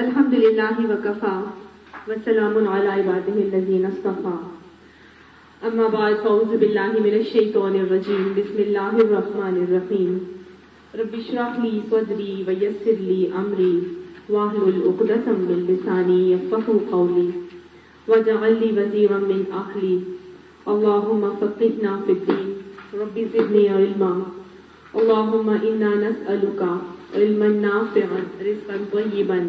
الحمد للہ وکفا وسلام علی عبادہ الذین اصطفا اما بعد فاعوذ باللہ من الشیطان الرجیم بسم اللہ الرحمن الرحیم رب اشرح لی صدری ویسر لی امری واحلل عقدۃ من لسانی یفقهوا قولی واجعل لی وزیرا من اہلی اللہم فقہنا فی الدین رب زدنی علما اللہم انا نسألک علما نافعا رزقا طیبا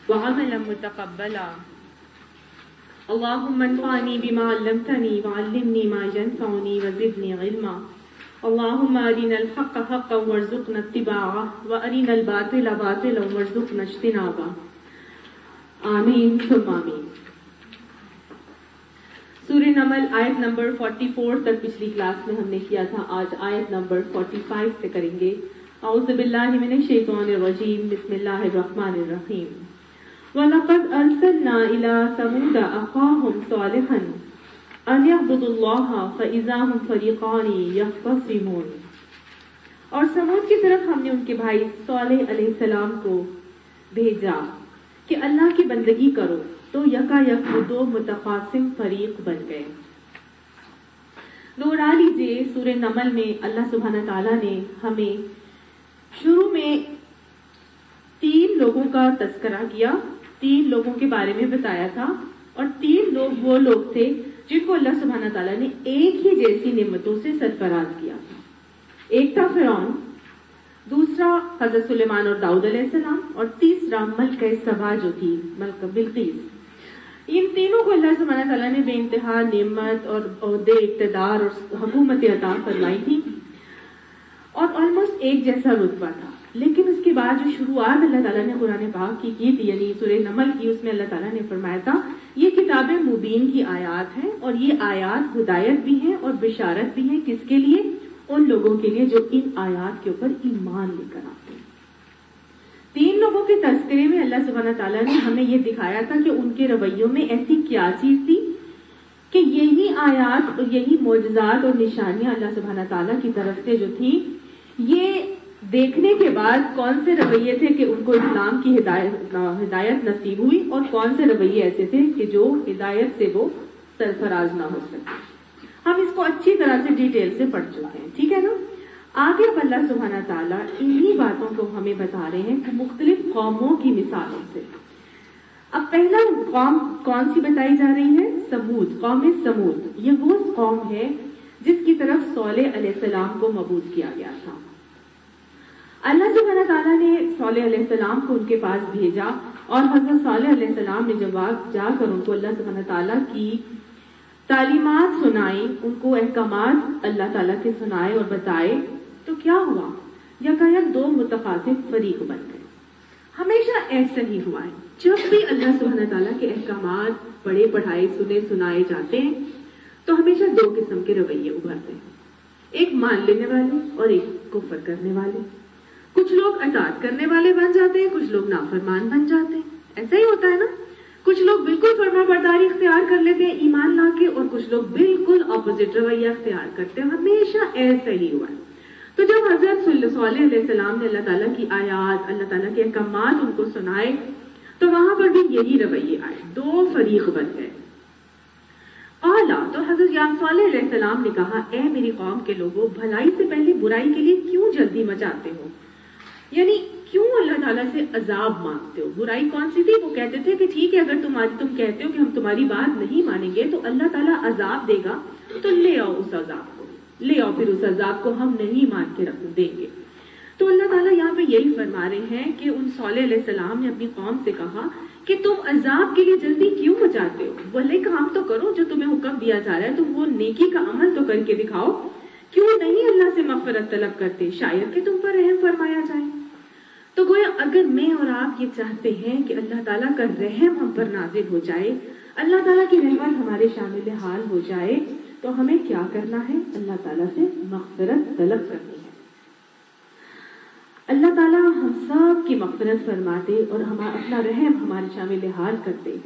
وعملا متقبلا اللهم انفعني بما علمتني وعلمني ما ينفعني وزدني علما اللهم أرنا الحق حقا وارزقنا اتباعه وأرنا الباطل باطلا وارزقنا اجتنابه آمین ثم آمین۔ سورہ نمل آیت نمبر 44 تک پچھلی کلاس میں ہم نے کیا تھا، آج آیت نمبر 45 سے کریں گے۔ اعوذ باللہ من الشیطان الرجیم بسم اللہ الرحمن الرحیم۔ وَلَقَدْ أَرْسَلْنَا إِلَىٰ ثَمُودَ أَخَاهُمْ صَالِحًا أَنِ اعْبُدُوا اللَّهَ فَإِذَا هُمْ فَرِيقَانِ يَخْتَصِمُونَ، اور سمود کی طرف ہم نے ان کے بھائی صالح علیہ السلام کو بھیجا کہ اللہ کی بندگی کرو، تو یکا یک وہ دو متخاصم فریق بن گئے۔ دوہرا لیجیے، سورہ نمل میں اللہ سبحانہ تعالیٰ نے ہمیں شروع میں 3 لوگوں کا تذکرہ کیا، 3 لوگوں کے بارے میں بتایا تھا، اور 3 لوگ وہ لوگ تھے جن کو اللہ سبحانہ تعالیٰ نے ایک ہی جیسی نعمتوں سے سرفراز کیا تھا۔ ایک تھا فرعون، دوسرا حضرت سلیمان اور داؤد علیہ السلام، اور تیسرا ملکہ سبا جو تھی، ملکہ بلقیس۔ ان تینوں کو اللہ سبحانہ تعالیٰ نے بے انتہا نعمت اور عہدے، اقتدار اور حکومت عطا فرمائی تھی، اور آلموسٹ ایک جیسا رتبہ تھا۔ لیکن اس کے بعد جو شروعات اللہ تعالیٰ نے قرآن پاک کی تھی، یعنی سورہ نمل کی، اس میں اللہ تعالیٰ نے فرمایا تھا یہ کتاب مبین کی آیات ہیں، اور یہ آیات ہدایت بھی ہیں اور بشارت بھی ہیں۔ کس کے لیے؟ ان لوگوں کے لیے جو ان آیات کے اوپر ایمان لے کر آتے ہیں۔ 3 لوگوں کے تذکرے میں اللہ سبحانہ تعالیٰ نے ہمیں یہ دکھایا تھا کہ ان کے رویوں میں ایسی کیا چیز تھی کہ یہی آیات اور یہی معجزات اور نشانیاں اللہ سبحانہ تعالیٰ کی طرف سے جو تھی، یہ دیکھنے کے بعد کون سے رویے تھے کہ ان کو اسلام کی ہدایت نصیب ہوئی، اور کون سے رویے ایسے تھے کہ جو ہدایت سے وہ سرفراز نہ ہو سکے۔ ہم اس کو اچھی طرح سے ڈیٹیل سے پڑھ چکے ہیں، ٹھیک ہے نا؟ آگے اب اللہ سبحانہ تعالیٰ انہی باتوں کو ہمیں بتا رہے ہیں کہ مختلف قوموں کی مثالوں سے۔ اب پہلا قوم کون سی بتائی جا رہی ہے؟ سمود، قوم سمود۔ یہ وہ قوم ہے جس کی طرف صالح علیہ السلام کو مبعوث کیا گیا تھا۔ اللہ سبحانہ تعالیٰ نے صالح علیہ السلام کو ان کے پاس بھیجا، اور حضرت صالح علیہ السلام نے جب جا کر ان کو اللہ سبحانہ تعالیٰ کی تعلیمات سنائی، ان کو احکامات اللہ تعالیٰ کے سنائے اور بتائے، تو کیا ہوا؟ یکایک 2 متخاصم فریق بن گئے۔ ہمیشہ ایسا ہی ہوا ہے، جب بھی اللہ سبحانہ تعالیٰ کے احکامات پڑھے پڑھائے سنائے جاتے ہیں تو ہمیشہ 2 قسم کے رویے ابھرتے ہیں، ایک مان لینے والے اور ایک کفر کرنے والے۔ کچھ لوگ اطاعت کرنے والے بن جاتے ہیں، کچھ لوگ نافرمان بن جاتے ہیں۔ ایسا ہی ہوتا ہے نا؟ کچھ لوگ بالکل فرما برداری اختیار کر لیتے ہیں ایمان لا کے، اور کچھ لوگ بالکل اپوزٹ رویہ اختیار کرتے ہیں۔ ہمیشہ ایسا ہی ہوا ہے۔ تو جب حضرت صالح علیہ السلام نے اللہ تعالیٰ کی آیات، اللہ تعالیٰ کے احکامات ان کو سنائے، تو وہاں پر بھی یہی رویے آئے، 2 فریق بن گئے۔ قالا، تو حضرت صالح علیہ السلام نے کہا، اے میری قوم کے لوگوں، بھلائی سے پہلے برائی کے لیے کیوں جلدی مچاتے ہو؟ یعنی کیوں اللہ تعالیٰ سے عذاب مانگتے ہو؟ برائی کون سی تھی؟ وہ کہتے تھے کہ ٹھیک ہے، اگر تم کہتے ہو کہ ہم تمہاری بات نہیں مانیں گے تو اللہ تعالیٰ عذاب دے گا، تو لے آؤ اس عذاب کو، لے آؤ پھر اس عذاب کو ہم نہیں مان کے دیں گے۔ تو اللہ تعالیٰ یہاں پہ یہی فرما رہے ہیں کہ ان صالح علیہ السلام نے اپنی قوم سے کہا کہ تم عذاب کے لیے جلدی کیوں مچاتے ہو؟ بھلے کام تو کرو، جو تمہیں حکم دیا جا رہا ہے تم وہ نیکی کا عمل تو کر کے دکھاؤ۔ کیوں نہیں اللہ سے مغفرت طلب کرتے، شاید کہ تم پر رحم فرمایا جائے۔ تو گویا اگر میں اور آپ یہ چاہتے ہیں کہ اللہ تعالیٰ کا رحم ہم پر نازل ہو جائے، اللہ تعالیٰ کی رحمت ہمارے شامل حال ہو جائے، تو ہمیں کیا کرنا ہے؟ اللہ تعالیٰ سے مغفرت طلب کرنی ہے۔ اللہ تعالیٰ ہم سب کی مغفرت فرماتے اور اپنا رحم ہمارے شامل حال کرتے۔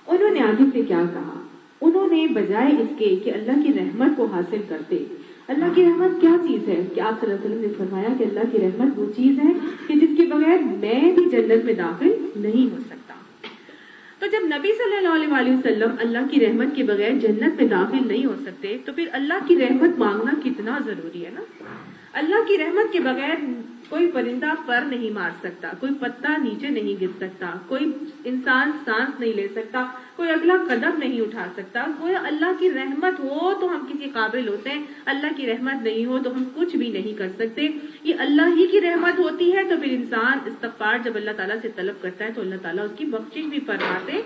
انہوں نے آگے سے کیا کہا؟ انہوں نے بجائے اس کے کہ اللہ کی رحمت کو حاصل کرتے، اللہ کی رحمت کیا چیز ہے کہ آپ صلی اللہ علیہ وسلم نے فرمایا کہ اللہ کی رحمت وہ چیز ہے کہ جس کے بغیر میں بھی جنت میں داخل نہیں ہو سکتا. تو جب نبی صلی اللہ علیہ وسلم اللہ کی رحمت کے بغیر جنت میں داخل نہیں ہو سکتے تو پھر اللہ کی رحمت مانگنا کتنا ضروری ہے نا. اللہ کی رحمت کے بغیر کوئی پرندہ پر نہیں مار سکتا, کوئی پتا نیچے نہیں گر سکتا, کوئی انسان سانس نہیں لے سکتا, کوئی اگلا قدم نہیں اٹھا سکتا. کوئی اللہ کی رحمت ہو تو ہم کسی قابل ہوتے ہیں, اللہ کی رحمت نہیں ہو تو ہم کچھ بھی نہیں کر سکتے. یہ اللہ ہی کی رحمت ہوتی ہے تو پھر انسان استغفار جب اللہ تعالیٰ سے طلب کرتا ہے تو اللہ تعالیٰ اس کی بخشش بھی فرماتے.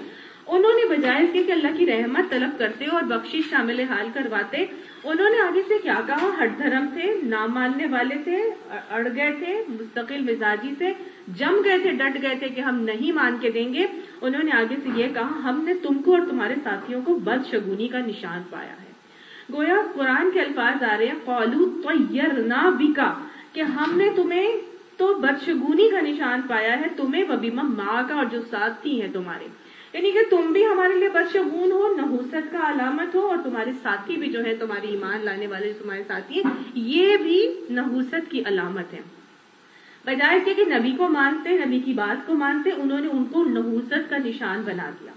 انہوں نے بجائے اس کے کہ اللہ کی رحمت طلب کرتے اور بخشش شامل حال کرواتے, انہوں نے آگے سے کیا کہا؟ ہٹ دھرم تھے, نہ ماننے والے تھے, اڑ گئے تھے, مستقل مزاجی سے جم گئے تھے, ڈٹ گئے تھے کہ ہم نہیں مان کے دیں گے. انہوں نے آگے سے یہ کہا ہم نے تم کو اور تمہارے ساتھیوں کو بدشگونی کا نشان پایا ہے. گویا قرآن کے الفاظ آ رہے ہیں قالوا طیرنا بکا, کہ ہم نے تمہیں تو بدشگونی کا نشان پایا ہے, تمہیں وبمن معک, اور جو ساتھی ہیں تمہارے, یعنی کہ تم بھی ہمارے لیے بدشگون ہو, نحوست کا علامت ہو, اور تمہارے ساتھی بھی جو ہے تمہاری ایمان لانے والے تمہارے ساتھی ہیں یہ بھی نحوست کی علامت ہے. بجائے کہ نبی کو مانتے, نبی کی بات کو مانتے, انہوں نے ان کو نحوست کا نشان بنا دیا.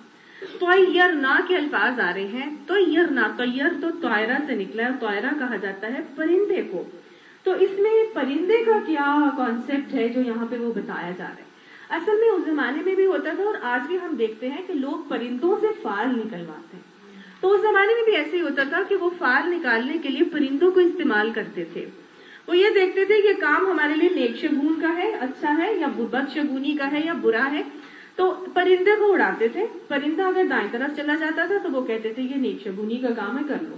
طیرنا کے الفاظ آ رہے ہیں. طیرنا, طیر تو طائرہ سے نکلا ہے, طائرہ کہا جاتا ہے پرندے کو. تو اس میں پرندے کا کیا کانسیپٹ ہے جو یہاں پہ وہ بتایا جا رہا ہے؟ اصل میں اس زمانے میں بھی ہوتا تھا اور آج بھی ہم دیکھتے ہیں کہ لوگ پرندوں سے فال نکلواتے ہیں. تو اس زمانے میں بھی ایسے ہی ہوتا تھا کہ وہ فال نکالنے کے لیے پرندوں کو استعمال کرتے تھے. وہ یہ دیکھتے تھے کہ کام ہمارے لیے نیک شگون کا ہے, اچھا ہے, یا بد شگونی کا ہے یا برا ہے, تو پرندے کو اڑاتے تھے. پرندہ اگر دائیں طرف چلا جاتا تھا تو وہ کہتے تھے یہ نیک شگونی کا کام ہے, کر لو.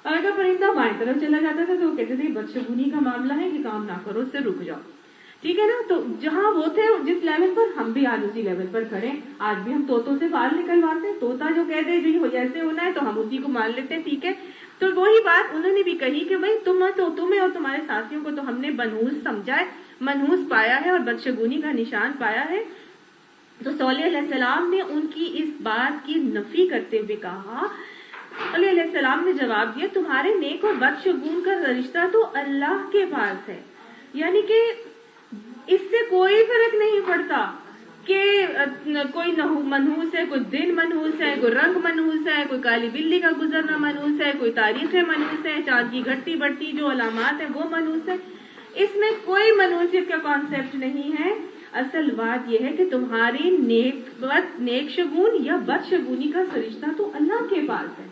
اور اگر پرندہ بائیں طرف چلا جاتا تھا تو وہ کہتے تھے بد شگونی کا معاملہ ہے, یہ کام نہ کرو, اس سے رک جاؤ. ٹھیک ہے نا. تو جہاں وہ تھے جس لیول پر, ہم بھی آج اسی لیول پر کھڑے. آج بھی ہم طوطوں سے بال نکلواتے ہیں, طوطا جو کہہ دے جو جیسے ہونا ہے تو ہم اسی کو مان لیتے ہیں. ٹھیک ہے. تو وہی بات انہوں نے بھی کہی کہ بھائی تمہیں اور تمہارے ساتھیوں کو تو ہم نے منحوس سمجھا ہے, منحوس پایا ہے اور بدشگونی کا نشان پایا ہے. تو صالح علیہ السلام نے ان کی اس بات کی نفی کرتے ہوئے کہا, صالح علیہ السلام نے جواب دیا تمہارے نیک اور بدشگون کا رشتہ تو اللہ کے پاس ہے. یعنی کہ اس سے کوئی فرق نہیں پڑتا کہ کوئی منحوس ہے, کوئی دن منحوس ہے, کوئی رنگ منحوس ہے, کوئی کالی بلی کا گزرنا منحوس ہے, کوئی تاریخیں منحوس ہے, چاند کی گھٹتی بڑھتی جو علامات ہیں وہ منحوس ہے. اس میں کوئی منحوسیت کا کانسیپٹ نہیں ہے. اصل بات یہ ہے کہ تمہاری نیک شگون یا بد شگونی کا رشتہ تو اللہ کے پاس ہے.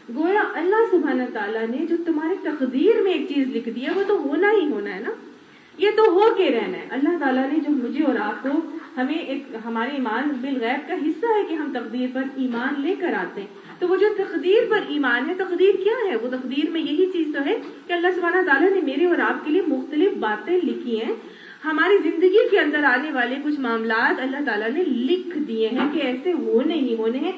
گویا اللہ سبحانہ تعالیٰ نے جو تمہاری تقدیر میں ایک چیز لکھ دی ہے وہ تو ہونا ہی ہونا ہے نا, یہ تو ہو کے رہنا ہے. اللہ تعالیٰ نے جو مجھے اور آپ کو, ہمیں ایک ہمارے ایمان بالغیب کا حصہ ہے کہ ہم تقدیر پر ایمان لے کر آتے ہیں. تو وہ جو تقدیر پر ایمان ہے, تقدیر کیا ہے؟ وہ تقدیر میں یہی چیز تو ہے کہ اللہ سبحانہ تعالیٰ نے میرے اور آپ کے لیے مختلف باتیں لکھی ہیں. ہماری زندگی کے اندر آنے والے کچھ معاملات اللہ تعالیٰ نے لکھ دیے ہیں کہ ایسے ہونے ہی ہونے ہیں.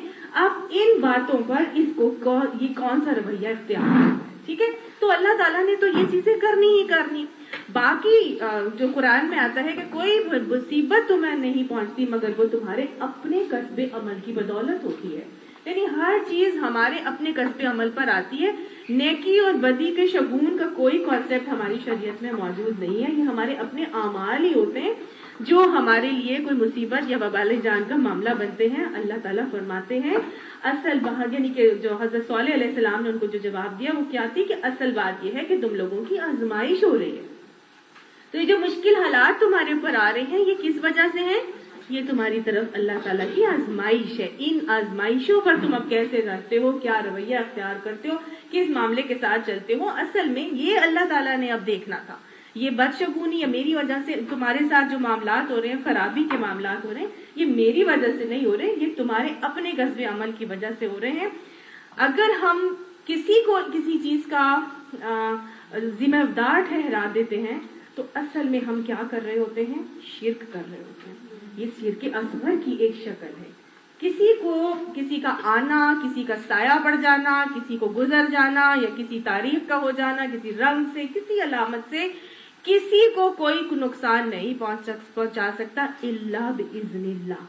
اب ان باتوں پر اس کو یہ کون سا رویہ اختیار کرنا ہے. ٹھیک ہے. تو اللہ تعالیٰ نے تو یہ چیزیں کرنی ہی کرنی. باقی جو قرآن میں آتا ہے کہ کوئی مصیبت تمہیں نہیں پہنچتی مگر وہ تمہارے اپنے کسب عمل کی بدولت ہوتی ہے. یعنی ہر چیز ہمارے اپنے کسب عمل پر آتی ہے. نیکی اور بدی کے شگون کا کوئی کانسیپٹ ہماری شریعت میں موجود نہیں ہے. یہ ہمارے اپنے اعمال ہی ہوتے ہیں جو ہمارے لیے کوئی مصیبت یا وبال جان کا معاملہ بنتے ہیں. اللہ تعالیٰ فرماتے ہیں اصل بات, یعنی کہ جو حضرت صالح علیہ السلام نے ان کو جو جواب دیا وہ کیا تھی کہ اصل بات یہ ہے کہ تم لوگوں کی آزمائش ہو رہی ہے. تو یہ جو مشکل حالات تمہارے اوپر آ رہے ہیں یہ کس وجہ سے ہیں؟ یہ تمہاری طرف اللہ تعالیٰ کی آزمائش ہے. ان آزمائشوں پر تم اب کیسے رہتے ہو, کیا رویہ اختیار کرتے ہو, کس معاملے کے ساتھ چلتے ہو, اصل میں یہ اللہ تعالیٰ نے اب دیکھنا تھا. یہ بدشگونی یا میری وجہ سے تمہارے ساتھ جو معاملات ہو رہے ہیں, خرابی کے معاملات ہو رہے ہیں, یہ میری وجہ سے نہیں ہو رہے, یہ تمہارے اپنے کسب عمل کی وجہ سے ہو رہے ہیں. اگر ہم کسی کو کسی چیز کا ذمہ دار ٹھہرا دیتے ہیں تو اصل میں ہم کیا کر رہے ہوتے ہیں؟ شرک کر رہے ہوتے ہیں. یہ شرک اصغر کی ایک شکل ہے. کسی کا آنا, کسی کا سایہ پڑ جانا, کسی کو گزر جانا, یا کسی تعریف کا ہو جانا, کسی رنگ سے, کسی علامت سے کسی کو کوئی نقصان نہیں پہنچا سکتا الا باذن اللہ,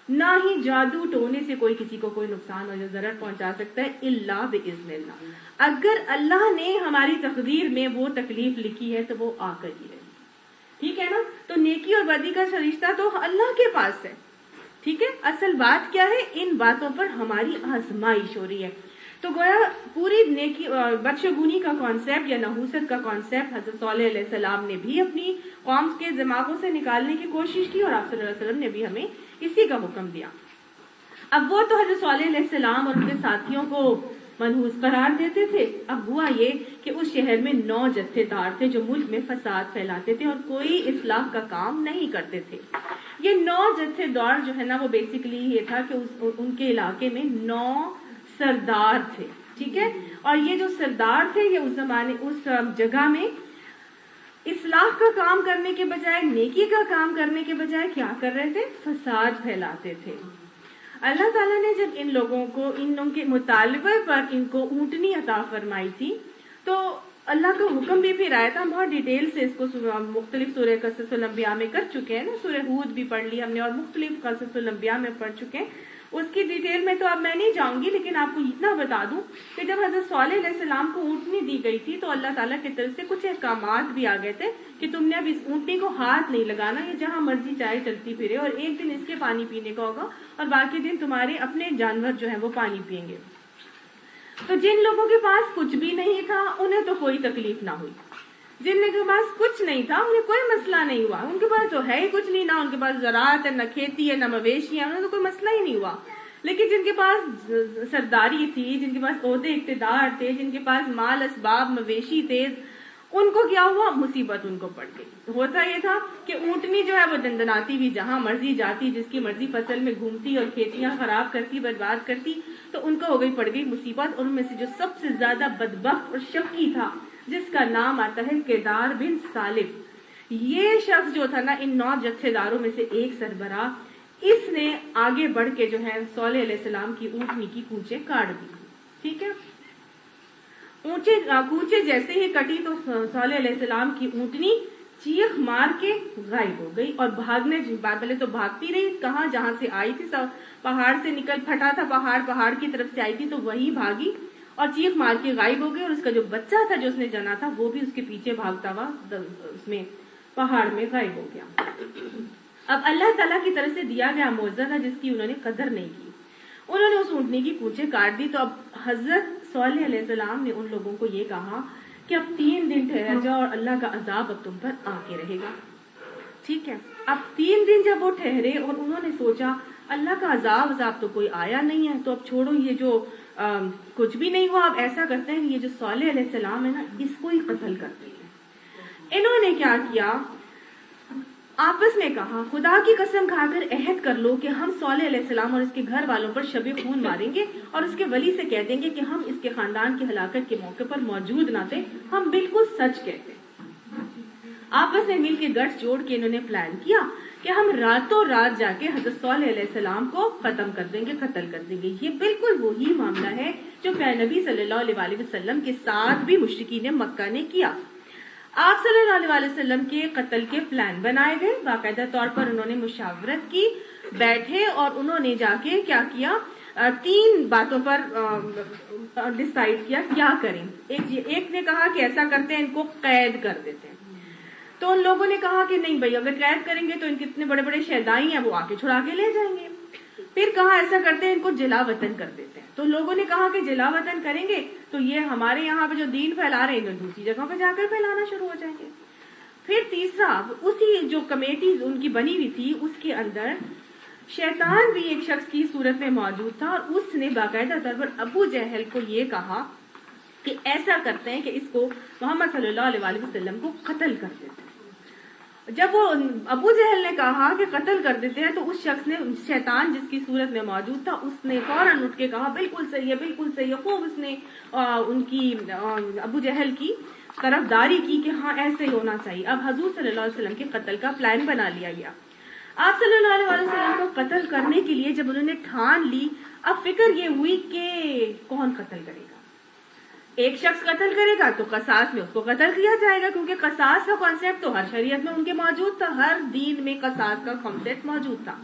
نہ ہی جادو ٹونے سے کوئی کسی کو کوئی نقصان اور ضرر پہنچا سکتا ہے الا باذن اللہ۔ اگر اللہ نے ہماری تقدیر میں وہ تکلیف لکھی ہے تو وہ آ کر ہی رہے، ٹھیک ہے نا؟ تو نیکی اور بدی کا رشتہ تو اللہ کے پاس ہے، ٹھیک ہے؟ اصل بات کیا ہے، ان باتوں پر ہماری آزمائش ہو رہی ہے۔ تو گویا پوری نیکی بدشگونی کا کانسیپٹ یا نحوست کا کانسیپٹ حضرت صالح علیہ السلام نے بھی اپنی قوم کے دماغوں سے نکالنے کی کوشش کی، اور آپ صلی اللہ علیہ وسلم نے بھی ہمیں اسی کا حکم دیا۔ اب وہ تو حضرت صالح علیہ السلام اور ان کے ساتھیوں کو منحوس قرار دیتے تھے۔ اب ہوا یہ کہ اس شہر میں 9 جتھے دار تھے جو ملک میں فساد پھیلاتے تھے اور کوئی اصلاح کا کام نہیں کرتے تھے۔ یہ 9 جتھے دار جو ہے نا، وہ بیسیکلی یہ تھا کہ ان کے علاقے میں 9 سردار تھے، ٹھیک ہے؟ اور یہ جو سردار تھے یہ اس زمانے اس جگہ میں اصلاح کا کام کرنے کے بجائے، نیکی کا کام کرنے کے بجائے کیا کر رہے تھے؟ فساد پھیلاتے تھے۔ اللہ تعالیٰ نے جب ان لوگوں کو ان کے مطالبے پر ان کو اونٹنی عطا فرمائی تھی تو اللہ کا حکم بھی پھر آیا تھا۔ ہم بہت ڈیٹیل سے اس کو مختلف سورہ قصص الانبیاء میں کر چکے ہیں نا، سورہ ہود بھی پڑھ لی ہم نے اور مختلف قصص الانبیاء میں پڑھ چکے ہیں، اس کی ڈیٹیل میں تو اب میں نہیں جاؤں گی، لیکن آپ کو اتنا بتا دوں کہ جب حضرت صالح علیہ السلام کو اونٹنی دی گئی تھی تو اللہ تعالیٰ کی طرف سے کچھ احکامات بھی آ گئے تھے کہ تم نے اب اس اونٹنی کو ہاتھ نہیں لگانا، یہ جہاں مرضی چاہے چلتی پھرے، اور ایک دن اس کے پانی پینے کا ہوگا اور باقی دن تمہارے اپنے جانور جو ہیں وہ پانی پئیں گے۔ تو جن لوگوں کے پاس کچھ بھی نہیں تھا انہیں تو کوئی تکلیف نہ ہوئی، جن کے پاس کچھ نہیں تھا انہیں کوئی مسئلہ نہیں ہوا، ان کے پاس تو ہے ہی کچھ نہیں، نہ ان کے پاس زراعت ہے، نہ کھیتی ہے، نہ مویشی ہے، انہیں تو کوئی مسئلہ ہی نہیں ہوا۔ لیکن جن کے پاس سرداری تھی، جن کے پاس عہدے اقتدار تھے، جن کے پاس مال اسباب مویشی تھے، ان کو کیا ہوا؟ مصیبت ان کو پڑ گئی۔ ہوتا یہ تھا کہ اونٹنی جو ہے وہ دندناتی بھی جہاں مرضی جاتی، جس کی مرضی فصل میں گھومتی اور کھیتیاں خراب کرتی، برباد کرتی، تو ان کو ہو گئی پڑ گئی مصیبت۔ اور ان میں سے جو سب سے زیادہ بدبخت اور شقی تھا، جس کا نام آتا ہے کیدار بن سالف، یہ شخص جو تھا نا ان 9 جتھے داروں میں سے ایک سربراہ، اس نے آگے بڑھ کے جو ہے صالح علیہ السلام کی اونٹنی کی کونچیں کاٹ دی، ٹھیک ہے؟ کونچیں جیسے ہی کٹی تو صالح علیہ السلام کی اونٹنی چیخ مار کے غائب ہو گئی، اور بھاگنے پہلے تو بھاگتی رہی، کہاں جہاں سے آئی تھی، پہاڑ سے نکل پھٹا تھا، پہاڑ کی طرف سے آئی تھی تو وہی بھاگی اور چیخ مار کے غائب ہو گئی، اور اس کا جو بچہ تھا جو اس نے جنا تھا وہ بھی اس کے پیچھے بھاگتا ہوا اس میں پہاڑ میں غائب ہو گیا۔ اب اللہ تعالیٰ کی طرف سے دیا گیا معجزہ تھا جس کی انہوں نے قدر نہیں کی، انہوں نے اس اونٹنی کی کونچیں کاٹ دی۔ تو اب حضرت صالح علیہ السلام نے ان لوگوں کو یہ کہا کہ اب 3 دن ٹھہر جاؤ اور اللہ کا عذاب اب تم پر آ کے رہے گا، ٹھیک ہے؟ اب 3 دن جب وہ ٹھہرے اور انہوں نے سوچا اللہ کا عذاب تو کوئی آیا نہیں ہے، تو اب چھوڑو یہ جو کچھ بھی نہیں ہوا، اب ایسا کرتے ہیں یہ جو صالح علیہ السلام ہے نا اس کو ہی قتل کرتے ہیں۔ انہوں نے کیا کیا؟ آپس میں کہا خدا کی قسم کھا کر عہد کر لو کہ ہم صالح علیہ السلام اور اس کے گھر والوں پر شب خون ماریں گے اور اس کے ولی سے کہہ دیں گے کہ ہم اس کے خاندان کی ہلاکت کے موقع پر موجود نہ تھے، ہم بالکل سچ کہتے ہیں۔ آپس میں مل کے گٹھ جوڑ کے انہوں نے پلان کیا کہ ہم راتوں رات جا کے حضرت صالح علیہ السلام کو ختم کر دیں گے، قتل کر دیں گے۔ یہ بالکل وہی معاملہ ہے جو پیارے نبی صلی اللہ علیہ وسلم کے ساتھ بھی مشرکین مکہ نے کیا۔ آپ صلی اللہ علیہ وسلم کے قتل کے پلان بنائے گئے، باقاعدہ طور پر انہوں نے مشاورت کی، بیٹھے اور انہوں نے جا کے کیا کیا؟ 3 باتوں پر ڈیسائیڈ کیا کریں۔ ایک نے کہا کہ ایسا کرتے ہیں ان کو قید کر دیتے ہیں، تو ان لوگوں نے کہا کہ نہیں بھائی اگر قید کریں گے تو ان کے اتنے بڑے بڑے شہدائی ہیں وہ آ کے چھڑا کے لے جائیں گے۔ پھر کہا ایسا کرتے ہیں ان کو جلا وطن کر دیتے ہیں، تو لوگوں نے کہا کہ جلا وطن کریں گے تو یہ ہمارے یہاں پہ جو دین پھیلا رہے ہیں دوسری جگہوں پہ جا کر پھیلانا شروع ہو جائیں گے۔ پھر تیسرا، اسی جو کمیٹی ان کی بنی ہوئی تھی اس کے اندر شیطان بھی ایک شخص کی صورت میں موجود تھا، اور اس نے باقاعدہ طور پر ابو جہل کو یہ کہا کہ ایسا کرتے ہیں کہ اس کو محمد صلی اللہ علیہ وسلم کو قتل کر دیتے ہیں۔ جب وہ ابو جہل نے کہا کہ قتل کر دیتے ہیں تو اس شخص نے، شیطان جس کی صورت میں موجود تھا، اس نے فوراً اٹھ کے کہا بالکل صحیح ہے، بالکل صحیح ہے۔ خوب اس نے ان کی ابو جہل کی طرفداری کی کہ ہاں ایسے ہی ہونا چاہیے۔ اب حضور صلی اللہ علیہ وسلم کے قتل کا پلان بنا لیا گیا۔ آپ صلی اللہ علیہ وسلم کو قتل کرنے کے لیے جب انہوں نے ٹھان لی، اب فکر یہ ہوئی کہ کون قتل کرے گا۔ ایک شخص قتل کرے گا تو قصاص میں اس کو قتل کیا جائے گا، کیونکہ قصاص کا کانسیپٹ تو ہر شریعت میں ان کے موجود تھا، ہر دین میں قصاص کا کانسیپٹ موجود تھا۔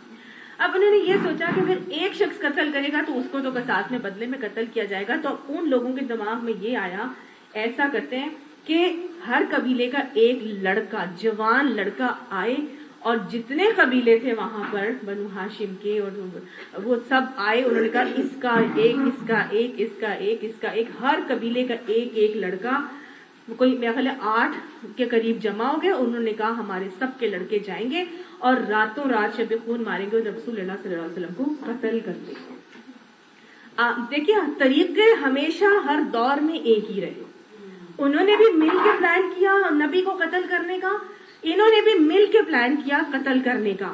اب انہوں نے یہ سوچا کہ اگر ایک شخص قتل کرے گا تو اس کو تو قصاص میں بدلے میں قتل کیا جائے گا. تو ان لوگوں کے دماغ میں یہ آیا ایسا کرتے ہیں کہ ہر قبیلے کا ایک لڑکا, جوان لڑکا آئے, اور جتنے قبیلے تھے وہاں پر بنو ہاشم کے اور وہ سب آئے. انہوں نے کہا اس کا ایک, اس کا ایک, اس کا ایک, اس کا ایک, ہر قبیلے کا ایک ایک لڑکا, کوئی میرا خیال ہے 8 کے قریب جمع ہو گئے. انہوں نے کہا ہمارے سب کے لڑکے جائیں گے اور راتوں رات شب خون ماریں گے اور رسول اللہ صلی اللہ علیہ وسلم کو قتل کر دیں گے. دیکھیے طریقے ہمیشہ ہر دور میں ایک ہی رہے. انہوں نے بھی مل کے پلان کیا نبی کو قتل کرنے کا, انہوں نے بھی مل کے پلان کیا قتل کرنے کا,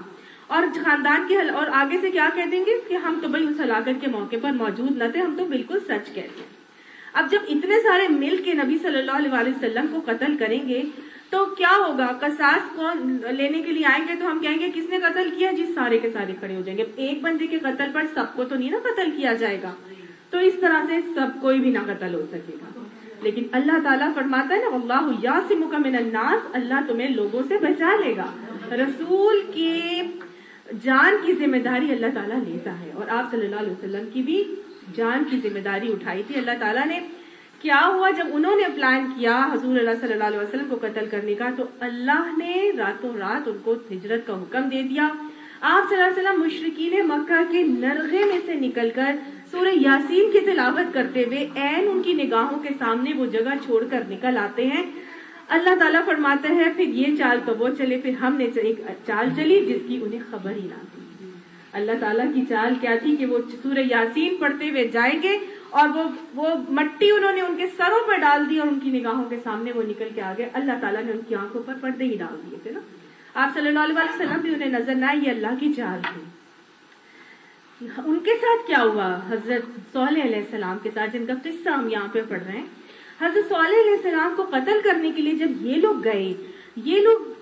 اور خاندان کے اور آگے سے کیا کہہ دیں گے کہ ہم تو بھائی اس ہلاکت کے موقع پر موجود نہ تھے, ہم تو بالکل سچ کہتے ہیں. اب جب اتنے سارے مل کے نبی صلی اللہ علیہ وسلم کو قتل کریں گے تو کیا ہوگا؟ قصاص کو لینے کے لیے آئیں گے تو ہم کہیں گے کس نے قتل کیا؟ جس سارے کے سارے کھڑے ہو جائیں گے. ایک بندے کے قتل پر سب کو تو نہیں نا قتل کیا جائے گا, تو اس طرح سے سب کوئی بھی نہ قتل ہو سکے گا. لیکن اللہ تعالیٰ فرماتا ہے نا اللہ یعصمک من الناس, اللہ تمہیں لوگوں سے بچا لے گا. رسول کی جان کی ذمہ داری اللہ تعالیٰ لیتا ہے, اور آپ صلی اللہ علیہ وسلم کی بھی جان کی ذمہ داری اٹھائی تھی اللہ تعالیٰ نے. کیا ہوا جب انہوں نے پلان کیا حضور اللہ صلی اللہ علیہ وسلم کو قتل کرنے کا, تو اللہ نے راتوں رات ان کو ہجرت کا حکم دے دیا. آپ صلی اللہ علیہ وسلم مشرکین مکہ کے نرغے میں سے نکل کر سورہ یاسین کی تلاوت کرتے ہوئے عین ان کی نگاہوں کے سامنے وہ جگہ چھوڑ کر نکل آتے ہیں. اللہ تعالیٰ فرماتا ہے پھر یہ چال تو وہ چلے, پھر ہم نے ایک چال چلی جس کی انہیں خبر ہی نہ تھی. اللہ تعالیٰ کی چال کیا تھی کہ وہ سورہ یاسین پڑھتے ہوئے جائیں گے اور وہ مٹی انہوں نے ان کے سروں پر ڈال دی اور ان کی نگاہوں کے سامنے وہ نکل کے آگے. اللہ تعالیٰ نے ان کی آنکھوں پر پردے ہی ڈال دیے تھے نا. آپ صلی اللہ علیہ وسلم بھی انہیں نظر نہ آئی, یہ اللہ کی چال تھی. ان کے ساتھ کیا ہوا حضرت صالح علیہ السلام کے ساتھ, جن کا قصہ ہم یہاں پہ پڑھ رہے ہیں. حضرت صالح علیہ السلام کو قتل کرنے کے لیے جب یہ لوگ گئے, یہ لوگ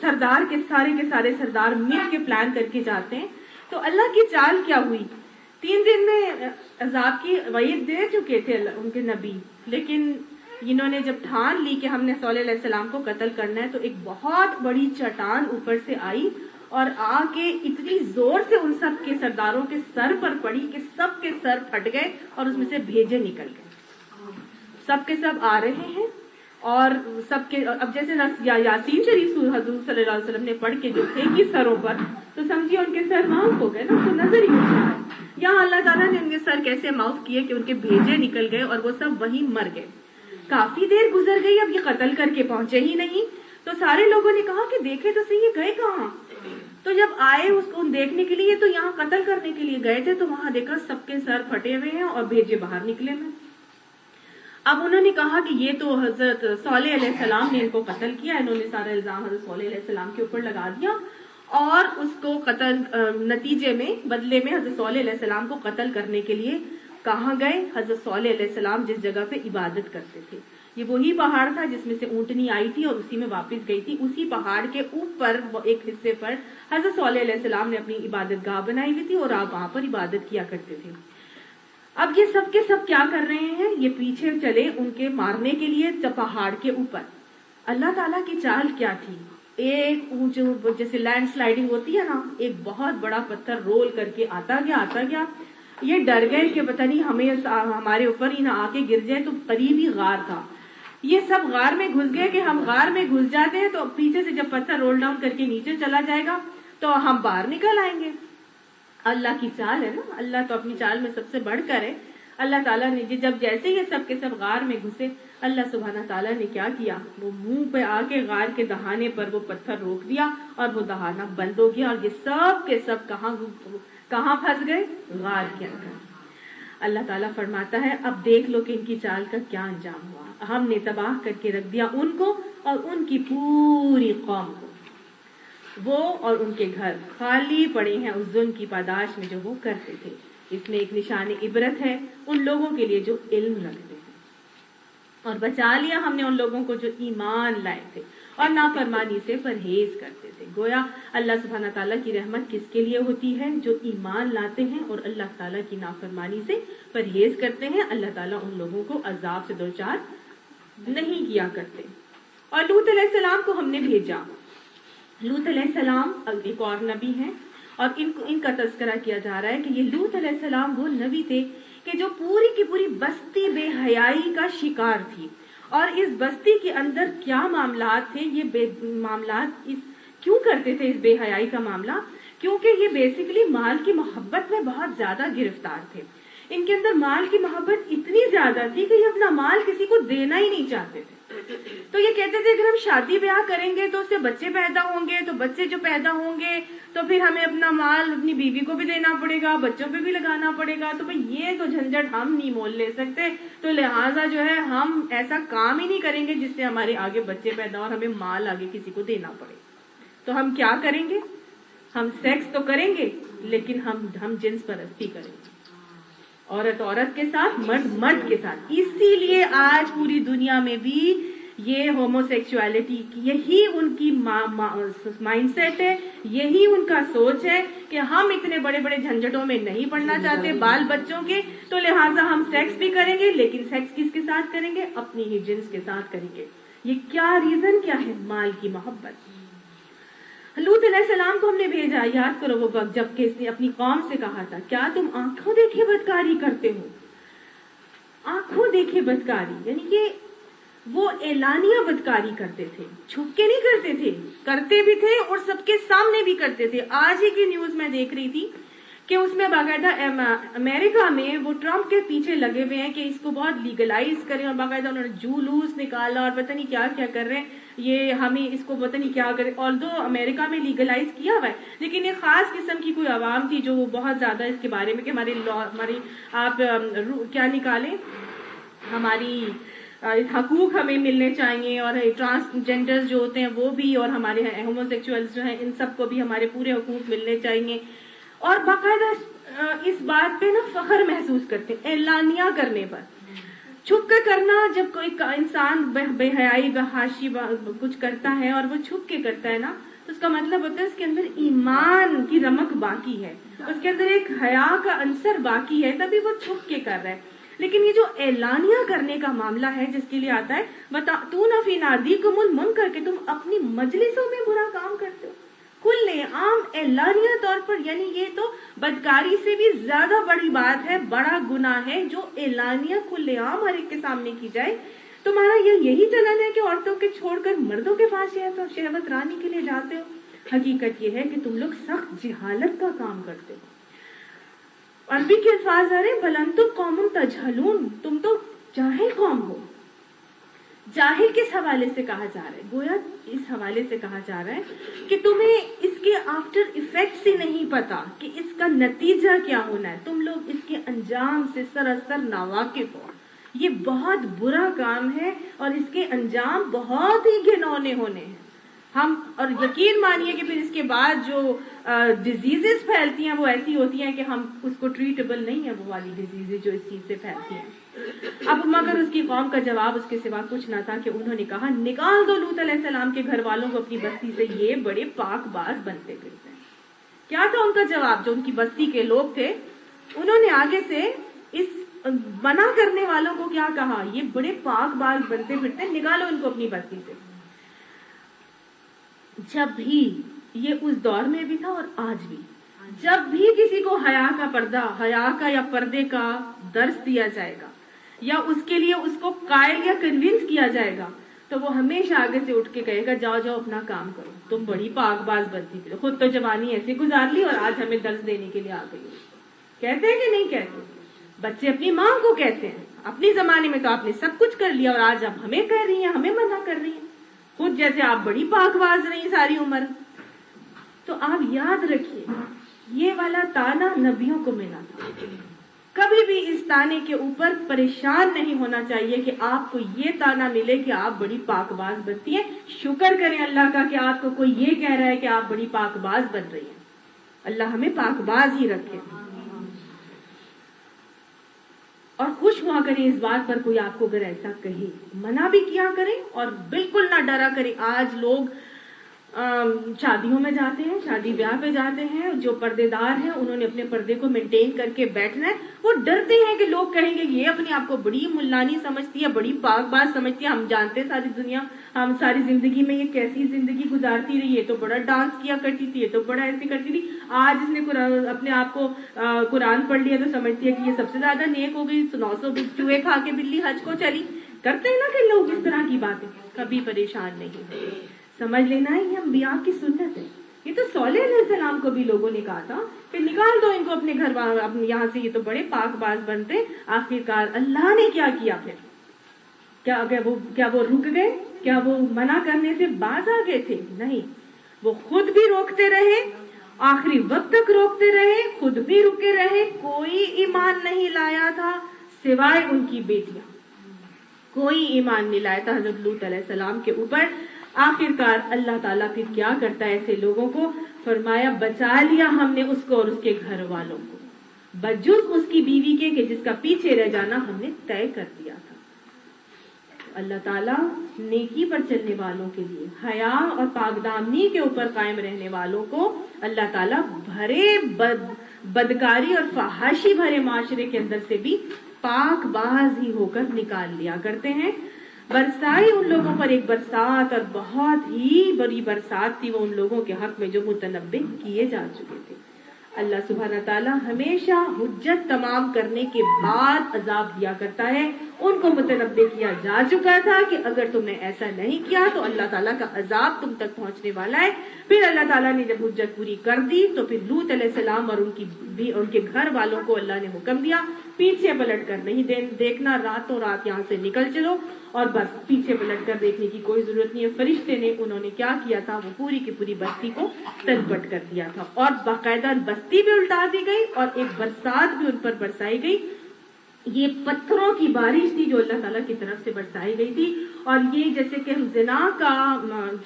سردار کے سارے سردار مل کے پلان کر کے جاتے ہیں, تو اللہ کی چال کیا ہوئی؟ 3 دن میں عذاب کی وعید دے چکے تھے ان کے نبی, لیکن انہوں نے جب ٹھان لی کہ ہم نے صالح علیہ السلام کو قتل کرنا ہے, تو ایک بہت بڑی چٹان اوپر سے آئی اور آ کے اتنی زور سے ان سب کے سرداروں کے سر پر پڑی کہ سب کے سر پھٹ گئے اور اس میں سے بھیجے نکل گئے. سب کے سب آ رہے ہیں اور سب کے, اب جیسے یاسین شریف حضور صلی اللہ علیہ وسلم نے پڑھ کے جو پھینکی سروں پر, تو سمجھیے ان کے سر معاف ہو گئے نا, تو نظر ہی کچھ نہ آئے. یہاں اللہ تعالیٰ نے ان کے سر کیسے معاف کیے کہ ان کے بھیجے نکل گئے اور وہ سب وہیں مر گئے. کافی دیر گزر گئی, اب یہ قتل کر کے پہنچے ہی نہیں, تو سارے لوگوں نے کہا کہ دیکھے تو صحیح یہ گئے کہاں. تو جب آئے اس کو دیکھنے کے لیے, تو یہاں قتل کرنے کے لیے گئے تھے, تو وہاں دیکھا سب کے سر پھٹے ہوئے ہیں اور بھیجے باہر نکلے ہوئے. اب انہوں نے کہا کہ یہ تو حضرت صالح علیہ السلام نے ان کو قتل کیا. انہوں نے سارا الزام حضرت صالح علیہ السلام کے اوپر لگا دیا اور اس کو قتل نتیجے میں بدلے میں حضرت صالح علیہ السلام کو قتل کرنے کے لیے کہاں گئے؟ حضرت صالح علیہ السلام جس جگہ پہ عبادت کرتے تھے, یہ وہی پہاڑ تھا جس میں سے اونٹنی آئی تھی اور اسی میں واپس گئی تھی. اسی پہاڑ کے اوپر ایک حصے پر حضرت صالح علیہ السلام نے اپنی عبادت گاہ بنائی ہوئی تھی اور آپ وہاں پر عبادت کیا کرتے تھے. اب یہ سب کے سب کیا کر رہے ہیں؟ یہ پیچھے چلے ان کے مارنے کے لیے پہاڑ کے اوپر. اللہ تعالیٰ کی چال کیا تھی؟ ایک اونچے جیسے لینڈ سلائڈنگ ہوتی ہے نا, ایک بہت بڑا پتھر رول کر کے آتا گیا. یہ ڈر گئے کہ پتہ نہیں ہمیں ہمارے اوپر ہی نہ آ کے گر جائے, تو قریب ہی غار تھا. یہ سب غار میں گھس گئے کہ ہم غار میں گھس جاتے ہیں تو پیچھے سے جب پتھر رول ڈاؤن کر کے نیچے چلا جائے گا تو ہم باہر نکل آئیں گے. اللہ کی چال ہے نا, اللہ تو اپنی چال میں سب سے بڑھ کر ہے. اللہ تعالیٰ نے جب جیسے یہ سب کے سب غار میں گھسے, اللہ سبحانہ تعالیٰ نے کیا کیا, وہ منہ پہ آ کے غار کے دہانے پر وہ پتھر روک دیا اور وہ دہانا بند ہو گیا, اور یہ سب کے سب کہاں پھنس گئے؟ غار کے اندر. اللہ تعالیٰ فرماتا ہے اب دیکھ لو کہ ان کی چال کا کیا انجام ہوا. ہم نے تباہ کر کے رکھ دیا ان کو اور ان کی پوری قوم کو. وہ اور ان کے گھر خالی پڑے ہیں اس ظلم کی پاداش میں جو وہ کرتے تھے. اس میں ایک نشان عبرت ہے ان لوگوں کے لیے جو علم رکھتے ہیں. اور بچا لیا ہم نے ان لوگوں کو جو ایمان لائے تھے اور نافرمانی سے پرہیز کرتے تھے. گویا اللہ سبحانہ تعالیٰ کی رحمت کس کے لیے ہوتی ہے؟ جو ایمان لاتے ہیں اور اللہ تعالیٰ کی نافرمانی سے پرہیز کرتے ہیں. اللہ تعالیٰ ان لوگوں کو عذاب سے دوچار نہیں کیا کرتے. اور لوط علیہ السلام کو ہم نے بھیجا. لوط علیہ السلام ایک اور نبی ہیں اور ان کا تذکرہ کیا جا رہا ہے کہ یہ لوط علیہ السلام وہ نبی تھے کہ جو پوری کی پوری بستی بے حیائی کا شکار تھی، اور اس بستی کے اندر کیا معاملات تھے، یہ معاملات کیوں کرتے تھے اس بے حیائی کا معاملہ؟ کیونکہ یہ بیسیکلی مال کی محبت میں بہت زیادہ گرفتار تھے. ان کے اندر مال کی محبت اتنی زیادہ تھی کہ یہ اپنا مال کسی کو دینا ہی نہیں چاہتے تھے. تو یہ کہتے تھے اگر ہم شادی بیاہ کریں گے تو اس سے بچے پیدا ہوں گے، تو بچے جو پیدا ہوں گے تو پھر ہمیں اپنا مال اپنی بیوی کو بھی دینا پڑے گا، بچوں پہ بھی لگانا پڑے گا، تو بھئی یہ تو جھنجھٹ ہم نہیں مول لے سکتے، تو لہٰذا جو ہے ہم ایسا کام ہی نہیں کریں گے جس سے ہمارے آگے بچے پیدا اور ہمیں مال آگے کسی کو دینا پڑے. تو ہم کیا کریں گے؟ ہم سیکس تو کریں گے لیکن ہم جنس پرستی کریں گے، عورت کے ساتھ، مرد کے ساتھ. اسی لیے آج پوری دنیا میں بھی یہ ہومو سیکچولیٹی یہی ان کی مائنڈ سیٹ ہے، یہی ان کا سوچ ہے کہ ہم اتنے بڑے بڑے جھنجھٹوں میں نہیں پڑنا چاہتے بال بچوں کے، تو لہٰذا ہم سیکس بھی کریں گے لیکن سیکس کس کے ساتھ کریں گے؟ اپنی ہی جنس کے ساتھ کریں گے. یہ کیا ریزن کیا ہے؟ مال کی محبت. لوط علیہ السلام کو ہم نے بھیجا، یاد کرو وہ وقت جب کہ اس نے اپنی قوم سے کہا تھا کیا تم آنکھوں دیکھے بدکاری کرتے ہو؟ آنکھوں دیکھے بدکاری یعنی کہ وہ اعلانیہ بدکاری کرتے تھے، چھپ کے نہیں کرتے تھے، کرتے بھی تھے اور سب کے سامنے بھی کرتے تھے. آج ہی کی نیوز میں دیکھ رہی تھی کہ اس میں باقاعدہ امریکہ میں وہ ٹرمپ کے پیچھے لگے ہوئے ہیں کہ اس کو بہت لیگلائز کریں، اور باقاعدہ انہوں نے جلوس نکالا اور پتہ نہیں کیا کیا کر رہے ہیں، یہ ہمیں اس کو پتہ نہیں کیا کرے. آلدو امریکہ میں لیگلائز کیا ہوا ہے لیکن ایک خاص قسم کی کوئی عوام تھی جو بہت زیادہ اس کے بارے میں کہ ہماری آپ کیا نکالیں، ہماری حقوق ہمیں ملنے چاہیے، اور ٹرانسجینڈر جو ہوتے ہیں وہ بھی، اور ہمارے ہومو سیکچوئلز جو ہیں ان سب کو بھی ہمارے پورے حقوق ملنے چاہیے. اور باقاعدہ اس بات پہ نا فخر محسوس کرتے ہیں اعلانیہ کرنے پر. چھپ کے کرنا، جب کوئی انسان بے حیائی بحاشی کچھ کرتا ہے اور وہ چھپ کے کرتا ہے نا، تو اس کا مطلب ہوتا ہے اس کے اندر ایمان کی رمق باقی ہے، اس کے اندر ایک حیا کا عنصر باقی ہے، تبھی وہ چھپ کے کر رہا ہے. لیکن یہ جو اعلانیہ کرنے کا معاملہ ہے جس کے لیے آتا ہے وَتَأْتُونَ فِي نَادِيكُمُ الْمُنْكَرَ، کہ تم اپنی مجلسوں میں برا کام کرتے ہو کھلے عام اعلانیہ طور پر. یعنی یہ تو بدکاری سے بھی زیادہ بڑی بات ہے، بڑا گناہ ہے جو اعلانیہ کھلے عام ہر ایک کے سامنے کی جائے. تمہارا یہی چلن ہے کہ عورتوں کے چھوڑ کر مردوں کے پاس شہوت رانی کے لیے جاتے ہو. حقیقت یہ ہے کہ تم لوگ سخت جہالت کا کام کرتے ہو. عربی کے الفاظ آ رہے ہیں بل انتم قوم تجہلون، تم تو جاہل قوم ہو. جاہل کس حوالے سے کہا جا رہا ہے؟ گویا اس حوالے سے کہا جا رہا ہے کہ تمہیں اس کے آفٹر ایفیکٹس ہی نہیں پتا کہ اس کا نتیجہ کیا ہونا ہے، تم لوگ اس کے انجام سے سراسر ناواقف ہو. یہ بہت برا کام ہے اور اس کے انجام بہت ہی گھنونے ہونے ہیں. اور یقین مانیے کہ پھر اس کے بعد جو ڈیزیزز پھیلتی ہیں وہ ایسی ہوتی ہیں کہ ہم اس کو ٹریٹیبل نہیں ہے، وہ والی ڈیزیزز جو اس چیز سے پھیلتی ہیں. اب مگر اس کی قوم کا جواب اس کے سوا کچھ نہ تھا کہ انہوں نے کہا نکال دو لوط علیہ السلام کے گھر والوں کو اپنی بستی سے، یہ بڑے پاک باز بنتے پھرتے ہیں. کیا تھا ان کا جواب؟ جو ان کی بستی کے لوگ تھے انہوں نے آگے سے اس منع کرنے والوں کو کیا کہا؟ یہ بڑے پاک باز بنتے پھرتے ہیں، نکالو ان کو اپنی بستی سے. جب بھی یہ اس دور میں بھی تھا اور آج بھی، جب بھی کسی کو حیا کا پردہ، حیا کا یا پردے کا درس دیا جائے گا یا اس کے لیے اس کو قائل یا کنونس کیا جائے گا تو وہ ہمیشہ آگے سے اٹھ کے کہے گا جاؤ جاؤ اپنا کام کرو، تم بڑی پاک باز بنتی تھی، خود تو جوانی ایسے گزار لی اور آج ہمیں درس دینے کے لیے آ گئی. کہتے ہیں کہ نہیں کہتے؟ بچے اپنی ماں کو کہتے ہیں اپنی زمانے میں تو آپ نے سب کچھ کر لیا اور آج اب ہمیں کہہ رہی ہیں، ہمیں منع کر رہی ہیں، خود جیسے آپ بڑی پاک باز رہی ساری عمر. تو آپ یاد رکھیے یہ والا تانا نبیوں کو ملا تھا. کبھی بھی اس تانے کے اوپر پریشان نہیں ہونا چاہیے کہ آپ کو یہ تانا ملے کہ آپ بڑی پاک باز بنتی ہیں. شکر کریں اللہ کا کہ آپ کو کوئی یہ کہہ رہا ہے کہ آپ بڑی پاک باز بن رہی ہیں. اللہ ہمیں پاک باز ہی رکھے. اور خوش ہوا کریں اس بات پر کوئی آپ کو اگر ایسا کہے، منع بھی کیا کریں اور بالکل نہ ڈرا کریں. آج لوگ شادیوں میں جاتے ہیں، شادی بیاہ پہ جاتے ہیں، جو پردے دار ہیں انہوں نے اپنے پردے کو مینٹین کر کے بیٹھنا ہے. وہ ڈرتے ہیں کہ لوگ کہیں گے یہ اپنے آپ کو بڑی ملانی سمجھتی ہے، بڑی پاک باز سمجھتی ہے. ہم جانتے ہیں ساری دنیا، ہم ساری زندگی میں یہ کیسی زندگی گزارتی رہی ہے، تو بڑا ڈانس کیا کرتی تھی، یہ تو بڑا ایسے کرتی تھی. آج اس نے اپنے آپ کو قرآن پڑھ لیا تو سمجھتی ہے کہ یہ سب سے زیادہ نیک ہو گئی. 900 چوہے کھا کے بلی حج کو چلی. کرتے ہیں نا کہ لوگ اس طرح کی باتیں. کبھی پریشان نہیں ہوتے. سمجھ لینا ہے یہ انبیاء کی سنت ہے. یہ تو صالح علیہ السلام کو بھی لوگوں نے کہا تھا کہ نکال دو ان کو اپنے گھر یہاں سے، یہ تو بڑے پاک باز بنتے. آخرکار اللہ نے کیا کیا پھر؟ کیا وہ رک گئے؟ کیا وہ منع کرنے سے باز آ گئے تھے؟ نہیں، وہ خود بھی روکتے رہے، آخری وقت تک روکتے رہے، خود بھی رکے رہے. کوئی ایمان نہیں لایا تھا سوائے ان کی بیٹیاں. کوئی ایمان نہیں لایا تھا حضرت لوط علیہ السلام کے اوپر. آخرکار اللہ تعالیٰ پھر کیا کرتا ہے ایسے لوگوں کو؟ فرمایا بچا لیا ہم نے اس کو اور اس کے گھر والوں کو، بجز اس کی بیوی کے کہ جس کا پیچھے رہ جانا ہم نے طے کر دیا تھا. اللہ تعالیٰ نیکی پر چلنے والوں کے لیے، حیا اور پاک دامنی کے اوپر قائم رہنے والوں کو اللہ تعالیٰ بھرے بدکاری اور فحاشی بھرے معاشرے کے اندر سے بھی پاک باز ہی ہو کر نکال لیا کرتے ہیں. برسائی ان لوگوں پر ایک برسات، اور بہت ہی بڑی برسات تھی وہ ان لوگوں کے حق میں جو متنبع کیے جا چکے تھے. اللہ سبحانہ تعالیٰ ہمیشہ حجت تمام کرنے کے بعد عذاب دیا کرتا ہے. ان کو متنبع کیا جا چکا تھا کہ اگر تم نے ایسا نہیں کیا تو اللہ تعالیٰ کا عذاب تم تک پہنچنے والا ہے. پھر اللہ تعالیٰ نے جب حجت پوری کر دی تو پھر لوط علیہ السلام اور ان کے گھر والوں کو اللہ نے حکم دیا پیچھے پلٹ کر نہیں دیکھنا، راتوں رات یہاں سے نکل چلو. اور بس پیچھے پلٹ کر دیکھنے کی کوئی ضرورت نہیں ہے. فرشتے نے انہوں نے کیا کیا تھا؟ وہ پوری کی پوری بستی کو تلپٹ کر دیا تھا، اور باقاعدہ بستی بھی الٹا دی گئی اور ایک برسات بھی ان پر برسائی گئی. یہ پتھروں کی بارش تھی جو اللہ تعالیٰ کی طرف سے برسائی گئی تھی. اور یہ جیسے کہ زنا کا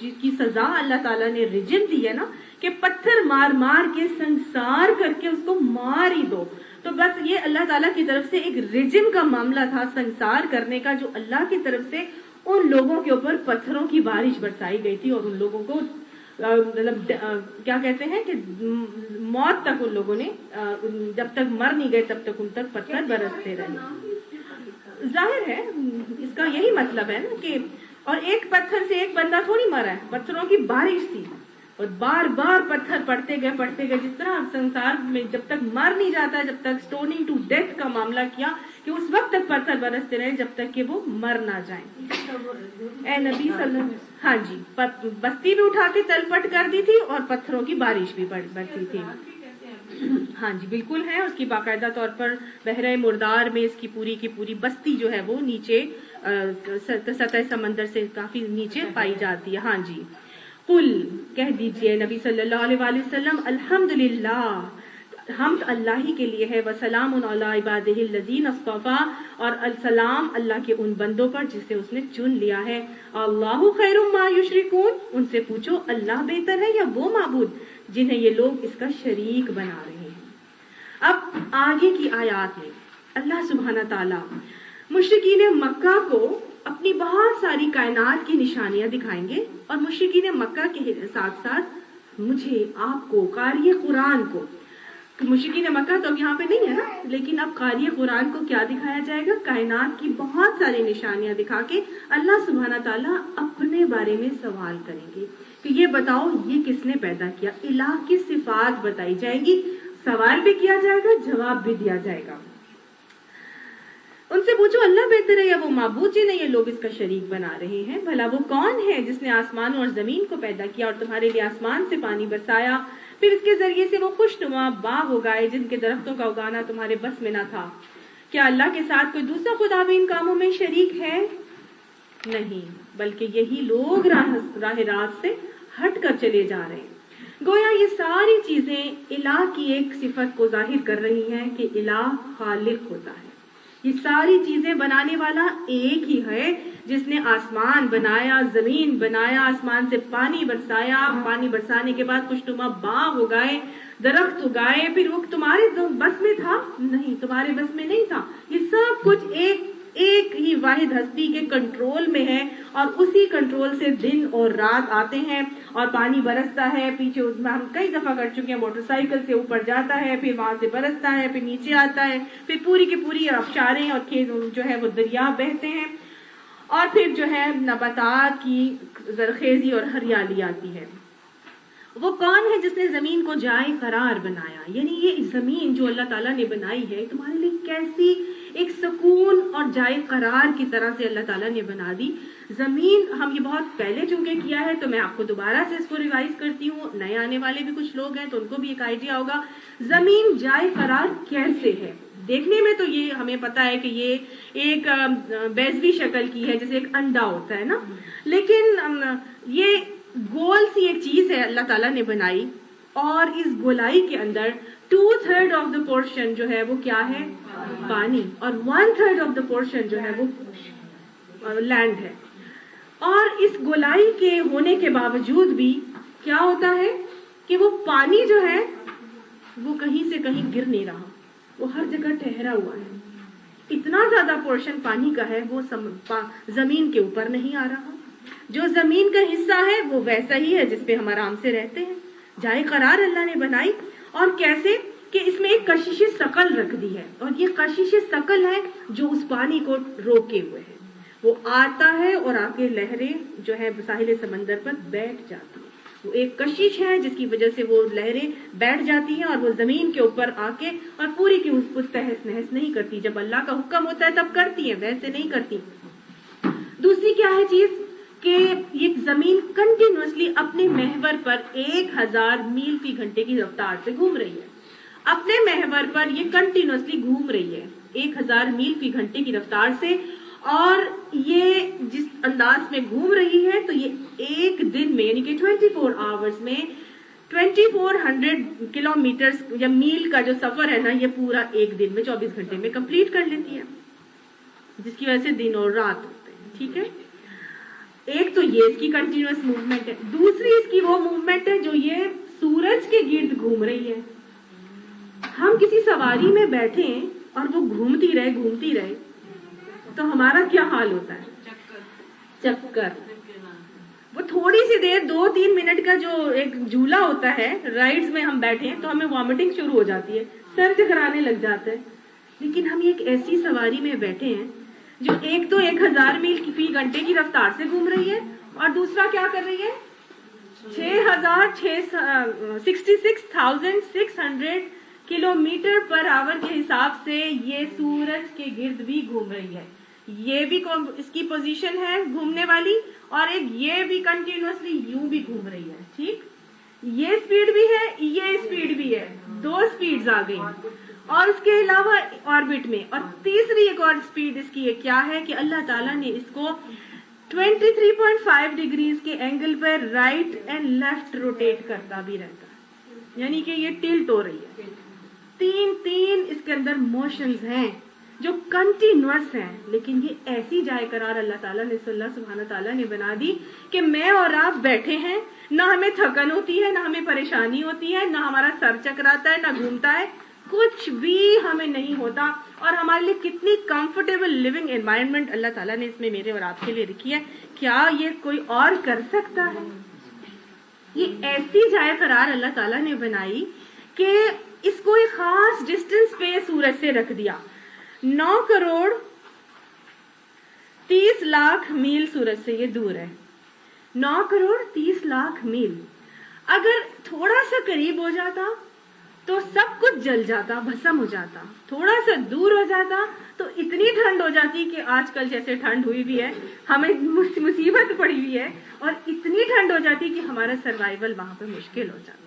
جس کی سزا اللہ تعالیٰ نے رجم دی ہے نا، کہ پتھر مار مار کے سنسار کر کے اس کو مار ہی دو. تو بس یہ اللہ تعالیٰ کی طرف سے ایک رجم کا معاملہ تھا، سنسار کرنے کا، جو اللہ کی طرف سے ان لوگوں کے اوپر پتھروں کی بارش برسائی گئی تھی. اور ان لوگوں کو مطلب کیا کہتے ہیں کہ موت تک ان لوگوں نے، جب تک مر نہیں گئے تب تک ان تک پتھر برستے رہے. ظاہر ہے اس کا یہی مطلب ہے نا کہ، اور ایک پتھر سے ایک بندہ تھوڑی مرا ہے، پتھروں کی بارش تھی اور بار بار پتھر پڑتے گئے. جس طرح سنسار میں جب تک مر نہیں جاتا، جب تک سٹوننگ ٹو ڈیتھ کا معاملہ کیا کہ اس وقت تک پتھر برستے رہے جب تک کہ وہ مر نہ جائیں. اے نبی صلی اللہ علیہ وسلم، ہاں جی، بستی بھی اٹھا کے تلپٹ کر دی تھی اور پتھروں کی بارش بھی برسی تھی. ہاں جی بالکل ہے. اس کی باقاعدہ طور پر بحر مردار میں اس کی پوری بستی جو ہے وہ نیچے سطح سمندر سے کافی نیچے پائی جاتی ہے. ہاں جی، قل کہہ دیجئے نبی صلی اللہ علیہ وآلہ وسلم، الحمدللہ، حمد اللہ ہی کے لیے ہے، وسلام علی عبادہ الذین اصطفیٰ، اور السلام اللہ کے ان بندوں پر جسے اس نے چن لیا ہے. اللہ خیر ما یشرکون، ان سے پوچھو اللہ بہتر ہے یا وہ معبود جنہیں یہ لوگ اس کا شریک بنا رہے ہیں. اب آگے کی آیات میں اللہ سبحانہ تعالیٰ مشرکین مکہ کو اپنی بہت ساری کائنات کی نشانیاں دکھائیں گے، اور مشرکین مکہ کے ساتھ ساتھ مجھے، آپ کو، قاری قرآن کو، مشرکین مکہ تو اب یہاں پہ نہیں ہے نا، لیکن اب قاری قرآن کو کیا دکھایا جائے گا؟ کائنات کی بہت ساری نشانیاں دکھا کے اللہ سبحانہ تعالیٰ اپنے بارے میں سوال کریں گے کہ یہ بتاؤ یہ کس نے پیدا کیا. الہ کی صفات بتائی جائیں گی، سوال بھی کیا جائے گا، جواب بھی دیا جائے گا. ان سے پوچھو اللہ بہتر ہے یا وہ معبود جنہیں یہ لوگ اس کا شریک بنا رہے ہیں؟ بھلا وہ کون ہے جس نے آسمان اور زمین کو پیدا کیا اور تمہارے لیے آسمان سے پانی برسایا، پھر اس کے ذریعے سے وہ خوشنما باغ اگائے جن کے درختوں کا اگانا تمہارے بس میں نہ تھا. کیا اللہ کے ساتھ کوئی دوسرا خدا بھی ان کاموں میں شریک ہے؟ نہیں، بلکہ یہی لوگ راہ راست سے ہٹ کر چلے جا رہے ہیں. گویا یہ ساری چیزیں الہ کی ایک صفت کو ظاہر کر رہی ہیں کہ الہ خالق ہوتا ہے. یہ ساری چیزیں بنانے والا ایک ہی ہے جس نے آسمان بنایا، زمین بنایا، آسمان سے پانی برسایا، پانی برسانے کے بعد خوشنما باغ اگائے، درخت اگائے. پھر وہ تمہارے بس میں تھا؟ نہیں، تمہارے بس میں نہیں تھا. یہ سب کچھ ایک ایک ہی واحد ہستی کے کنٹرول میں ہے اور اسی کنٹرول سے دن اور رات آتے ہیں اور پانی برستا ہے. پیچھے اس میں ہم کئی دفعہ کر چکے ہیں, موٹر سائیکل سے اوپر جاتا ہے, پھر وہاں سے برستا ہے, پھر نیچے آتا ہے, پھر پوری کی پوری آبشاریں اور کھیت جو ہے وہ دریا بہتے ہیں, اور پھر جو ہے نباتات کی زرخیزی اور ہریالی آتی ہے. وہ کون ہے جس نے زمین کو جائے قرار بنایا؟ یعنی یہ زمین جو اللہ تعالیٰ نے بنائی ہے تمہارے لیے کیسی ایک سکون اور جائے قرار کی طرح سے اللہ تعالیٰ نے بنا دی. زمین ہم یہ بہت پہلے چونکہ کیا ہے تو میں آپ کو دوبارہ سے اس کو ریوائز کرتی ہوں, نئے آنے والے بھی کچھ لوگ ہیں تو ان کو بھی ایک آئیڈیا ہوگا زمین جائے قرار کیسے ہے. دیکھنے میں تو یہ ہمیں پتا ہے کہ یہ ایک بیضوی شکل کی ہے, جیسے ایک انڈا ہوتا ہے نا, لیکن یہ گول سی ایک چیز ہے اللہ تعالیٰ نے بنائی, اور اس گولائی کے اندر 2/3 آف دا پورشن جو ہے وہ کیا ہے؟ پانی, اور 1/3 آف دا پورشن جو ہے وہ لینڈ ہے. اور اس گولائی کے ہونے کے باوجود بھی کیا ہوتا ہے کہ وہ پانی جو ہے وہ کہیں سے کہیں گر نہیں رہا, وہ ہر جگہ ٹھہرا ہوا ہے. اتنا زیادہ پورشن پانی کا ہے وہ زمین کے اوپر نہیں آ رہا. جو زمین کا حصہ ہے وہ ویسا ہی ہے جس پہ ہم آرام سے رہتے ہیں. جائے قرار اللہ نے بنائی, اور کیسے کہ اس میں ایک کشش ثقل رکھ دی ہے, اور یہ کشش ثقل ہے جو اس پانی کو روکے ہوئے ہے. وہ آتا ہے اور آ کے لہریں جو ہے ساحل سمندر پر بیٹھ جاتی ہیں. وہ ایک کشش ہے جس کی وجہ سے وہ لہریں بیٹھ جاتی ہیں, اور وہ زمین کے اوپر آ کے اور پوری کی اس کو تہس نہس نہیں کرتی. جب اللہ کا حکم ہوتا ہے تب کرتی ہیں, ویسے نہیں کرتی. دوسری کیا ہے چیز کہ یہ زمین کنٹینیوسلی اپنے محور پر 1000 میل فی گھنٹے کی رفتار سے گھوم رہی ہے. اپنے محور پر یہ کنٹینیوسلی گھوم رہی ہے 1000 میل فی گھنٹے کی رفتار سے, اور یہ جس انداز میں گھوم رہی ہے تو یہ ایک دن میں یعنی کہ 24 آورز میں 2400 کلومیٹر یا میل کا جو سفر ہے نا, یہ پورا ایک دن میں 24 گھنٹے میں کمپلیٹ کر لیتی ہے, جس کی وجہ سے دن اور رات ہوتے ہیں. ٹھیک ہے, ایک تو یہ اس کی کنٹینیوس موومنٹ ہے. دوسری اس کی وہ موومنٹ ہے جو یہ سورج کے گرد گھوم رہی ہے. ہم کسی سواری میں بیٹھے ہیں اور وہ گھومتی رہے تو ہمارا کیا حال ہوتا ہے؟ چکر. وہ تھوڑی سی دیر 2-3 منٹ کا جو ایک جھولا ہوتا ہے رائڈز میں ہم بیٹھے ہیں تو ہمیں وامٹنگ شروع ہو جاتی ہے, سر چکرانے لگ جاتا ہے. لیکن ہم ایک ایسی سواری میں بیٹھے ہیں جو ایک تو 1000 میل فی گھنٹے کی رفتار سے گھوم رہی ہے, اور دوسرا کیا کر رہی ہے 66,600 کلومیٹر پر آور کے حساب سے یہ سورج کے گرد بھی گھوم رہی ہے. یہ بھی اس کی پوزیشن ہے گھومنے والی, اور ایک یہ بھی کنٹینیوسلی یوں بھی گھوم رہی ہے. ٹھیک, یہ سپیڈ بھی ہے, یہ سپیڈ بھی ہے, 2 سپیڈز آ گئی. اور اس کے علاوہ آربٹ میں, اور تیسری ایک اور سپیڈ اس کی کیا ہے کہ اللہ تعالیٰ نے اس کو 23.5 ڈگریز کے angle per right and left rotate کرتا بھی رہتا ہے, یعنی کہ یہ ٹلٹ ہو رہی ہے. تین اس کے اندر موشنز ہیں جو کنٹینیوس ہیں, لیکن یہ ایسی جائے قرار اللہ تعالیٰ نے صلی اللہ سبحانہ تعالیٰ نے بنا دی کہ میں اور آپ بیٹھے ہیں, نہ ہمیں تھکن ہوتی ہے, نہ ہمیں پریشانی ہوتی ہے, نہ ہمارا سر چکراتا ہے, نہ گھومتا ہے, کچھ بھی ہمیں نہیں ہوتا. اور ہمارے لیے کتنی کمفرٹیبل لیونگ انوائرمنٹ اللہ تعالیٰ نے اس میں میرے اور آپ کے لیے رکھی ہے. کیا یہ کوئی اور کر سکتا ہے؟ یہ ایسی جائے قرار اللہ تعالیٰ نے بنائی کہ اس کو ایک خاص ڈسٹینس پہ سورج سے رکھ دیا. 9 کروڑ 30 لاکھ میل سورج سے یہ دور ہے. 9 کروڑ 30 لاکھ میل. اگر تھوڑا سا قریب ہو جاتا تو سب کچھ جل جاتا, بھسم ہو جاتا. تھوڑا سا دور ہو جاتا تو اتنی ٹھنڈ ہو جاتی کہ آج کل جیسے ٹھنڈ ہوئی بھی ہے, ہمیں مصیبت پڑی ہوئی ہے, اور اتنی ٹھنڈ ہو جاتی کہ ہمارا سروائیول وہاں پہ مشکل ہو جاتا.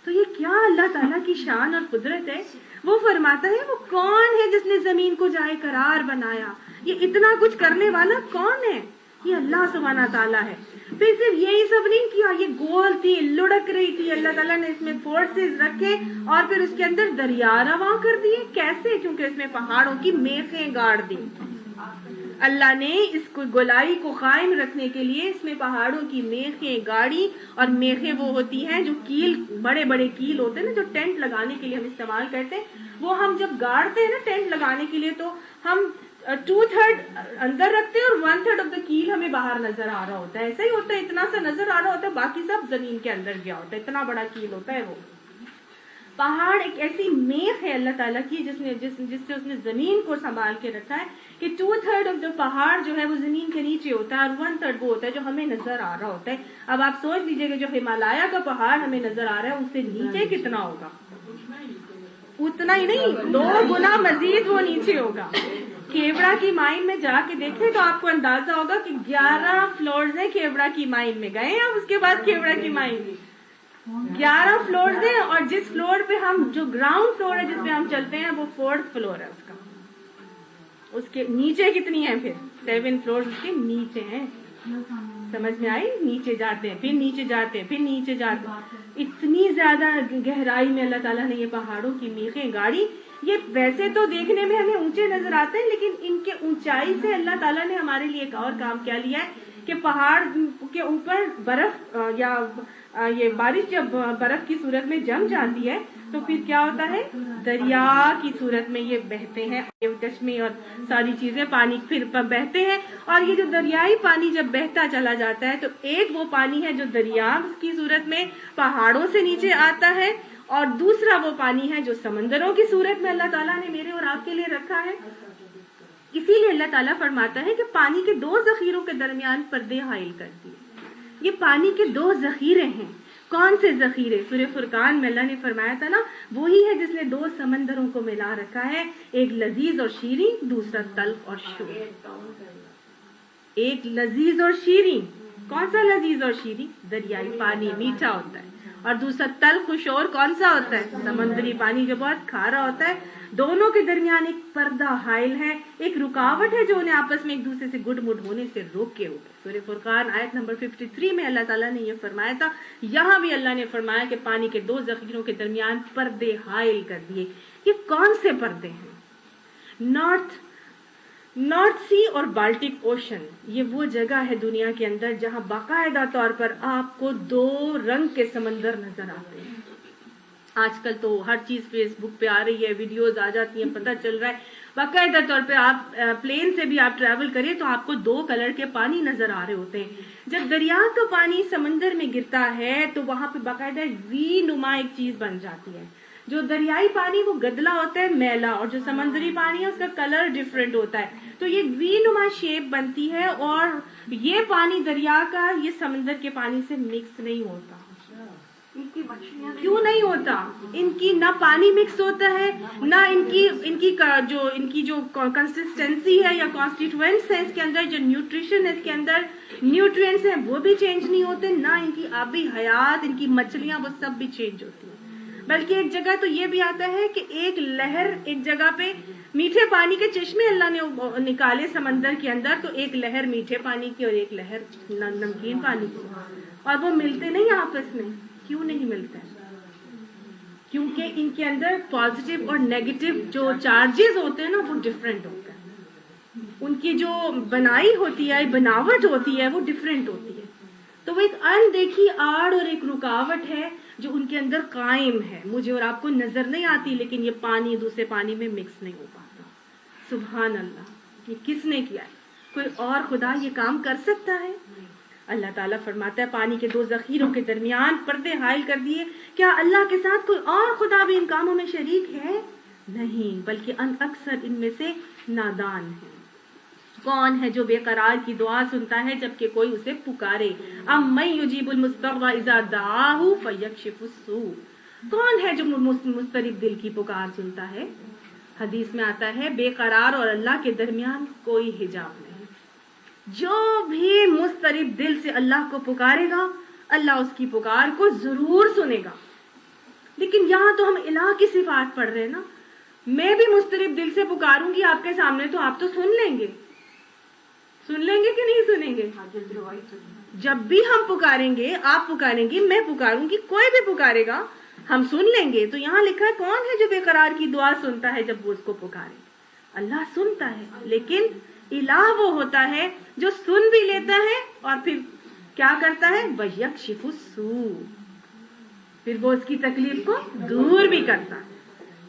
تو یہ کیا اللہ تعالیٰ کی شان اور قدرت ہے. وہ فرماتا ہے وہ کون ہے جس نے زمین کو جائے قرار بنایا, یہ اتنا کچھ کرنے والا کون ہے؟ یہ اللہ سبحانہ تعالیٰ ہے. پھر صرف یہی سب نہیں کیا, یہ گول تھی, لڑک رہی تھی, اللہ تعالیٰ نے اس میں فورسز رکھے اور پھر اس کے اندر دریا رواں کر دیے. کیسے؟ کیونکہ اس میں پہاڑوں کی میخیں گاڑ دی. اللہ نے اس کو گولائی کو قائم رکھنے کے لیے اس میں پہاڑوں کی میخیں گاڑی, اور میخیں وہ ہوتی ہیں جو کیل, بڑے بڑے کیل ہوتے ہیں نا جو ٹینٹ لگانے کے لیے ہم استعمال کرتے ہیں. وہ ہم جب گاڑتے ہیں نا ٹینٹ لگانے کے لیے تو ہم 2/3 اندر رکھتے ہیں اور 1/3 آف دا کیل ہمیں باہر نظر آ رہا ہوتا ہے. ایسا ہی ہوتا ہے, اتنا سا نظر آ رہا ہوتا ہے, باقی سب زمین کے اندر گیا ہوتا ہے, اتنا بڑا کیل ہوتا ہے وہ. پہاڑ ایک ایسی میخ ہے اللہ تعالیٰ کی جس سے اس نے زمین کو سنبھال کے رکھا ہے کہ 2/3 آف دا پہاڑ جو ہے وہ زمین کے نیچے ہوتا ہے اور 1/3 وہ ہوتا ہے جو ہمیں نظر آ رہا ہوتا ہے. اب آپ سوچ لیجئے کہ جو ہمالیہ کا پہاڑ ہمیں نظر آ رہا ہے اس سے نیچے کتنا ہوگا. اتنا ہی نہیں, 2 گنا مزید وہ نیچے ہوگا. کیوڑا کی مائن میں جا کے دیکھیں تو آپ کو اندازہ ہوگا کہ 11 فلورز ہیں کیوڑا کی مائن میں. گئے ہیں اس کے بعد کیوڑا کی مائن میں 11 فلورز ہیں, اور جس فلور پہ ہم, جو گراؤنڈ فلور ہے جس پہ ہم چلتے ہیں وہ 4th فلور ہے اس کا. اس کے نیچے کتنی ہیں پھر 7 فلورز اس کے نیچے ہیں. سمجھ میں آئی؟ نیچے جاتے ہیں, پھر نیچے جاتے ہیں, پھر نیچے جاتے ہیں. اتنی زیادہ گہرائی میں اللہ تعالیٰ نے یہ پہاڑوں کی میخیں گاڑی. یہ ویسے تو دیکھنے میں ہمیں اونچے نظر آتے ہیں, لیکن ان کے اونچائی سے اللہ تعالیٰ نے ہمارے لیے ایک اور کام کیا لیا ہے کہ پہاڑ کے اوپر برف یا یہ بارش جب برف کی صورت میں جم جاتی ہے تو پھر کیا ہوتا ہے, دریا کی صورت میں یہ بہتے ہیں. چشمے اور ساری چیزیں پانی پھر بہتے ہیں, اور یہ جو دریائی پانی جب بہتا چلا جاتا ہے تو ایک وہ پانی ہے جو دریا کی صورت میں پہاڑوں سے نیچے آتا ہے, اور دوسرا وہ پانی ہے جو سمندروں کی صورت میں اللہ تعالیٰ نے میرے اور آپ کے لیے رکھا ہے. اسی لیے اللہ تعالیٰ فرماتا ہے کہ پانی کے 2 ذخیروں کے درمیان پردے حائل کر دیے. یہ پانی کے 2 ذخیرے ہیں. کون سے ذخیرے؟ سورہ فرقان میں اللہ نے فرمایا تھا نا, وہی ہے جس نے 2 سمندروں کو ملا رکھا ہے, ایک لذیذ اور شیریں, دوسرا تلخ اور شور. ایک لذیذ اور شیریں, کون سا لذیذ اور شیریں؟ دریائی پانی میٹھا ہوتا ہے, اور دوسرا تلخ و شور کون سا ہوتا ہے؟ سمندری پانی جو بہت کھارا ہوتا ہے. دونوں کے درمیان ایک پردہ حائل ہے, ایک رکاوٹ ہے جو انہیں آپس میں ایک دوسرے سے گڈ مڈ ہونے سے روکے ہوئے. سورہ فرقان آیت نمبر 53 میں اللہ تعالیٰ نے یہ فرمایا تھا. یہاں بھی اللہ نے فرمایا کہ پانی کے 2 ذخیروں کے درمیان پردے حائل کر دیے. یہ کون سے پردے ہیں؟ نارتھ سی اور بالٹک اوشن, یہ وہ جگہ ہے دنیا کے اندر جہاں باقاعدہ طور پر آپ کو 2 رنگ کے سمندر نظر آتے ہیں. آج کل تو ہر چیز فیس بک پہ آ رہی ہے, ویڈیوز آ جاتی ہیں, پتہ چل رہا ہے. باقاعدہ طور پہ آپ پلین سے بھی آپ ٹریول کریں تو آپ کو 2 کلر کے پانی نظر آ رہے ہوتے ہیں. جب دریا کا پانی سمندر میں گرتا ہے تو وہاں پہ باقاعدہ وی نما ایک چیز بن جاتی ہے. جو دریائی پانی وہ گدلا ہوتا ہے, میلا, اور جو سمندری پانی ہے اس کا کلر ڈفرینٹ ہوتا ہے. تو یہ وی نما شیپ بنتی ہے, اور یہ پانی دریا کا یہ سمندر کے پانی سے مکس نہیں ہوتا. کیوں نہیں ہوتا؟ ان کی نہ پانی مکس ہوتا ہے, نہ ان کی جو کنسسٹنسی ہے یا کانسٹیٹوئنٹس ہے اس کے اندر, جو نیوٹریشن ہے اس کے اندر, نیوٹرینٹس ہیں وہ بھی چینج نہیں ہوتے, نہ ان کی آبی حیات, ان کی مچھلیاں وہ سب بھی چینج ہوتی ہیں. بلکہ ایک جگہ تو یہ بھی آتا ہے کہ ایک لہر, ایک جگہ پہ میٹھے پانی کے چشمے اللہ نے نکالے سمندر کے اندر, تو ایک لہر میٹھے پانی کی اور ایک لہر نمکین پانی کی, اور وہ ملتے نہیں آپس میں. کیوں نہیں ملتا ہے؟ کیونکہ ان کے اندر پازیٹیو اور نیگیٹو جو چارجز ہوتے ہیں نا وہ ڈفرینٹ ہوتے ہیں. ان کی جو بنائی ہوتی ہے, بناوٹ ہوتی ہے, وہ ڈفرینٹ ہوتی ہے. تو وہ ایک اندیکھی آڑ اور ایک رکاوٹ ہے جو ان کے اندر قائم ہے, مجھے اور آپ کو نظر نہیں آتی, لیکن یہ پانی دوسرے پانی میں مکس نہیں ہو پاتا. سبحان اللہ, یہ کس نے کیا ہے؟ کوئی اور خدا یہ کام کر سکتا ہے؟ اللہ تعالیٰ فرماتا ہے پانی کے 2 ذخیروں کے درمیان پردے حائل کر دیے. کیا اللہ کے ساتھ کوئی اور خدا بھی ان کاموں میں شریک ہے؟ نہیں, بلکہ اکثر ان میں سے نادان ہے. کون ہے جو بے قرار کی دعا سنتا ہے جبکہ کوئی اسے پکارے؟ امن یجیب المضطر اذا دعاہ فیکشف السوء. کون ہے جو مضطرب دل کی پکار سنتا ہے؟ حدیث میں آتا ہے بے قرار اور اللہ کے درمیان کوئی حجاب نہیں. جو بھی مضطرب دل سے اللہ کو پکارے گا, اللہ اس کی پکار کو ضرور سنے گا. لیکن یہاں تو ہم الہ کی صفات پڑھ رہے ہیں نا. میں بھی مضطرب دل سے پکاروں گی آپ کے سامنے تو آپ تو سن لیں گے کہ نہیں سنیں گے؟ جب بھی ہم پکاریں گے, آپ پکاریں گی, میں پکاروں گی, کوئی بھی پکارے گا, ہم سن لیں گے. تو یہاں لکھا ہے کون ہے جو بے قرار کی دعا سنتا ہے جب وہ اس کو پکارے؟ اللہ سنتا ہے, لیکن الہ وہ ہوتا ہے جو سن بھی لیتا ہے اور پھر کیا کرتا ہے؟ وَيَكْشِفُ السُّوءَ, پھر وہ اس کی تکلیف کو دور بھی کرتا ہے.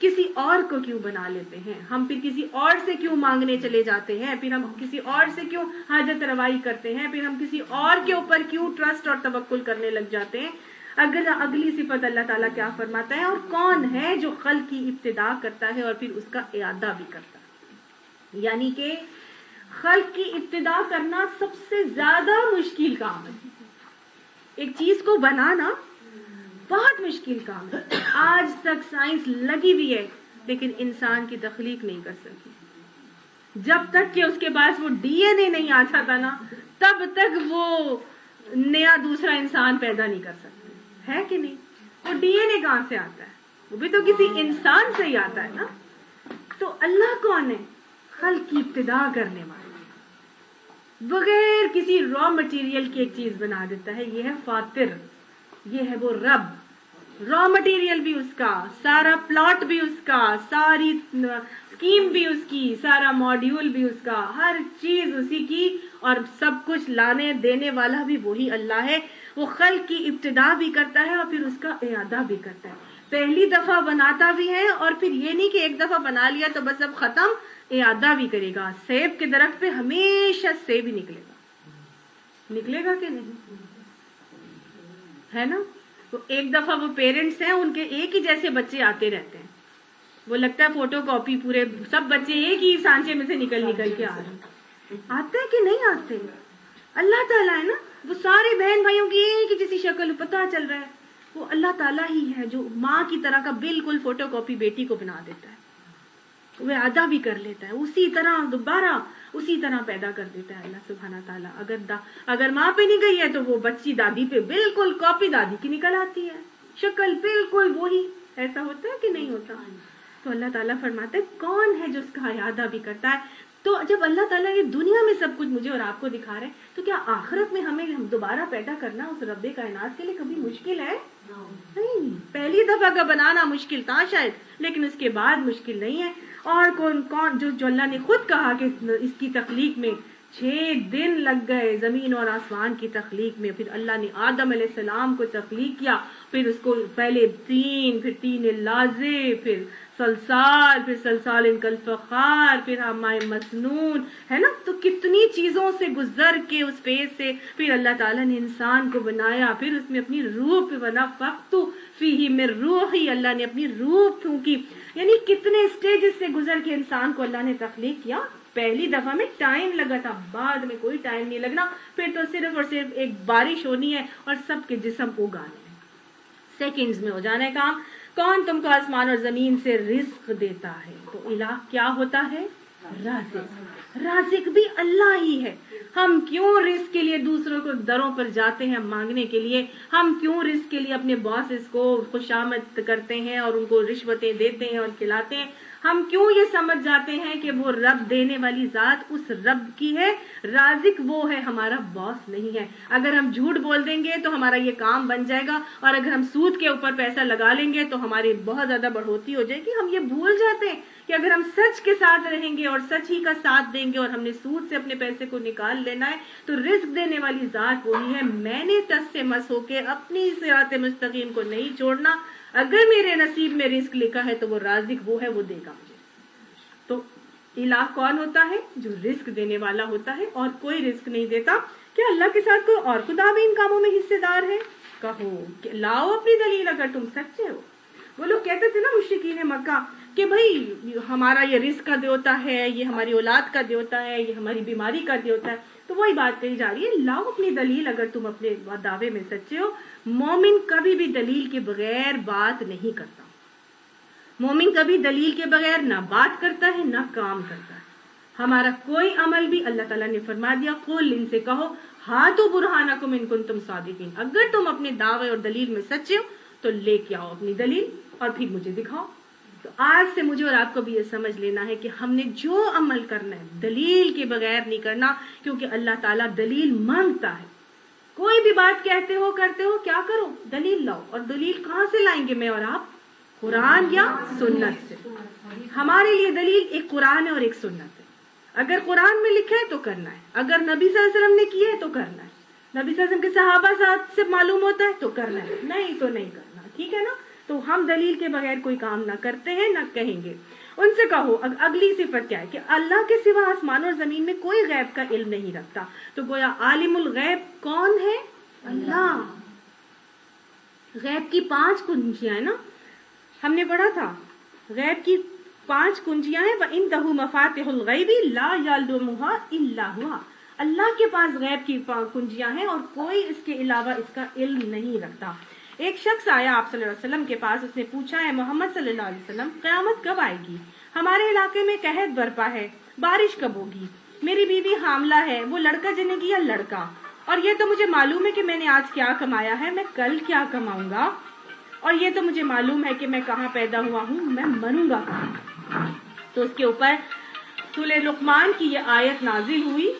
کسی اور کو کیوں بنا لیتے ہیں؟ ہم پھر کسی اور سے کیوں مانگنے چلے جاتے ہیں؟ پھر ہم کسی اور سے کیوں حاجت روائی کرتے ہیں؟ پھر ہم کسی اور کے اوپر کیوں ٹرسٹ اور توکل کرنے لگ جاتے ہیں؟ اگلی صفت اللہ تعالیٰ کیا فرماتا ہے؟ اور کون ہے جو خلق کی ابتدا کرتا ہے اور پھر اس کا اعادہ بھی کرتا ہے؟ یعنی کہ خلق کی ابتدا کرنا سب سے زیادہ مشکل کام ہے. ایک چیز کو بنانا بہت مشکل کام ہے. آج تک سائنس لگی ہوئی ہے لیکن انسان کی تخلیق نہیں کر سکی. جب تک کہ اس کے پاس وہ ڈی این اے نہیں آتا تھا نا تب تک وہ نیا دوسرا انسان پیدا نہیں کر سکتے. ہے کہ نہیں؟ وہ ڈی این اے کہاں سے آتا ہے؟ وہ بھی تو کسی انسان سے ہی آتا ہے نا. تو اللہ کون ہے؟ خلق کی ابتدا کرنے والا، بغیر کسی را مٹیریل کی ایک چیز بنا دیتا ہے. یہ ہے فاتر، یہ ہے وہ رب. را مٹیریل بھی اس کا، سارا پلاٹ بھی اس کا، ساری اسکیم بھی اس کی، سارا ماڈیول بھی اس کا، ہر چیز اسی کی، اور سب کچھ لانے دینے والا بھی وہی اللہ ہے. وہ خلق کی ابتدا بھی کرتا ہے اور پھر اس کا اعادہ بھی کرتا ہے. پہلی دفعہ بناتا بھی ہے اور پھر یہ نہیں کہ ایک دفعہ بنا لیا تو بس اب ختم، اعادہ بھی کرے گا. سیب کے درخت پہ ہمیشہ سیب ہی نکلے گا. نکلے گا کہ نہیں؟ ہے نا؟ وہ ایک دفعہ وہ پیرنٹس ہیں، ان کے ایک ہی جیسے بچے آتے رہتے ہیں. وہ لگتا ہے فوٹو کاپی، پورے سب بچے ایک ہی سانچے میں سے نکل کے آ رہے ہیں. آتے ہیں کہ نہیں آتے؟ اللہ تعالیٰ ہے نا، وہ سارے بہن بھائیوں کی ایک ہی جیسی شکل پتہ چل رہا ہے. وہ اللہ تعالیٰ ہی ہے جو ماں کی طرح کا بالکل فوٹو کاپی بیٹی کو بنا دیتا ہے. وہ ادا بھی کر لیتا ہے، اسی طرح دوبارہ اسی طرح پیدا کر دیتا ہے اللہ سبحانہ تعالیٰ. اگر ماں پہ نہیں گئی ہے تو وہ بچی دادی پہ بالکل کاپی دادی کی نکل آتی ہے، شکل بالکل وہی. ایسا ہوتا ہے کہ نہیں ہوتا؟ تو اللہ تعالیٰ فرماتے ہیں کون ہے جو اس کا اعادہ بھی کرتا ہے. تو جب اللہ تعالیٰ یہ دنیا میں سب کچھ مجھے اور آپ کو دکھا رہے ہیں تو کیا آخرت میں ہمیں دوبارہ پیدا کرنا اس رب کائنات کے لیے کبھی مشکل ہے؟ نہیں. پہلی دفعہ کا بنانا مشکل تھا شاید، لیکن اس کے بعد مشکل نہیں ہے. اور کون جو اللہ نے خود کہا کہ اس کی تخلیق میں 6 دن لگ گئے، زمین اور آسمان کی تخلیق میں. پھر اللہ نے آدم علیہ السلام کو تخلیق کیا، پھر اس کو پہلے پھر تین لازب، پھر سلسال کالفخار، پھر ہمائے مسنون، ہے نا. تو کتنی چیزوں سے گزر کے اس فیز سے پھر اللہ تعالیٰ نے انسان کو بنایا. پھر اس میں اپنی روح پہ ونفخت فیہ من روحی، اللہ نے اپنی روح پھونکی. یعنی کتنے سٹیجز سے گزر کے انسان کو اللہ نے تخلیق کیا. پہلی دفعہ میں ٹائم لگا تھا، بعد میں کوئی ٹائم نہیں لگنا. پھر تو صرف اور صرف ایک بارش ہونی ہے اور سب کے جسم اگانے ہیں، سیکنڈز میں ہو جانا ہے کام. کون تم کو آسمان اور زمین سے رزق دیتا ہے؟ تو الہ کیا ہوتا ہے؟ رازق. رازق بھی اللہ ہی ہے. ہم کیوں رزق کے لیے دوسروں کو دروں پر جاتے ہیں مانگنے کے لیے؟ ہم کیوں رزق کے لیے اپنے باسز کو خوشامد کرتے ہیں اور ان کو رشوتیں دیتے ہیں اور کھلاتے ہیں؟ ہم کیوں یہ سمجھ جاتے ہیں کہ وہ رب دینے والی ذات اس رب کی ہے، رازق وہ ہے، ہمارا باس نہیں ہے. اگر ہم جھوٹ بول دیں گے تو ہمارا یہ کام بن جائے گا، اور اگر ہم سود کے اوپر پیسہ لگا لیں گے تو ہماری بہت زیادہ بڑھوتی ہو جائے گی. ہم یہ بھول جاتے ہیں کہ اگر ہم سچ کے ساتھ رہیں گے اور سچ ہی کا ساتھ دیں گے اور ہم نے سود سے اپنے پیسے کو نکال لینا ہے تو رزق دینے والی ذات وہی ہے. میں نے ٹس سے مس ہو کے اپنی صراط مستقیم کو نہیں چھوڑنا. اگر میرے نصیب میں رزق لکھا ہے تو وہ رازق وہ ہے، وہ دے گا مجھے. تو الہ کون ہوتا ہے؟ جو رزق دینے والا ہوتا ہے، اور کوئی رزق نہیں دیتا. کیا اللہ کے ساتھ کوئی اور خدا بھی ان کاموں میں حصے دار ہے؟ کہو کہ لاؤ اپنی دلیل اگر تم سچے ہو. وہ لوگ کہتے تھے نا مشرکین مکہ کہ بھائی ہمارا یہ رزق کا دیوتا ہے، یہ ہماری اولاد کا دیوتا ہے، یہ ہماری بیماری کا دیوتا ہے. تو وہی بات کہی جا رہی ہے، لاؤ اپنی دلیل اگر تم اپنے دعوے میں سچے ہو. مومن کبھی بھی دلیل کے بغیر بات نہیں کرتا. مومن کبھی دلیل کے بغیر نہ بات کرتا ہے نہ کام کرتا ہے. ہمارا کوئی عمل بھی اللہ تعالیٰ نے فرما دیا، قل ان سے کہو ہاتھو برہانکم ان کنتم صادقین، اگر تم اپنے دعوے اور دلیل میں سچے ہو تو لے کے آؤ اپنی دلیل اور پھر مجھے دکھاؤ. تو آج سے مجھے اور آپ کو بھی یہ سمجھ لینا ہے کہ ہم نے جو عمل کرنا ہے دلیل کے بغیر نہیں کرنا، کیونکہ اللہ تعالیٰ دلیل مانگتا ہے. کوئی بھی بات کہتے ہو کرتے ہو، کیا کرو؟ دلیل لاؤ. اور دلیل کہاں سے لائیں گے میں اور آپ؟ قرآن یا سنت سے. ہمارے لیے دلیل ایک قرآن ہے اور ایک سنت ہے. اگر قرآن میں لکھا ہے تو کرنا ہے، اگر نبی صلی اللہ علیہ وسلم نے کیا ہے تو کرنا ہے، نبی صلی اللہ علیہ وسلم کے صحابہ سے معلوم ہوتا ہے تو کرنا ہے، نہیں تو نہیں کرنا. ٹھیک ہے نا؟ تو ہم دلیل کے بغیر کوئی کام نہ کرتے ہیں نہ کہیں گے. ان سے کہو اگلی صفت کیا ہے کہ اللہ کے سوا آسمان اور زمین میں کوئی غیب کا علم نہیں رکھتا. تو گویا عالم الغیب کون ہے؟ اللہ. غیب کی 5 کنجیاں ہیں نا، ہم نے پڑھا تھا غیب کی 5 کنجیاں ہیں. وَإِنْدَهُ مَفَاتِحُ الْغَيْبِ لَا يَعْلَمُهَا إِلَّا هُوَ. اللہ کے پاس غیب کی 5 کنجیاں ہیں اور کوئی اس کے علاوہ اس کا علم نہیں رکھتا. ایک شخص آیا آپ صلی اللہ علیہ وسلم کے پاس، اس نے پوچھا ہے محمد صلی اللہ علیہ وسلم قیامت کب آئے گی؟ ہمارے علاقے میں قحط برپا ہے، بارش کب ہوگی؟ میری بیوی حاملہ ہے، وہ لڑکا جنے گی یا لڑکا؟ اور یہ تو مجھے معلوم ہے کہ میں نے آج کیا کمایا ہے، میں کل کیا کماؤں گا، اور یہ تو مجھے معلوم ہے کہ میں کہاں پیدا ہوا ہوں، میں مروں گا کہاں. تو اس کے اوپر سورہ لقمان کی یہ آیت نازل ہوئی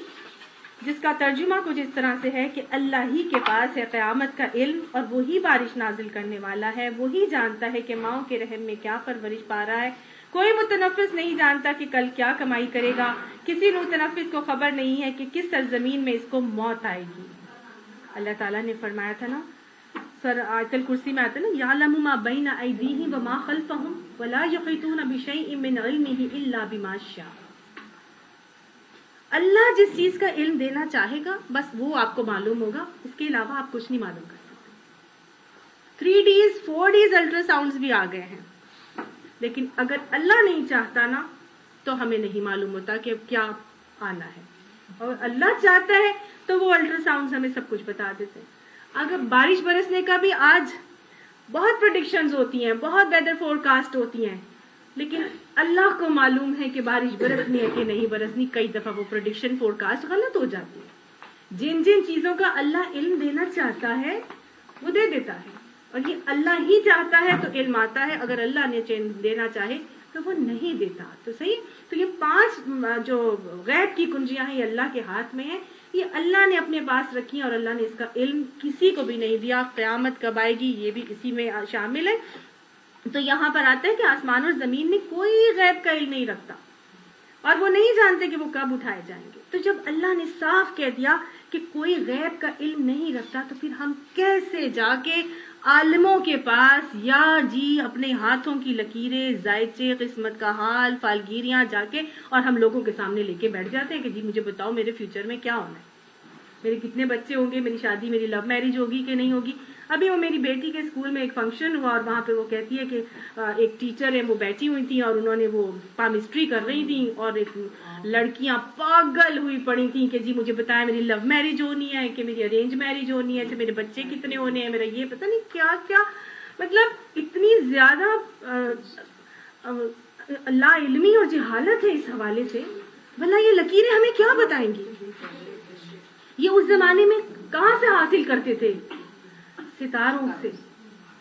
جس کا ترجمہ کچھ اس طرح سے ہے کہ اللہ ہی کے پاس ہے قیامت کا علم اور وہی بارش نازل کرنے والا ہے. وہی جانتا ہے کہ ماؤں کے رحم میں کیا پرورش پا رہا ہے. کوئی متنفس نہیں جانتا کہ کل کیا کمائی کرے گا. کسی متنفس کو خبر نہیں ہے کہ کس سرزمین میں اس کو موت آئے گی. اللہ تعالیٰ نے فرمایا تھا نا، آیت الکرسی میں آتا ہے نا، یعلم ما بین ایدیہم وما خلفہم ولا یحیطون بشیء من علمہ الا بما شاء. اللہ جس چیز کا علم دینا چاہے گا بس وہ آپ کو معلوم ہوگا، اس کے علاوہ آپ کچھ نہیں معلوم کر سکتے. 3Ds 4Ds الٹرا ساؤنڈز بھی آ گئے ہیں، لیکن اگر اللہ نہیں چاہتا نا تو ہمیں نہیں معلوم ہوتا کہ کیا آنا ہے، اور اللہ چاہتا ہے تو وہ الٹرا ساؤنڈز ہمیں سب کچھ بتا دیتے ہیں. اگر بارش برسنے کا بھی آج بہت پریڈکشنز ہوتی ہیں، بہت ویدر فور کاسٹ ہوتی ہیں، لیکن اللہ کو معلوم ہے کہ بارش برسنی ہے کہ نہیں برسنی. کئی دفعہ وہ پریڈکشن فور کاسٹ غلط ہو جاتی ہے. جن جن چیزوں کا اللہ علم دینا چاہتا ہے وہ دے دیتا ہے، اور یہ اللہ ہی چاہتا ہے تو علم آتا ہے. اگر اللہ نے دینا چاہے تو وہ نہیں دیتا. تو صحیح. تو یہ 5 جو غیب کی کنجیاں ہیں یہ اللہ کے ہاتھ میں ہیں، یہ اللہ نے اپنے پاس رکھی ہیں اور اللہ نے اس کا علم کسی کو بھی نہیں دیا. قیامت کب آئے گی یہ بھی اسی میں شامل ہے. تو یہاں پر آتا ہے کہ آسمان اور زمین میں کوئی غیب کا علم نہیں رکھتا اور وہ نہیں جانتے کہ وہ کب اٹھائے جائیں گے. تو جب اللہ نے صاف کہہ دیا کہ کوئی غیب کا علم نہیں رکھتا تو پھر ہم کیسے جا کے عالموں کے پاس یا جی اپنے ہاتھوں کی لکیریں، ذائچے، قسمت کا حال، فالگیریاں جا کے اور ہم لوگوں کے سامنے لے کے بیٹھ جاتے ہیں کہ جی مجھے بتاؤ میرے فیوچر میں کیا ہونا ہے، میرے کتنے بچے ہوں گے، میری شادی، میری لو میرج ہوگی کہ نہیں ہوگی. ابھی وہ میری بیٹی کے اسکول میں ایک فنکشن ہوا اور وہاں پہ وہ کہتی ہے کہ ایک ٹیچر ہے وہ بیٹھی ہوئی تھی اور انہوں نے وہ پامسٹری کر رہی تھی اور ایک لڑکیاں پاگل ہوئی پڑی تھیں کہ جی مجھے بتایا میری لو میرج ہونی ہے کہ میری ارینج میرج ہونی ہے، میرے بچے کتنے ہونے ہیں، میرا یہ پتہ نہیں کیا کیا. مطلب اتنی زیادہ لا علمی اور جہالت ہے اس حوالے سے. بھلا یہ لکیریں ہمیں کیا بتائیں گی؟ یہ اس زمانے میں کہاں سے حاصل کرتے تھے؟ ستاروں سے.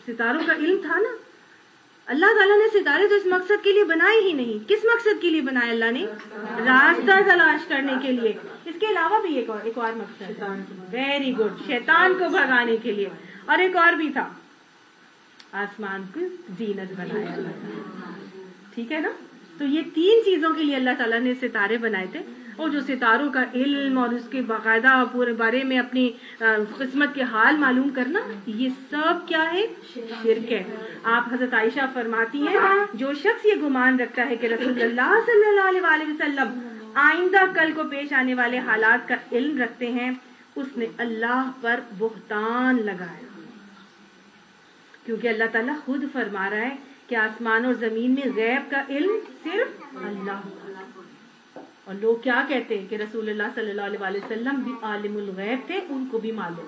ستاروں کا علم تھا نا. اللہ تعالیٰ نے ستارے تو اس مقصد کے لیے بنائے ہی نہیں. کس مقصد کے لیے بنائے اللہ نے؟ راستہ تلاش کرنے کے لیے. اس کے علاوہ بھی ایک اور مقصد. Very good. شیطان کو بھگانے کے لیے. اور ایک اور بھی تھا، آسمان کو زینت بنایا. ٹھیک ہے نا. تو یہ 3 چیزوں کے لیے اللہ تعالیٰ نے ستارے بنائے تھے. اور جو ستاروں کا علم اور اس کے باقاعدہ پورے بارے میں اپنی قسمت کے حال معلوم کرنا، یہ سب کیا ہے؟ شرک ہے. آپ حضرت عائشہ فرماتی ہیں جو شخص یہ گمان رکھتا ہے کہ رسول اللہ صلی اللہ علیہ وسلم آئندہ کل کو پیش آنے والے حالات کا علم رکھتے ہیں، اس نے اللہ پر بہتان لگایا. کیونکہ اللہ تعالیٰ خود فرما رہا ہے کہ آسمان اور زمین میں غیب کا علم صرف اللہ. اور لوگ کیا کہتے ہیں کہ رسول اللہ صلی اللہ علیہ وسلم بھی عالم الغیب تھے، ان کو بھی معلوم.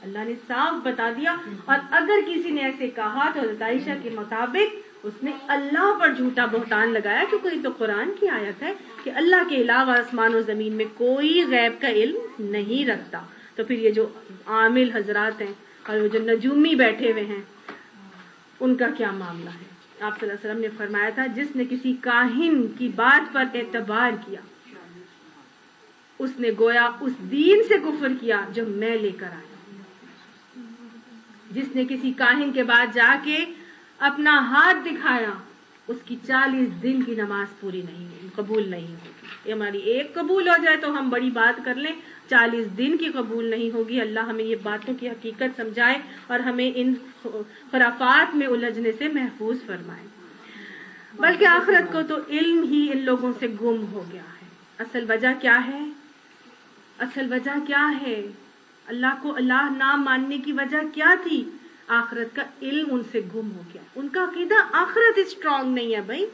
اللہ نے صاف بتا دیا. اور اگر کسی نے ایسے کہا تو حضرت عائشہ کے مطابق اس نے اللہ پر جھوٹا بہتان لگایا، کیونکہ یہ تو قرآن کی آیت ہے کہ اللہ کے علاوہ آسمان و زمین میں کوئی غیب کا علم نہیں رکھتا. تو پھر یہ جو عامل حضرات ہیں اور وہ جو نجومی بیٹھے ہوئے ہیں ان کا کیا معاملہ ہے؟ آپ صلی اللہ علیہ وسلم نے فرمایا تھا جس نے کسی کاہن کی بات پر اعتبار کیا اس نے گویا اس دین سے کفر کیا جو میں لے کر آیا. جس نے کسی کاہن کے بعد جا کے اپنا ہاتھ دکھایا اس کی 40 دن کی نماز پوری نہیں قبول نہیں ہوگی. یہ ہماری ایک قبول ہو جائے تو ہم بڑی بات کر لیں, 40 دن کی قبول نہیں ہوگی. اللہ ہمیں یہ باتوں کی حقیقت سمجھائے اور ہمیں ان خرافات میں الجھنے سے محفوظ فرمائے. بلکہ آخرت کو تو علم ہی ان لوگوں سے گم ہو گیا ہے. اصل وجہ کیا ہے؟ اصل وجہ کیا ہے؟ اللہ کو اللہ نہ ماننے کی وجہ کیا تھی؟ آخرت کا علم ان سے گم ہو گیا. ان کا عقیدہ آخرت اسٹرانگ نہیں ہے بھائی.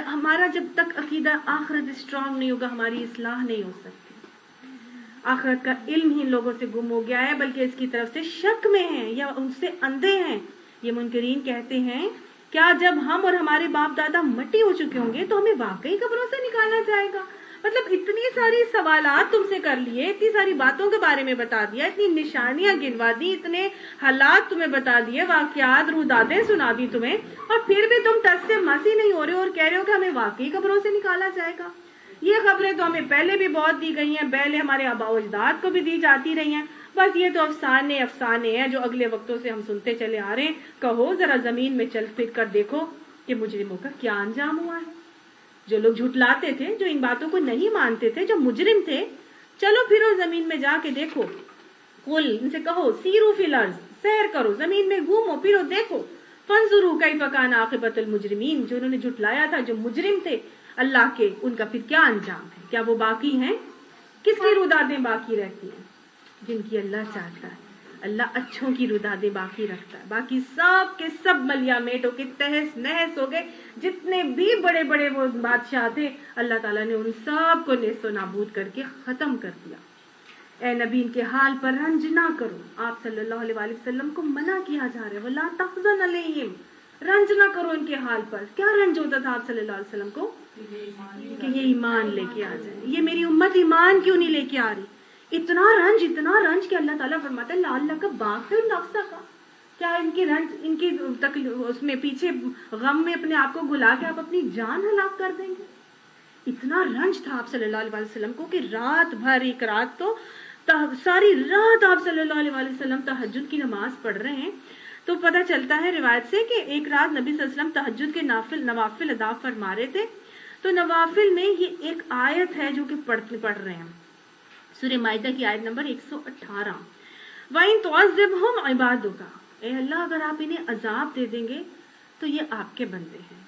ہمارا جب تک عقیدہ آخرت اسٹرانگ نہیں ہوگا ہماری اصلاح نہیں ہو سکتی. آخرت کا علم ہی ان لوگوں سے گم ہو گیا ہے, بلکہ اس کی طرف سے شک میں ہیں یا ان سے اندھے ہیں. یہ منکرین کہتے ہیں کیا جب ہم اور ہمارے باپ دادا مٹی ہو چکے ہوں گے تو ہمیں واقعی قبروں سے نکالا جائے گا؟ مطلب اتنی ساری سوالات تم سے کر لیے, اتنی ساری باتوں کے بارے میں بتا دیا, اتنی نشانیاں گنوا دی, اتنے حالات تمہیں بتا دیے, واقعات رودادیں سنا دی تمہیں, اور پھر بھی تم ٹس سے مسی نہیں ہو رہے اور کہہ رہے ہو کہ ہمیں واقعی قبروں سے نکالا جائے گا. یہ خبریں تو ہمیں پہلے بھی بہت دی گئی ہیں, پہلے ہمارے آباء و اجداد کو بھی دی جاتی رہی ہیں. بس یہ تو افسانے ہیں جو اگلے وقتوں سے ہم سنتے چلے آ رہے ہیں. کہو ذرا زمین میں چل پھر کر دیکھو کہ مجرموں کا کیا انجام ہوا ہے. جو لوگ جھٹلاتے تھے, جو ان باتوں کو نہیں مانتے تھے, جو مجرم تھے, چلو پھرو زمین میں جا کے دیکھو. قل, ان سے کہو سیرو فی الارض, سیر کرو, زمین میں گھومو پھرو دیکھو. فانظروا کیف کان عاقبۃ المجرمین, جو انہوں نے جھٹلایا تھا, جو مجرم تھے اللہ کے, ان کا پھر کیا انجام ہے. کیا وہ باقی ہیں؟ کس کی رودادیں باقی رہتی ہیں؟ جن کی اللہ چاہتا ہے. اللہ اچھوں کی رودادیں باقی رکھتا ہے. باقی سب کے سب ملیا میٹ ہو کے تہس نہس ہو گئے. جتنے بھی بڑے بڑے وہ بادشاہ تھے, اللہ تعالیٰ نے ان سب کو نیست و نابود کر کے ختم کر دیا. اے نبی, ان کے حال پر رنج نہ کرو. آپ صلی اللہ علیہ وآلہ وسلم کو منع کیا جا رہا ہے, وَلَا تَحْزَنْ عَلَيْهِمْ, رنج نہ کرو ان کے حال پر. کیا رنج ہوتا تھا آپ صلی اللہ علیہ وسلم کو؟ کہ یہ ایمان لے کے آ جائے. یہ میری امت ایمان کیوں نہیں لے کے آ رہی؟ اتنا رنج کہ اللہ تعالیٰ فرماتا ہے لعلک باخع نفسک, کیا ان کی رنج, ان کی اس میں پیچھے غم میں اپنے آپ کو گلا کے آپ اپنی جان ہلاک کر دیں گے. اتنا رنج تھا آپ صلی اللہ علیہ وسلم کو کہ رات بھر, ایک رات تو ساری رات آپ صلی اللہ علیہ وسلم تہجد کی نماز پڑھ رہے ہیں. تو پتہ چلتا ہے روایت سے کہ ایک رات نبی صلی اللہ علیہ وسلم تہجد کے نوافل ادا فرما رہے تھے. تو نوافل میں یہ ایک آیت ہے جو کہ پڑھ رہے ہیں, سورہ مائدہ کی آیت نمبر 118, وَإِن تُعَذِّبْهُمْ عِبَادُكَ, اے اللہ اگر آپ انہیں عذاب دے دیں گے تو یہ آپ کے بندے ہیں.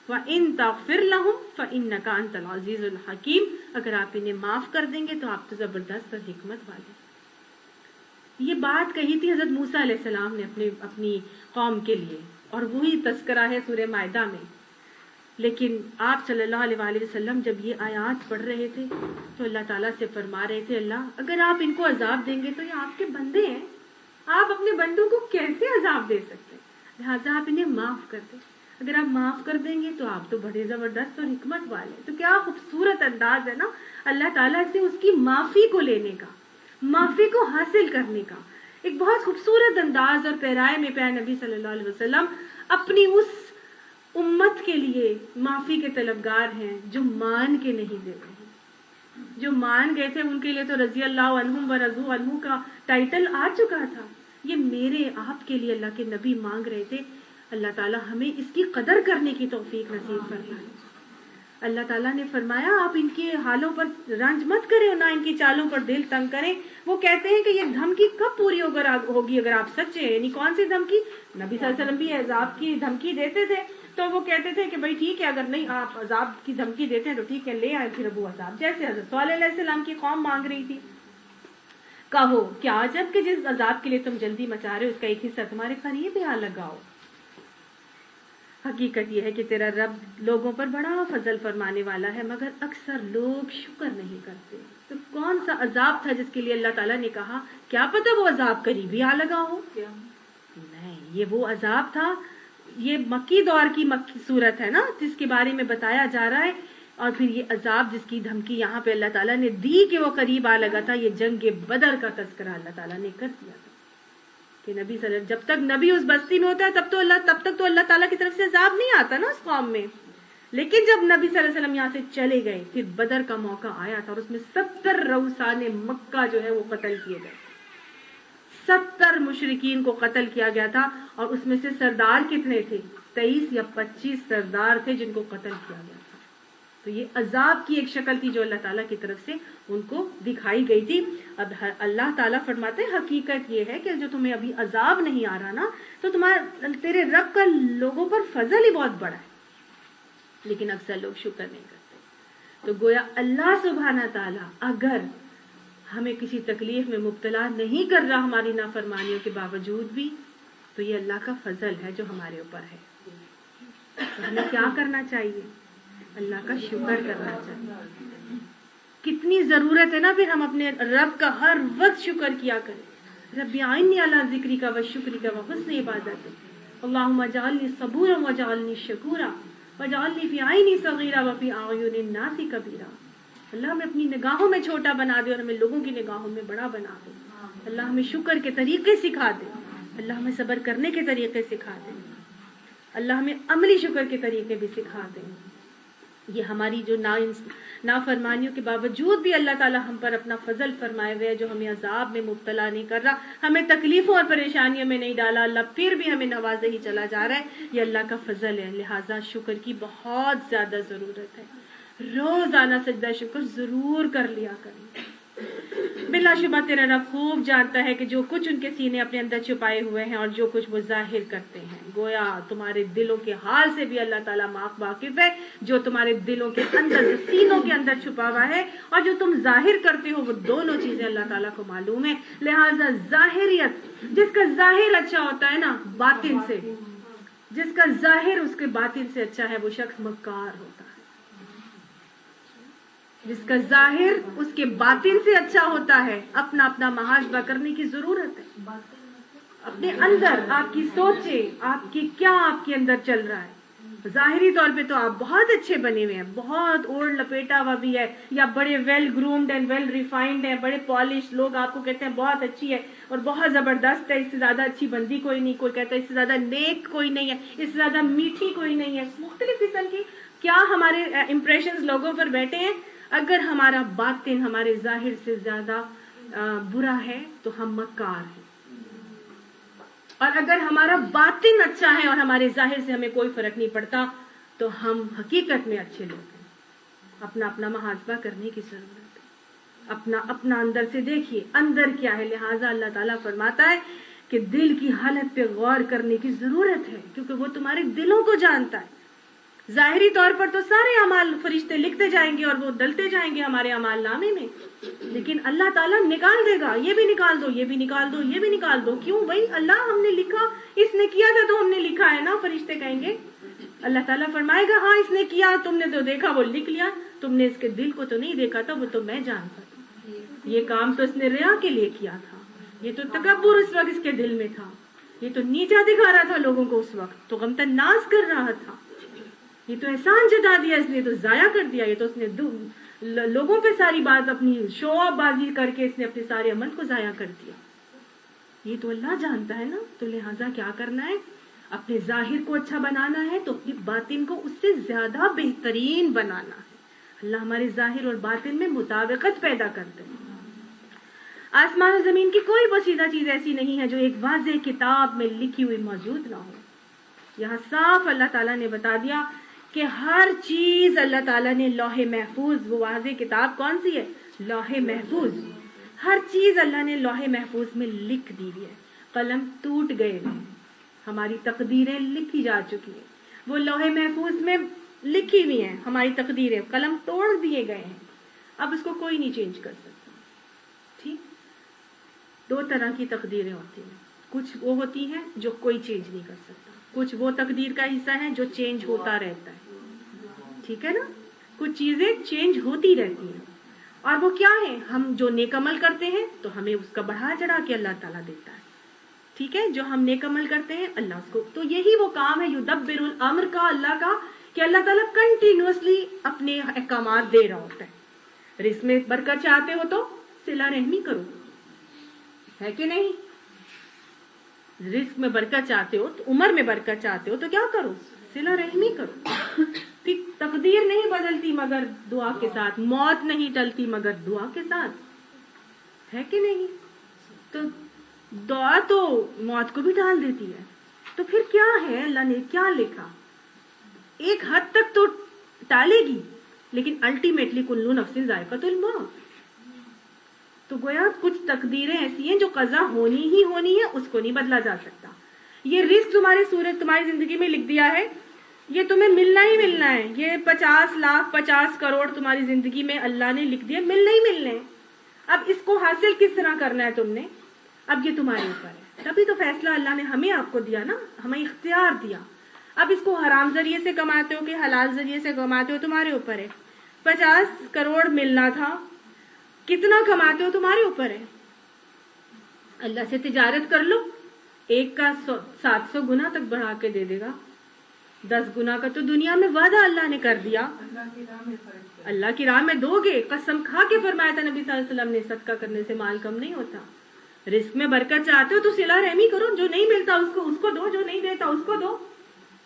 وَإِن تَغْفِرْ لَهُمْ فَإِنَّكَ أَنْتَ الْعَزِيزُ الْحَكِيمُ, اگر آپ انہیں معاف کر دیں گے تو آپ تو زبردست اور حکمت والے. یہ بات کہی تھی حضرت موسیٰ علیہ السلام نے اپنی قوم کے لیے, اور وہی تذکرہ ہے سورہ مائدہ میں. لیکن آپ صلی اللہ علیہ وآلہ وسلم جب یہ آیات پڑھ رہے تھے تو اللہ تعالیٰ سے فرما رہے تھے, اللہ اگر آپ ان کو عذاب دیں گے تو یہ آپ کے بندے ہیں, آپ اپنے بندوں کو کیسے عذاب دے سکتے, لہٰذا آپ انہیں معاف کر دیں. اگر آپ معاف کر دیں گے تو آپ تو بڑے زبردست اور حکمت والے. تو کیا خوبصورت انداز ہے نا اللہ تعالیٰ سے اس کی معافی کو لینے کا, معافی کو حاصل کرنے کا. ایک بہت خوبصورت انداز اور پیرائے میں پیارے نبی صلی اللہ علیہ وسلم اپنی اس امت کے لیے معافی کے طلبگار ہیں جو مان کے نہیں دے رہے ہیں. جو مان گئے تھے ان کے لیے تو رضی اللہ عنہم و رضوا عنہ کا ٹائٹل آ چکا تھا. یہ میرے آپ کے لیے اللہ کے نبی مانگ رہے تھے. اللہ تعالیٰ ہمیں اس کی قدر کرنے کی توفیق نصیب فرمائے. اللہ تعالیٰ نے فرمایا آپ ان کے حالوں پر رنج مت کریں, نہ ان کی چالوں پر دل تنگ کریں. وہ کہتے ہیں کہ یہ دھمکی کب پوری ہوگی اگر آپ سچے ہیں. یعنی کون سی دھمکی؟ نبی صلی اللہ علیہ وسلم بھی عذاب کی دھمکی دیتے تھے, تو وہ کہتے تھے کہ بھائی ٹھیک ہے, اگر نہیں آپ عذاب کی دھمکی دیتے ہیں تو ٹھیک ہے, لے آئے پھر ابو عذاب, جیسے حضرت صالح علیہ السلام کی قوم مانگ رہی تھی. کہو کیا عجب کہ جس عذاب کے لیے تم جلدی مچا رہے اس کا ایک حصہ تمہارے قریب آ لگاؤ. حقیقت یہ ہے کہ تیرا رب لوگوں پر بڑا فضل فرمانے والا ہے, مگر اکثر لوگ شکر نہیں کرتے. تو کون سا عذاب تھا جس کے لیے اللہ تعالیٰ نے کہا کیا پتہ وہ عذاب قریب ہی آ لگا ہو؟ نہیں, یہ وہ عذاب تھا, یہ مکی دور کی مکی صورت ہے نا جس کے بارے میں بتایا جا رہا ہے. اور پھر یہ عذاب جس کی دھمکی یہاں پہ اللہ تعالیٰ نے دی کہ وہ قریب آ لگا تھا, یہ جنگ بدر کا تذکرہ اللہ تعالیٰ نے کر دیا تھا کہ نبی صلی اللہ علیہ وسلم جب تک نبی اس بستی میں ہوتا ہے تب تک تو اللہ تعالیٰ کی طرف سے عذاب نہیں آتا نا اس قوم میں. لیکن جب نبی صلی اللہ علیہ وسلم یہاں سے چلے گئے پھر بدر کا موقع آیا تھا اور اس میں 70 رؤسان مکہ جو ہے وہ قتل کیے گئے. 70 مشرکین کو قتل کیا گیا تھا، اور اس میں سے سردار کتنے تھے؟ 23 یا 25 سردار تھے جن کو قتل کیا گیا تھا۔ تو یہ عذاب کی ایک شکل تھی جو اللہ تعالیٰ کی طرف سے ان کو دکھائی گئی تھی۔ اب اللہ تعالیٰ فرماتے ہیں حقیقت یہ ہے کہ جو تمہیں ابھی عذاب نہیں آ رہا نا، تو تیرے رب کا لوگوں پر فضل ہی بہت بڑا ہے، لیکن اکثر لوگ شکر نہیں کرتے۔ تو گویا اللہ سبحانہ تعالیٰ اگر ہمیں کسی تکلیف میں مبتلا نہیں کر رہا ہماری نافرمانیوں کے باوجود بھی، تو یہ اللہ کا فضل ہے جو ہمارے اوپر ہے۔ تو ہمیں کیا کرنا چاہیے؟ اللہ کا شکر کرنا چاہیے۔ کتنی ضرورت ہے نا پھر ہم اپنے رب کا ہر وقت شکر کیا کریں۔ رب اعنی علی ذکری کا و شکری کا و حسن عبادت، اللہم اجعلنی صبورا واجعلنی شکورا واجعلنی فی عینی صغیرا وفی اعین الناس کبیرا۔ اللہ ہمیں اپنی نگاہوں میں چھوٹا بنا دے اور ہمیں لوگوں کی نگاہوں میں بڑا بنا دے۔ اللہ ہمیں شکر کے طریقے سکھا دے، اللہ ہمیں صبر کرنے کے طریقے سکھا دے، اللہ ہمیں عملی شکر کے طریقے بھی سکھا دے۔ یہ ہماری جو نافرمانیوں کے باوجود بھی اللہ تعالیٰ ہم پر اپنا فضل فرمائے ہوئے ہے، جو ہمیں عذاب میں مبتلا نہیں کر رہا، ہمیں تکلیفوں اور پریشانیوں میں نہیں ڈالا، اللہ پھر بھی ہمیں نوازے ہی چلا جا رہا ہے، یہ اللہ کا فضل ہے۔ لہٰذا شکر کی بہت زیادہ ضرورت ہے۔ روزانہ سجدہ شکر ضرور کر لیا کریں۔ بلا شبہ تیرا رب خوب جانتا ہے کہ جو کچھ ان کے سینے اپنے اندر چھپائے ہوئے ہیں اور جو کچھ وہ ظاہر کرتے ہیں۔ گویا تمہارے دلوں کے حال سے بھی اللہ تعالیٰ واقف ہے، جو تمہارے دلوں کے اندر، جو سینوں کے اندر چھپا ہوا ہے اور جو تم ظاہر کرتے ہو، وہ دونوں چیزیں اللہ تعالیٰ کو معلوم ہے۔ لہٰذا ظاہریت، جس کا ظاہر اچھا ہوتا ہے نا باطن سے، جس کا ظاہر اس کے باطن سے اچھا ہے، وہ شخص مکار ہوتا ہے۔ جس کا ظاہر اس کے باطن سے اچھا ہوتا ہے، اپنا اپنا محاسبہ کرنے کی ضرورت ہے۔ اپنے اندر آپ کی سوچیں، آپ کی کیا آپ کے اندر چل رہا ہے۔ ظاہری طور پہ تو آپ بہت اچھے بنے ہوئے ہیں، بہت اوڑھ لپیٹا ہوا بھی ہے، یا بڑے well groomed and well refined ہیں، بڑے پالش، لوگ آپ کو کہتے ہیں بہت اچھی ہے اور بہت زبردست ہے، اس سے زیادہ اچھی بندی کوئی نہیں، کوئی کہتا ہے اس سے زیادہ نیک کوئی نہیں ہے، اس سے زیادہ میٹھی کوئی نہیں ہے، مختلف قسم کی کیا ہمارے امپریشنز لوگوں پر بیٹھے ہیں۔ اگر ہمارا باطن ہمارے ظاہر سے زیادہ برا ہے تو ہم مکار ہیں، اور اگر ہمارا باطن اچھا ہے اور ہمارے ظاہر سے ہمیں کوئی فرق نہیں پڑتا تو ہم حقیقت میں اچھے لوگ ہیں۔ اپنا اپنا محاسبہ کرنے کی ضرورت ہے، اپنا اندر سے دیکھیے اندر کیا ہے۔ لہٰذا اللہ تعالیٰ فرماتا ہے کہ دل کی حالت پہ غور کرنے کی ضرورت ہے، کیونکہ وہ تمہارے دلوں کو جانتا ہے۔ ظاہری طور پر تو سارے اعمال فرشتے لکھتے جائیں گے اور وہ ڈلتے جائیں گے ہمارے اعمال نامے میں، لیکن اللہ تعالیٰ نکال دے گا، یہ بھی نکال دو، یہ بھی نکال دو، یہ بھی نکال دو۔ کیوں بھائی؟ اللہ ہم نے لکھا، اس نے کیا تھا تو ہم نے لکھا ہے نا۔ فرشتے کہیں گے، اللہ تعالیٰ فرمائے گا ہاں اس نے کیا، تم نے تو دیکھا، وہ لکھ لیا، تم نے اس کے دل کو تو نہیں دیکھا تھا، وہ تو میں جانتا تھا۔ یہ کام تو اس نے ریا کے لیے کیا تھا، یہ تو تکبر اس وقت اس کے دل میں تھا، یہ تو نیچا دکھا رہا تھا لوگوں کو، اس وقت تو غمتن ناز کر رہا تھا، یہ تو احسان جتا دیا اس نے، تو ضائع کر دیا، یہ تو اس نے لوگوں پہ ساری بات اپنی شو آف بازی کر کے اس نے اپنے سارے عمل کو ضائع کر دیا۔ یہ تو اللہ جانتا ہے نا۔ تو لہٰذا کیا کرنا ہے؟ اپنے ظاہر کو اچھا بنانا ہے تو اپنی باطن کو اس سے زیادہ بہترین بنانا ہے۔ اللہ ہمارے ظاہر اور باطن میں مطابقت پیدا کرتے ہیں۔ آسمان و زمین کی کوئی پوشیدہ چیز ایسی نہیں ہے جو ایک واضح کتاب میں لکھی ہوئی موجود نہ ہو۔ یہاں صاف اللہ تعالیٰ نے بتا دیا کہ ہر چیز اللہ تعالیٰ نے لوح محفوظ، وہ واضح کتاب کون سی ہے؟ لوح محفوظ۔ ہر چیز اللہ نے لوح محفوظ میں لکھ دی ہے۔ قلم ٹوٹ گئے ہیں، ہماری تقدیریں لکھی جا چکی ہیں، وہ لوح محفوظ میں لکھی ہوئی ہیں ہماری تقدیریں، قلم توڑ دیے گئے ہیں، اب اس کو کوئی نہیں چینج کر سکتا۔ ٹھیک، دو طرح کی تقدیریں ہوتی ہیں، کچھ وہ ہوتی ہیں جو کوئی چینج نہیں کر سکتا، کچھ وہ تقدیر کا حصہ ہے جو چینج ہوتا رہتا ہے۔ ٹھیک ہے نا؟ کچھ چیزیں چینج ہوتی رہتی ہیں، اور وہ کیا ہے؟ ہم جو نیک عمل کرتے ہیں تو ہمیں اس کا بڑھا چڑھا کے اللہ تعالیٰ دیتا ہے۔ ٹھیک ہے، جو ہم نیک عمل کرتے ہیں اللہ اس کو، تو یہی وہ کام ہے یدبر الامر کا اللہ کا، کہ اللہ تعالیٰ کنٹینیوسلی اپنے احکامات دے رہا ہوتا ہے۔ رزق میں برکت چاہتے ہو تو صلہ رحمی کرو، ہے کہ نہیں؟ رزق میں برکت چاہتے ہو تو، عمر میں برکت چاہتے ہو تو کیا کرو؟ صلہ رحمی کرو۔ تقدیر نہیں بدلتی مگر دعا کے ساتھ، موت نہیں ٹلتی مگر دعا کے ساتھ، ہے کہ نہیں؟ تو دعا تو موت کو بھی ٹال دیتی ہے. تو پھر کیا ہے اللہ نے کیا لکھا؟ ایک حد تک تو ٹالے گی لیکن الٹیمیٹلی کلو نفس ذائقۃ الموت. تو گویا کچھ تقدیریں ایسی ہیں جو قضا ہونی ہی ہونی ہے, اس کو نہیں بدلا جا سکتا. یہ رزق تمہاری زندگی میں لکھ دیا ہے, یہ تمہیں ملنا ہی ملنا ہے. یہ 50 لاکھ 50 کروڑ تمہاری زندگی میں اللہ نے لکھ دیا, ملنے ہی ملنے ہیں. اب اس کو حاصل کس طرح کرنا ہے تم نے, اب یہ تمہارے اوپر ہے. تبھی تو فیصلہ اللہ نے ہمیں آپ کو دیا نا, ہمیں اختیار دیا. اب اس کو حرام ذریعے سے کماتے ہو کہ حلال ذریعے سے کماتے ہو تمہارے اوپر ہے. 50 کروڑ ملنا تھا, کتنا کماتے ہو تمہارے اوپر ہے. اللہ سے تجارت کر لو, ایک کا 700 گنا تک بڑھا کے دے دے گا. 10 گنا کا تو دنیا میں وعدہ اللہ نے کر دیا. اللہ کی راہ میں دو گے, قسم کھا کے فرمایا تھا نبی صلی اللہ علیہ وسلم نے, صدقہ کرنے سے مال کم نہیں ہوتا. رزق میں برکت چاہتے ہو تو صلہ رحمی کرو, جو نہیں ملتا اس کو دو, جو نہیں دیتا اس کو دو.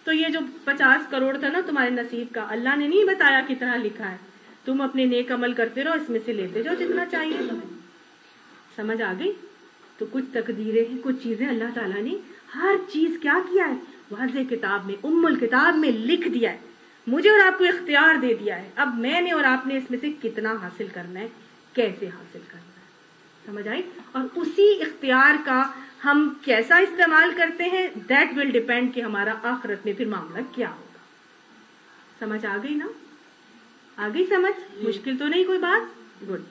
تو یہ جو 50 کروڑ تھا نا تمہارے نصیب کا, اللہ نے نہیں بتایا کتنا لکھا ہے. تم اپنے نیک عمل کرتے رہو, اس میں سے لیتے جاؤ جتنا چاہیے تمہیں. سمجھ آ گئی؟ تو کچھ تقدیریں ہیں, کچھ چیزیں اللہ تعالیٰ نے ہر چیز کیا کیا ہے, واضح کتاب میں, الکتاب میں لکھ دیا ہے. مجھے اور آپ کو اختیار دے دیا ہے. اب میں نے اور آپ نے اس میں سے کتنا حاصل کرنا ہے, کیسے حاصل کرنا ہے. سمجھ آئی؟ اور اسی اختیار کا ہم کیسا استعمال کرتے ہیں, دیٹ ول ڈیپینڈ کہ ہمارا آخرت میں پھر معاملہ کیا ہوگا. سمجھ آ گئی نا؟ آ گئی سمجھ؟ مشکل تو نہیں کوئی بات؟ گڈ.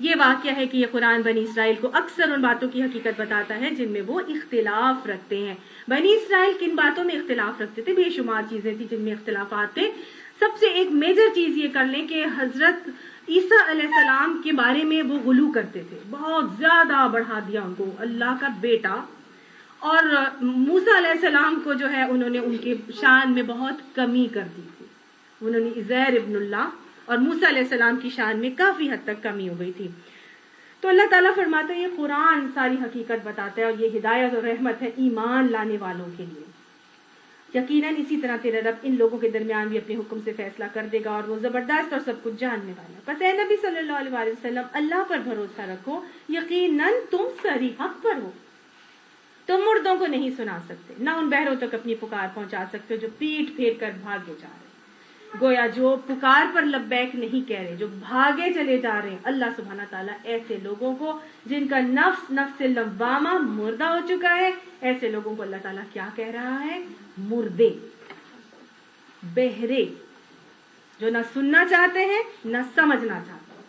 یہ واقعہ ہے کہ یہ قرآن بنی اسرائیل کو اکثر ان باتوں کی حقیقت بتاتا ہے جن میں وہ اختلاف رکھتے ہیں. بنی اسرائیل کن باتوں میں اختلاف رکھتے تھے؟ بے شمار چیزیں تھیں جن میں اختلافات تھے. سب سے ایک میجر چیز یہ کر لیں کہ حضرت عیسیٰ علیہ السلام کے بارے میں وہ غلو کرتے تھے, بہت زیادہ بڑھا دیا ان کو, اللہ کا بیٹا. اور موسیٰ علیہ السلام کو جو ہے انہوں نے ان کے شان میں بہت کمی کر دی تھی. انہوں نے عزیر ابن اللہ اور موسیٰ علیہ السلام کی شان میں کافی حد تک کمی ہو گئی تھی. تو اللہ تعالیٰ فرماتے ہیں یہ قرآن ساری حقیقت بتاتا ہے اور یہ ہدایت اور رحمت ہے ایمان لانے والوں کے لیے. یقیناً اسی طرح تیرا رب ان لوگوں کے درمیان بھی اپنے حکم سے فیصلہ کر دے گا اور وہ زبردست اور سب کچھ جاننے والا. بس اے نبی صلی اللہ علیہ وسلم اللہ پر بھروسہ رکھو, یقیناً تم صریح حق پر ہو. تم مردوں کو نہیں سنا سکتے, نہ ان بہروں تک اپنی پکار پہنچا سکتے جو پیٹ پھیر کر بھاگے جا رہے. گویا جو پکار پر لبیک نہیں کہہ رہے, جو بھاگے چلے جا رہے ہیں, اللہ سبحانہ تعالیٰ ایسے لوگوں کو جن کا نفس لوامہ مردہ ہو چکا ہے, ایسے لوگوں کو اللہ تعالیٰ کیا کہہ رہا ہے؟ مردے, بہرے, جو نہ سننا چاہتے ہیں, نہ سمجھنا چاہتے ہیں,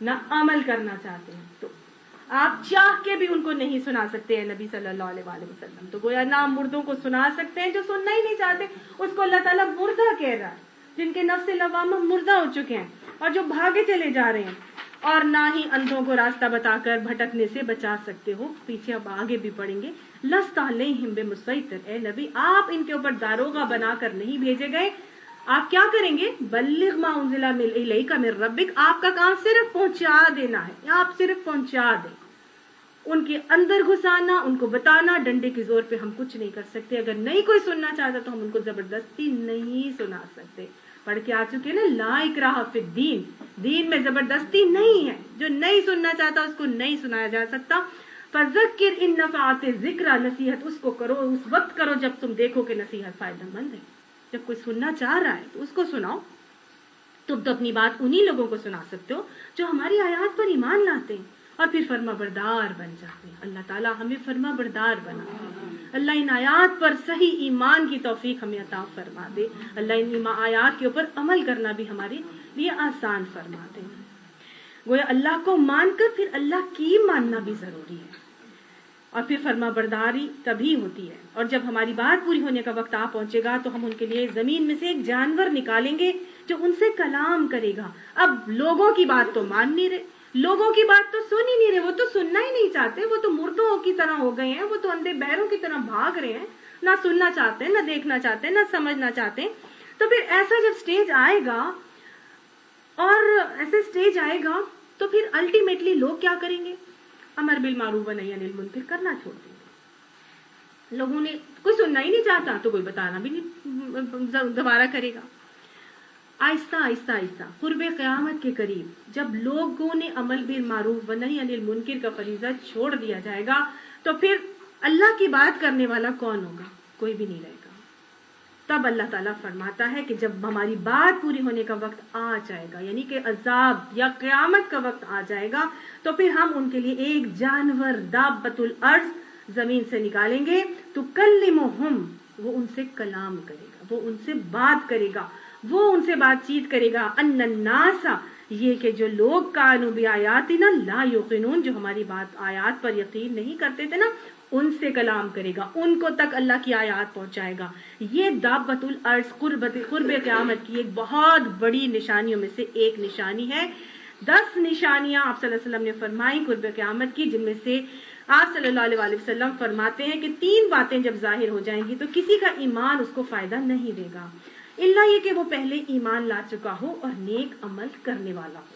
نہ عمل کرنا چاہتے ہیں. تو آپ چاہ کے بھی ان کو نہیں سنا سکتے ہیں نبی صلی اللہ علیہ وسلم. تو گویا نہ مردوں کو سنا سکتے ہیں, جو سننا ہی نہیں چاہتے اس کو اللہ تعالیٰ مردہ کہہ رہا ہے, جن کے نفس لوامہ مردہ ہو چکے ہیں اور جو بھاگے چلے جا رہے ہیں. اور نہ ہی اندھوں کو راستہ بتا کر بھٹکنے سے بچا سکتے ہو. پیچھے اب آگے بھی پڑھیں گے. لست علیہم بمسیطر, اے نبی آپ ان کے اوپر داروغہ بنا کر نہیں بھیجے گئے. آپ کیا کریں گے؟ بلغ ما انزل الیک من ربک, آپ کا کام صرف پہنچا دینا ہے. آپ صرف پہنچا دیں, ان کے اندر گھسانا, ان کو بتانا. ڈنڈے کے زور پہ ہم کچھ نہیں کر سکتے. اگر نہیں کوئی سننا چاہتا تو ہم ان کو زبردستی نہیں سنا سکتے. پڑھ کے آ چکے نا, لا اکراہ فی الدین, دین میں زبردستی نہیں ہے. جو نہیں سننا چاہتا اس کو نہیں سنایا جا سکتا. فذکر ان نفعت الذکر, نصیحت اس کو کرو, اس وقت کرو جب تم دیکھو کہ نصیحت فائدہ مند ہے. جب کوئی سننا چاہ رہا ہے تو اس کو سناؤ. تم تو اپنی بات انہی لوگوں کو سنا سکتے ہو جو ہماری آیات پر ایمان لاتے ہیں اور پھر فرما بردار بن جاتے ہیں. اللہ تعالیٰ ہمیں فرما بردار بنا. اللہ ان آیات پر صحیح ایمان کی توفیق ہمیں عطا فرما دے. اللہ ان آیات کے اوپر عمل کرنا بھی ہمارے لیے آسان فرما دے. گویا اللہ کو مان کر پھر اللہ کی ماننا بھی ضروری ہے. اور پھر فرما برداری تبھی ہوتی ہے. اور جب ہماری بات پوری ہونے کا وقت آ پہنچے گا تو ہم ان کے لیے زمین میں سے ایک جانور نکالیں گے جو ان سے کلام کرے گا. اب لوگوں کی بات تو مان نہیں رہے, لوگوں کی بات تو سن ہی نہیں رہے, وہ تو سننا ہی نہیں چاہتے. وہ تو مردوں کی طرح ہو گئے ہیں, وہ تو اندھے بہروں کی طرح بھاگ رہے ہیں, نہ سننا چاہتے ہیں, نہ دیکھنا چاہتے ہیں, نہ سمجھنا چاہتے ہیں. تو پھر ایسا جب سٹیج آئے گا, اور ایسے سٹیج آئے گا تو پھر الٹیمیٹلی لوگ کیا کریں گے؟ امر بالمعروف و نہی عن المنکر کرنا چھوڑ دیں گے. لوگوں نے کوئی سننا ہی نہیں چاہتا تو کوئی بتانا بھی نہیں دوبارہ کرے گا. آہستہ آہستہ آہستہ قرب قیامت کے قریب جب لوگوں نے عمل بالمعروف و نہی عن المنکر کا فریضہ چھوڑ دیا جائے گا تو پھر اللہ کی بات کرنے والا کون ہوگا؟ کوئی بھی نہیں رہے گا. تب اللہ تعالیٰ فرماتا ہے کہ جب ہماری بات پوری ہونے کا وقت آ جائے گا، یعنی کہ عذاب یا قیامت کا وقت آ جائے گا، تو پھر ہم ان کے لیے ایک جانور دابۃ الارض زمین سے نکالیں گے. تو کلمہم، وہ ان سے کلام کرے گا، وہ ان سے بات کرے گا، وہ ان سے بات چیت کرے گا. ان الناس، یہ کہ جو لوگ کانوا بآیاتنا لا یوقنون، جو ہماری آیات پر یقین نہیں کرتے تھے نا، ان سے کلام کرے گا، ان کو تک اللہ کی آیات پہنچائے گا. یہ دابۃ الارض قرب قیامت کی ایک بہت بڑی نشانیوں میں سے ایک نشانی ہے. 10 نشانیاں آپ صلی اللہ علیہ وسلم نے فرمائی قرب قیامت کی، جن میں سے آپ صلی اللہ علیہ وسلم فرماتے ہیں کہ 3 باتیں جب ظاہر ہو جائیں گی تو کسی کا ایمان اس کو فائدہ نہیں دے گا، الا یہ کہ وہ پہلے ایمان لا چکا ہو اور نیک عمل کرنے والا ہو.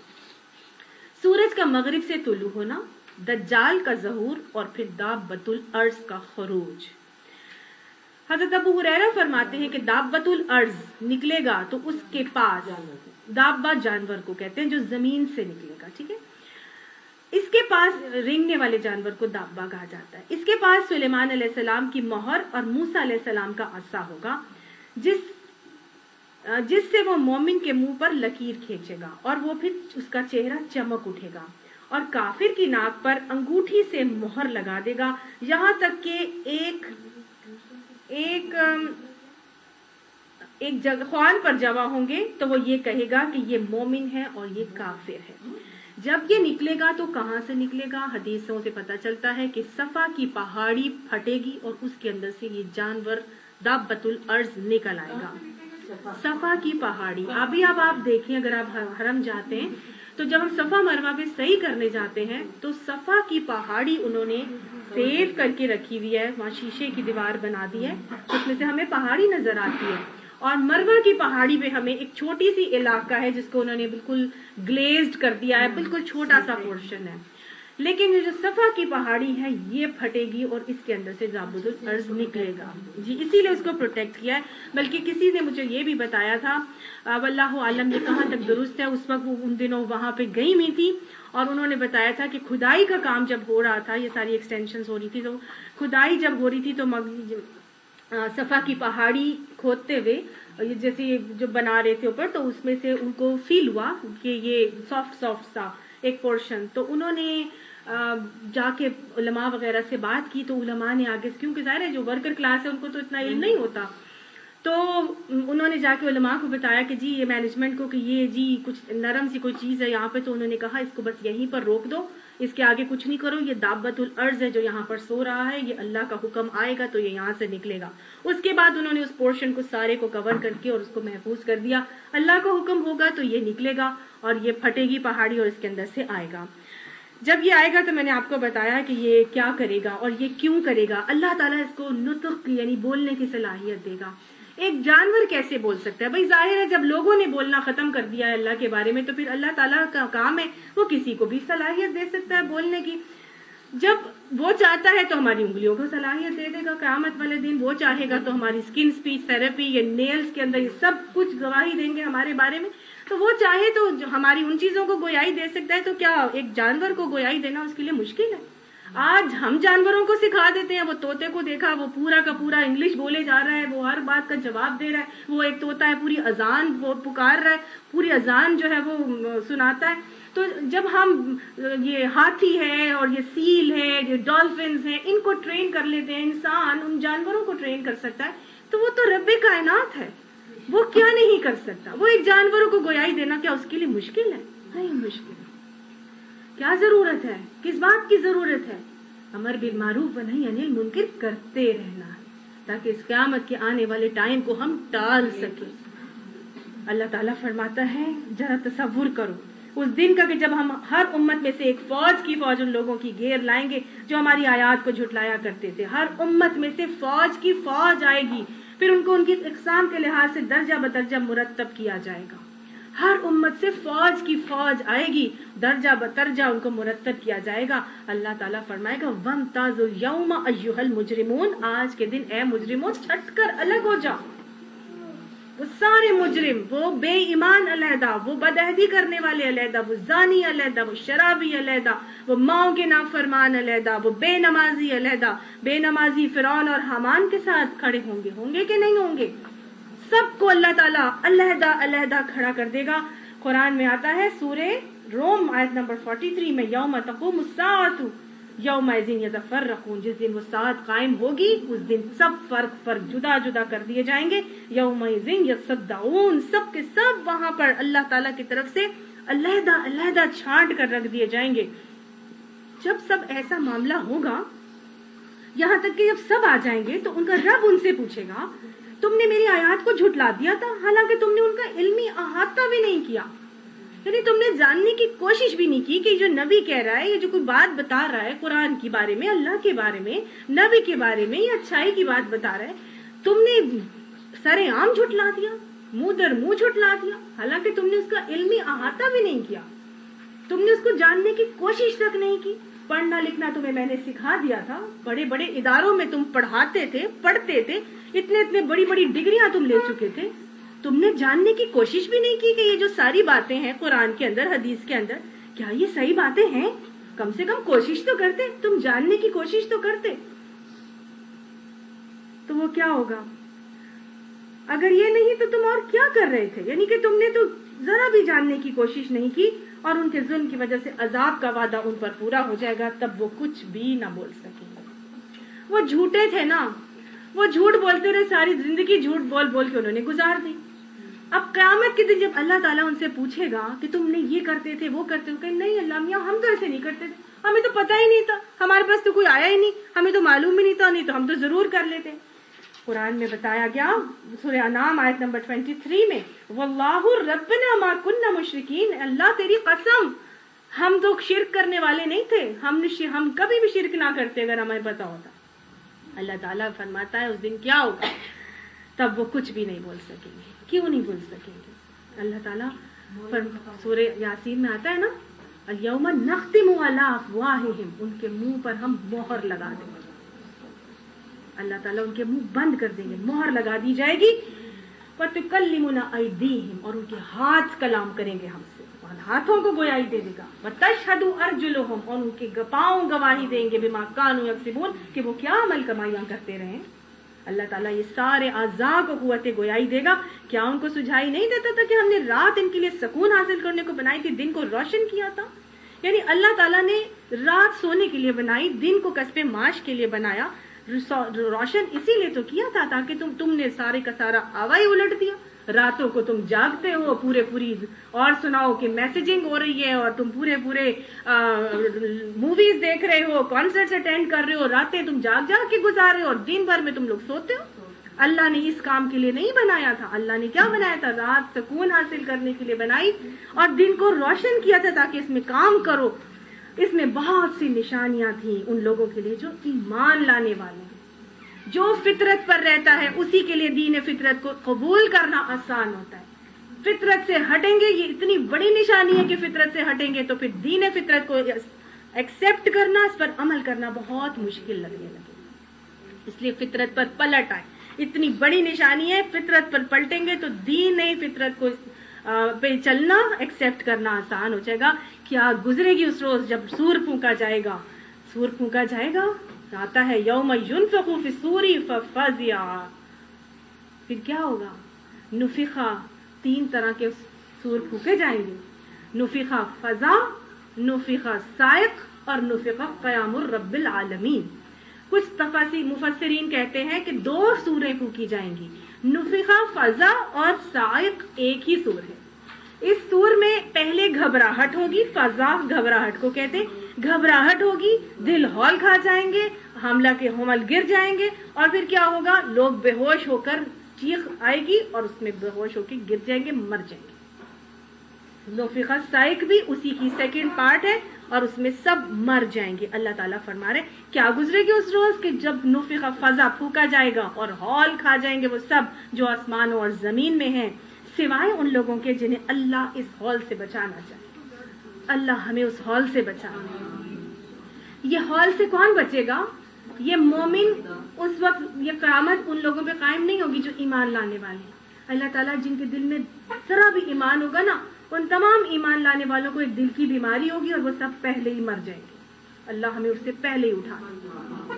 سورج کا مغرب سے طلوع ہونا، دجال کا ظہور، اور پھر دابۃ الارض کا خروج. حضرت ابو ہریرہ فرماتے ہیں کہ دابۃ الارض نکلے گا تو اس کے پاس، دابہ جانور کو کہتے ہیں جو زمین سے نکلے گا، ٹھیک ہے، اس کے پاس رینگنے والے جانور کو دابہ کہا جاتا ہے. اس کے پاس سلیمان علیہ السلام کی مہر اور موسیٰ علیہ السلام کا عصا ہوگا، جس سے وہ مومن کے منہ پر لکیر کھینچے گا اور وہ پھر اس کا چہرہ چمک اٹھے گا، اور کافر کی ناک پر انگوٹھی سے مہر لگا دے گا، یہاں تک کہ ایک جگہ خوان پر جمع ہوں گے تو وہ یہ کہے گا کہ یہ مومن ہے اور یہ کافر ہے. جب یہ نکلے گا تو کہاں سے نکلے گا؟ حدیثوں سے پتہ چلتا ہے کہ صفا کی پہاڑی پھٹے گی اور اس کے اندر سے یہ جانور دابۃ الارض نکل آئے گا. صفا کی پہاڑی، ابھی اب آپ دیکھیں، اگر آپ حرم جاتے ہیں تو جب ہم صفا مروہ پہ صحیح کرنے جاتے ہیں تو صفا کی پہاڑی انہوں نے سیو کر کے رکھی ہوئی ہے، وہاں شیشے کی دیوار بنا دی ہے، اس میں سے ہمیں پہاڑی نظر آتی ہے. اور مروہ کی پہاڑی پہ ہمیں ایک چھوٹی سی علاقہ ہے جس کو انہوں نے بالکل گلیزڈ کر دیا ہے، بالکل چھوٹا سا پورشن ہے. لیکن یہ جو صفا کی پہاڑی ہے یہ پھٹے گی اور اس کے اندر سے دابۃ الارض نکلے گا. جی اسی لیے اس کو پروٹیکٹ کیا ہے. بلکہ کسی نے مجھے یہ بھی بتایا تھا، واللہ عالم یہ کہاں تک درست ہے، اس وقت وہ ان دنوں وہاں پہ گئی ہوئی تھی اور انہوں نے بتایا تھا کہ کھدائی کا کام جب ہو رہا تھا، یہ ساری ایکسٹینشنز ہو رہی تھی، تو کھدائی جب ہو رہی تھی تو صفا کی پہاڑی کھودتے ہوئے جیسے جو بنا رہے تھے اوپر، تو اس میں سے ان کو فیل ہوا کہ یہ سافٹ سا ایک پورشن. تو انہوں نے جا کے علماء وغیرہ سے بات کی، تو علماء نے آگے، کیونکہ ظاہر ہے جو ورکر کلاس ہے ان کو تو اتنا علم نہیں ہوتا، تو انہوں نے جا کے علماء کو بتایا کہ جی یہ مینجمنٹ کو کہ یہ جی کچھ نرم سی کوئی چیز ہے یہاں پہ، تو انہوں نے کہا اس کو بس یہیں پر روک دو، اس کے آگے کچھ نہیں کرو، یہ دابۃ الارض ہے جو یہاں پر سو رہا ہے، یہ اللہ کا حکم آئے گا تو یہ یہاں سے نکلے گا. اس کے بعد انہوں نے اس پورشن کو سارے کو کور کر کے اور اس کو محفوظ کر دیا. اللہ کا حکم ہوگا تو یہ نکلے گا اور یہ پھٹے گی پہاڑی اور اس کے اندر سے آئے گا. جب یہ آئے گا تو میں نے آپ کو بتایا کہ یہ کیا کرے گا اور یہ کیوں کرے گا. اللہ تعالیٰ اس کو نطق یعنی بولنے کی صلاحیت دے گا. ایک جانور کیسے بول سکتا ہے؟ بھائی ظاہر ہے جب لوگوں نے بولنا ختم کر دیا ہے اللہ کے بارے میں تو پھر اللہ تعالیٰ کا کام ہے وہ کسی کو بھی صلاحیت دے سکتا ہے بولنے کی. جب وہ چاہتا ہے تو ہماری انگلیوں کو صلاحیت دے دے گا قیامت والے دن. وہ چاہے گا تو ہماری اسکن اسپیچ تھراپی یا نیلز کے اندر یہ سب کچھ گواہی دیں گے ہمارے بارے میں. تو وہ چاہے تو ہماری ان چیزوں کو گویائی دے سکتا ہے. تو کیا ایک جانور کو گویائی دینا اس کے لیے مشکل ہے؟ آج ہم جانوروں کو سکھا دیتے ہیں. وہ طوطے کو دیکھا وہ پورا کا پورا انگلش بولے جا رہا ہے, وہ ہر بات کا جواب دے رہا ہے. وہ ایک طوطا ہے پوری اذان وہ پکار رہا ہے, پوری اذان جو ہے وہ سناتا ہے. تو جب ہم یہ ہاتھی ہے اور یہ سیل ہے, یہ ڈالفنز ہیں, ان کو ٹرین کر لیتے ہیں, انسان ان جانوروں کو ٹرین کر سکتا ہے, تو وہ تو رب کائنات ہے, وہ کیا نہیں کر سکتا. وہ ایک جانوروں کو گویائی دینا کیا اس کے لیے مشکل ہے؟ نہیں مشکل. کیا ضرورت ہے؟ کس بات کی ضرورت ہے؟ امر بالمعروف و نہی عن المنکر کرتے رہنا ہے تاکہ اس قیامت کے آنے والے ٹائم کو ہم ٹال سکیں. اللہ تعالیٰ فرماتا ہے ذرا تصور کرو اس دن کا کہ جب ہم ہر امت میں سے ایک فوج کی فوج ان لوگوں کی گھیر لائیں گے جو ہماری آیات کو جھٹلایا کرتے تھے. ہر امت میں سے فوج کی فوج آئے گی, پھر ان کو ان کی اقسام کے لحاظ سے درجہ بدرجہ مرتب کیا جائے گا. ہر امت سے فوج کی فوج آئے گی, درجہ بدرجہ ان کو مرتب کیا جائے گا. اللہ تعالیٰ فرمائے گا وَامْتَازُوا الْيَوْمَ أَيُّهَا الْمُجْرِمُونَ, آج کے دن اے مجرموں چھٹ کر الگ ہو جاؤ. وہ سارے مجرم، وہ بے ایمان علیحدہ، وہ بدعہدی کرنے والے علیحدہ، وہ زانی علیحدہ، وہ شرابی علیحدہ، وہ ماؤں کے نافرمان علیحدہ، وہ بے نمازی علیحدہ. بے نمازی فرعون اور حامان کے ساتھ کھڑے ہوں گے کہ نہیں ہوں گے؟ سب کو اللہ تعالیٰ علیحدہ علیحدہ کھڑا کر دے گا. قرآن میں آتا ہے سورہ روم آیت نمبر 43 میں، یوم تقوم الساعۃ یومئذ یتفرقون، جس دن وہ ساعت قائم ہوگی اس دن سب فرق جدا جدا کر دیے جائیں گے. یومئذ یصدعون، سب کے سب وہاں پر اللہ تعالیٰ کی طرف سے علیحدہ علیحدہ چھانٹ کر رکھ دیے جائیں گے. جب سب ایسا معاملہ ہوگا، یہاں تک کہ جب سب آ جائیں گے تو ان کا رب ان سے پوچھے گا تم نے میری آیات کو جھٹلا دیا تھا، حالانکہ تم نے ان کا علمی احاطہ بھی نہیں کیا. یعنی تم نے جاننے کی کوشش بھی نہیں کی کہ جو نبی کہہ رہا ہے، یہ جو کوئی بات بتا رہا ہے قرآن کے بارے میں، اللہ کے بارے میں، نبی کے بارے میں، یہ اچھائی کی بات بتا رہا ہے، تم نے سر عام جھٹلا دیا، منہ در منہ جھٹلا دیا، حالانکہ تم نے اس کا علمی احاطہ بھی نہیں کیا، تم نے اس کو جاننے کی کوشش تک نہیں کی. پڑھنا لکھنا تمہیں میں نے سکھا دیا تھا، بڑے بڑے اداروں میں تم پڑھاتے تھے، پڑھتے تھے، اتنے بڑی بڑی ڈگریاں تم لے چکے تھے، تم نے جاننے کی کوشش بھی نہیں کی کہ یہ جو ساری باتیں ہیں قرآن کے اندر، حدیث کے اندر، کیا یہ صحیح باتیں ہیں؟ کم سے کم کوشش تو کرتے، تم جاننے کی کوشش تو کرتے. تو وہ کیا ہوگا؟ اگر یہ نہیں تو تم اور کیا کر رہے تھے؟ یعنی کہ تم نے تو ذرا بھی جاننے کی کوشش نہیں کی، اور ان کے ظلم کی وجہ سے عذاب کا وعدہ ان پر پورا ہو جائے گا، تب وہ کچھ بھی نہ بول سکیں گے. وہ جھوٹے تھے نا، وہ جھوٹ بولتے رہے، ساری زندگی جھوٹ بول بول کے انہوں نے گزار دی. اب قیامت کے دن جب اللہ تعالیٰ ان سے پوچھے گا کہ تم نے یہ کرتے تھے وہ کرتے ہو، کہ نہیں اللہ میاں ہم تو ایسے نہیں کرتے تھے، ہمیں تو پتہ ہی نہیں تھا، ہمارے پاس تو کوئی آیا ہی نہیں، ہمیں تو معلوم ہی نہیں تھا، نہیں تو ہم تو ضرور کر لیتے. قرآن میں بتایا گیا سورہ انعام آیت نمبر 23 میں، واللہ ربنا ما کننا مشرکین، اللہ تیری قسم ہم تو شرک کرنے والے نہیں تھے، ہم کبھی بھی شرک نہ کرتے اگر ہمیں پتا ہوتا. اللہ تعالیٰ فرماتا ہے اس دن کیا ہوگا؟ تب وہ کچھ بھی نہیں بول سکیں گے. کیوں نہیں بول سکیں گے؟ اللہ تعالیٰ سورہ یاسین میں آتا ہے نا، الیوم نختم علی افواہہم، ان کے منہ پر ہم مہر لگا دیں گے. اللہ تعالیٰ ان کے منہ بند کر دیں گے، مہر لگا دی جائے گی. وَتُكَلِّمُنَا أَيْدِيهِمْ، اور ان کے ہاتھ کلام کریں گے ہم سے، اور ہاتھوں کو گویائی دے دے گا. وَتَشْهَدُ أَرْجُلُهُمْ، اور ان کے پاؤں گواہی دیں گے، بِمَا كَانُوا يَكْسِبُونَ، کہ وہ کیا عمل کمائیاں کرتے رہے. اللہ تعالیٰ یہ سارے اعضاء کو قوت گویائی دے گا. کیا ان کو سجھائی نہیں دیتا تھا کہ ہم نے رات ان کے لیے سکون حاصل کرنے کو بنائی تھی، دن کو روشن کیا تھا؟ یعنی اللہ تعالیٰ نے رات سونے کے لیے بنائی، دن کو کسب معاش کے لیے بنایا، روشن اسی لیے تو کیا تھا تاکہ تم نے سارے کا سارا آوا ہی الٹ دیا. راتوں کو تم جاگتے ہو پوری اور سناؤ کہ میسیجنگ ہو رہی ہے، اور تم پورے موویز دیکھ رہے ہو، کانسرٹس اٹینڈ کر رہے ہو، راتیں تم جاگ کے گزار رہے ہو، اور دن بھر میں تم لوگ سوتے ہو. اللہ نے اس کام کے لیے نہیں بنایا تھا. اللہ نے کیا بنایا تھا؟ رات سکون حاصل کرنے کے لیے بنائی، اور دن کو روشن کیا تھا تاکہ اس میں کام کرو. اس میں بہت سی نشانیاں تھیں ان لوگوں کے لیے جو ایمان لانے والے ہیں. جو فطرت پر رہتا ہے اسی کے لیے دین فطرت کو قبول کرنا آسان ہوتا ہے. فطرت سے ہٹیں گے، یہ اتنی بڑی نشانی ہے کہ فطرت سے ہٹیں گے تو پھر دین فطرت کو ایکسپٹ کرنا، اس پر عمل کرنا بہت مشکل لگنے لگے. اس لیے فطرت پر پلٹ آئے، اتنی بڑی نشانی ہے. فطرت پر پلٹیں گے تو دین فطرت کو پہ چلنا، ایکسپٹ کرنا آسان ہو جائے گا. کیا گزرے گی اس روز جب سور پھونکا جائے گا. سور پھونکا جائے گا، آتا ہے یوم ینفخ فی الصور ففزع، پھر کیا ہوگا؟ نفخہ، 3 طرح کے سور پھونکے جائیں گے. نفخہ فزع، نفخہ صاعق، اور نفخہ قیام الرب العالمین. کچھ مفسرین کہتے ہیں کہ 2 سوریں پھونکی جائیں گی، نفخہ فزع اور صاعق ایک ہی سور ہے. اس سور میں پہلے گھبراہٹ ہوگی، فزع گھبراہٹ کو کہتے ہیں. گھبراہٹ ہوگی، دل ہول کھا جائیں گے، حملہ کے حمل گر جائیں گے، اور پھر کیا ہوگا؟ لوگ بے ہوش ہو کر چیخ آئے گی اور اس میں بے ہوش ہو کے گر جائیں گے، مر جائیں گے. نفخہ صاعق بھی اسی کی سیکنڈ پارٹ ہے اور اس میں سب مر جائیں گے. اللہ تعالیٰ فرما رہے کیا گزرے گی اس روز کہ جب نفخہ فزع پھونکا جائے گا اور ہول کھا جائیں گے وہ سب جو آسمانوں اور زمین میں ہیں، سوائے ان لوگوں کے جنہیں اللہ اس ہول سے بچانا چاہے. اللہ ہمیں اس ہول سے بچانا. یہ ہول سے کون بچے گا؟ یہ مومن. اس وقت یہ قیامت ان لوگوں پہ قائم نہیں ہوگی جو ایمان لانے والے ہیں. اللہ تعالیٰ جن کے دل میں ذرا بھی ایمان ہوگا نا، ان تمام ایمان لانے والوں کو ایک دل کی بیماری ہوگی اور وہ سب پہلے ہی مر جائیں گے. اللہ ہمیں اس سے پہلے ہی اٹھا لے.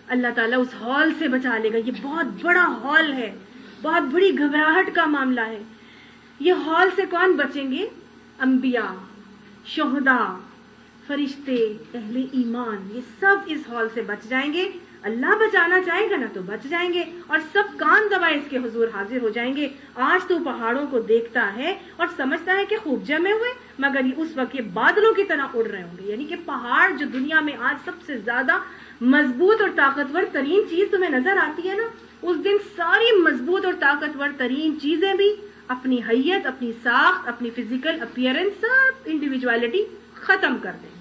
اللہ تعالیٰ اس ہال سے بچا لے گا. یہ بہت بڑا ہال ہے، بہت بڑی گھبراہٹ کا معاملہ ہے. یہ ہال سے کون بچیں گے؟ انبیاء، شہداء، فرشتے، اہل ایمان، یہ سب اس ہال سے بچ جائیں گے. اللہ بچانا چاہے گا نا تو بچ جائیں گے، اور سب کان دبائے اس کے حضور حاضر ہو جائیں گے. آج تو پہاڑوں کو دیکھتا ہے اور سمجھتا ہے کہ خوب جمے ہوئے، مگر یہ اس وقت یہ بادلوں کی طرح اڑ رہے ہوں گے. یعنی کہ پہاڑ جو دنیا میں آج سب سے زیادہ مضبوط اور طاقتور ترین چیز تمہیں نظر آتی ہے نا، اس دن ساری مضبوط اور طاقتور ترین چیزیں بھی اپنی حیت، اپنی ساخت، اپنی فزیکل اپیئرنس، سب انڈیویجوالٹی ختم کر دیں گے.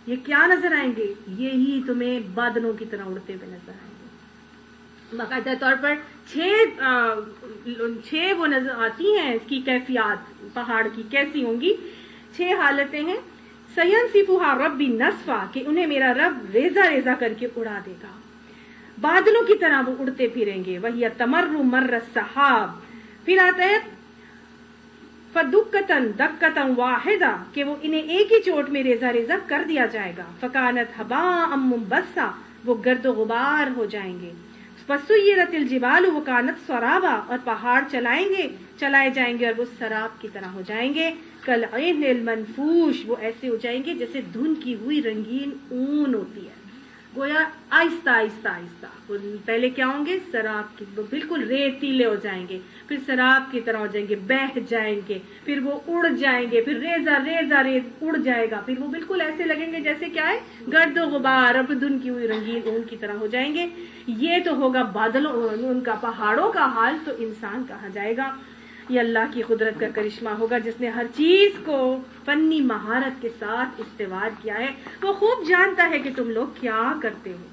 یہ کیا نظر آئیں گے؟ یہی تمہیں بادلوں کی طرح اڑتے ہوئے نظر آئیں گے. باقاعدہ طور پر چھ وہ نظر آتی ہیں اس کی کیفیات پہاڑ کی کیسی ہوں گی. 6 حالتیں ہیں. سینسفھا ربی نسفا، کہ انہیں میرا رب ریزہ ریزہ کر کے اڑا دے گا. بادلوں کی طرح وہ اڑتے پھریں گے. وہی تمر مر السحاب. پھر آتا ہے فدکتن دکتن واحدہ، کہ وہ انہیں ایک ہی چوٹ میں ریزہ ریزہ کر دیا جائے گا. فکانت حباء منبثا، وہ گرد و غبار ہو جائیں گے. فسیرت الجبال وکانت سرابا، اور پہاڑ چلائے جائیں گے اور وہ سراب کی طرح ہو جائیں گے. کالعہن المنفوش، وہ ایسے ہو جائیں گے جیسے دھن کی ہوئی رنگین اون ہوتی ہے. گویا آہستہ آہستہ آہستہ. پہلے کیا ہوں گے؟ سراب کی، بالکل ریتیلے ہو جائیں گے، پھر سراب کی طرح ہو جائیں گے، بہہ جائیں گے، پھر وہ اڑ جائیں گے، پھر ریزہ ریزہ اڑ جائے گا، پھر وہ بالکل ایسے لگیں گے جیسے کیا ہے؟ گرد و غبار، اب دھن کی ہوئی رنگین اون کی طرح ہو جائیں گے. یہ تو ہوگا بادلوں ان کا پہاڑوں کا حال. تو انسان کہاں جائے گا؟ یہ اللہ کی قدرت کا کرشمہ ہوگا جس نے ہر چیز کو فنی مہارت کے ساتھ استوار کیا ہے. وہ خوب جانتا ہے کہ تم لوگ کیا کرتے ہو.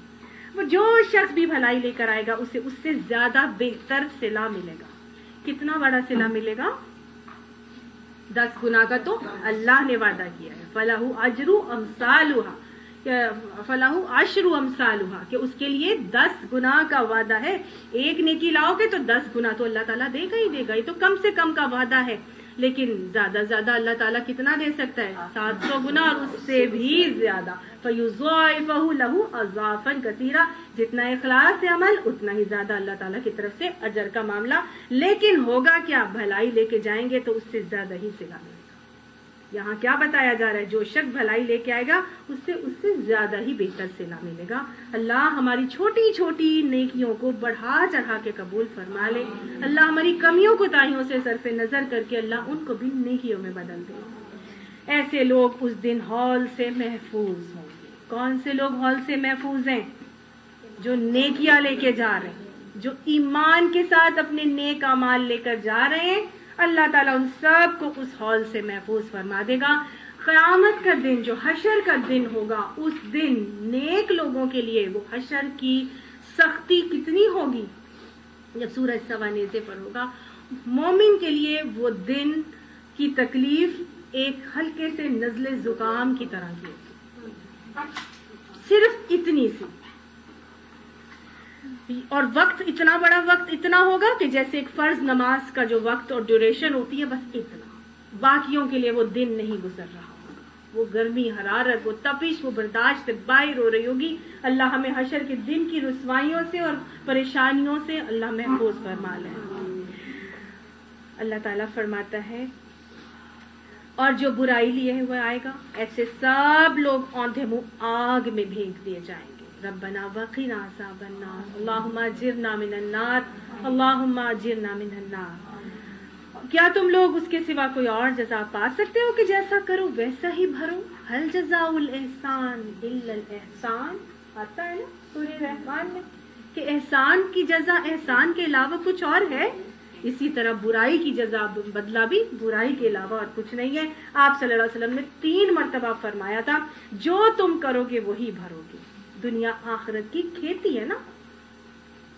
وہ جو شخص بھی بھلائی لے کر آئے گا اسے اس سے زیادہ بہتر صلہ ملے گا. کتنا بڑا صلہ ملے گا؟ 10 گنا کا تو اللہ نے وعدہ کیا ہے. فَلَهُ أَجْرُ أَمْثَالُهَا، فلاح عشر امثالها، کہ اس کے لیے 10 گنا کا وعدہ ہے. ایک نیکی لاؤ گے تو 10 گنا تو اللہ تعالیٰ دے گا ہی دے گا. یہ تو کم سے کم کا وعدہ ہے، لیکن زیادہ زیادہ اللہ تعالیٰ کتنا دے سکتا ہے؟ 700 گنا اور اس سے بھی زیادہ. فَيُضَاعِفَهُ لَهُ أَضْعَافًا كَثِيرًا، جتنا اخلاص سے عمل اتنا ہی زیادہ اللہ تعالیٰ کی طرف سے اجر کا معاملہ. لیکن ہوگا کیا؟ بھلائی لے کے جائیں گے تو اس سے زیادہ ہی صلہ ملے گا. یہاں کیا بتایا جا رہا ہے؟ جو شخص بھلائی لے کے آئے گا اس سے زیادہ ہی بہتر صلہ ملے گا. اللہ ہماری چھوٹی چھوٹی نیکیوں کو بڑھا چڑھا کے قبول فرما لے. اللہ ہماری کمیوں کوتاہیوں سے صرف نظر کر کے اللہ ان کو بھی نیکیوں میں بدل دے. ایسے لوگ اس دن ہال سے محفوظ ہوں گے. کون سے لوگ ہال سے محفوظ ہیں؟ جو نیکیاں لے کے جا رہے ہیں، جو ایمان کے ساتھ اپنے نیک اعمال لے کر جا رہے ہیں. اللہ تعالیٰ ان سب کو اس ہال سے محفوظ فرما دے گا. قیامت کا دن، جو حشر کا دن ہوگا، اس دن نیک لوگوں کے لیے وہ حشر کی سختی کتنی ہوگی جب سورج سوانیزے پر ہوگا. مومن کے لیے وہ دن کی تکلیف ایک ہلکے سے نزلے زکام کی طرح کی ہوگی، صرف اتنی سی. اور وقت اتنا بڑا، وقت اتنا ہوگا کہ جیسے ایک فرض نماز کا جو وقت اور ڈیوریشن ہوتی ہے، بس اتنا. باقیوں کے لیے وہ دن نہیں گزر رہا ہوگا. وہ گرمی، حرارت، وہ تپش، وہ برداشت سے باہر ہو رہی ہوگی. اللہ ہمیں حشر کے دن کی رسوائیوں سے اور پریشانیوں سے اللہ محفوظ فرما لے. اللہ تعالیٰ فرماتا ہے اور جو برائی لیے ہوئے آئے گا، ایسے سب لوگ اوندھے منہ آگ میں پھینک دیے جائیں گے. ربنا وقنا عذاب النار، اللہم اجرنا من النار، اللہم اجرنا من النار. کیا تم لوگ اس کے سوا کوئی اور جزا پا سکتے ہو کہ جیسا کرو ویسا ہی بھرو؟ هل جزاء الاحسان الا الاحسان، آتا ہے نا سورہ رحمان میں کہ احسان کی جزا احسان کے علاوہ کچھ اور ہے. اسی طرح برائی کی جزا بدلہ بھی برائی کے علاوہ اور کچھ نہیں ہے. آپ صلی اللہ علیہ وسلم نے 3 مرتبہ فرمایا تھا جو تم کرو گے وہی بھرو گے. دنیا آخرت کی کھیتی ہے نا.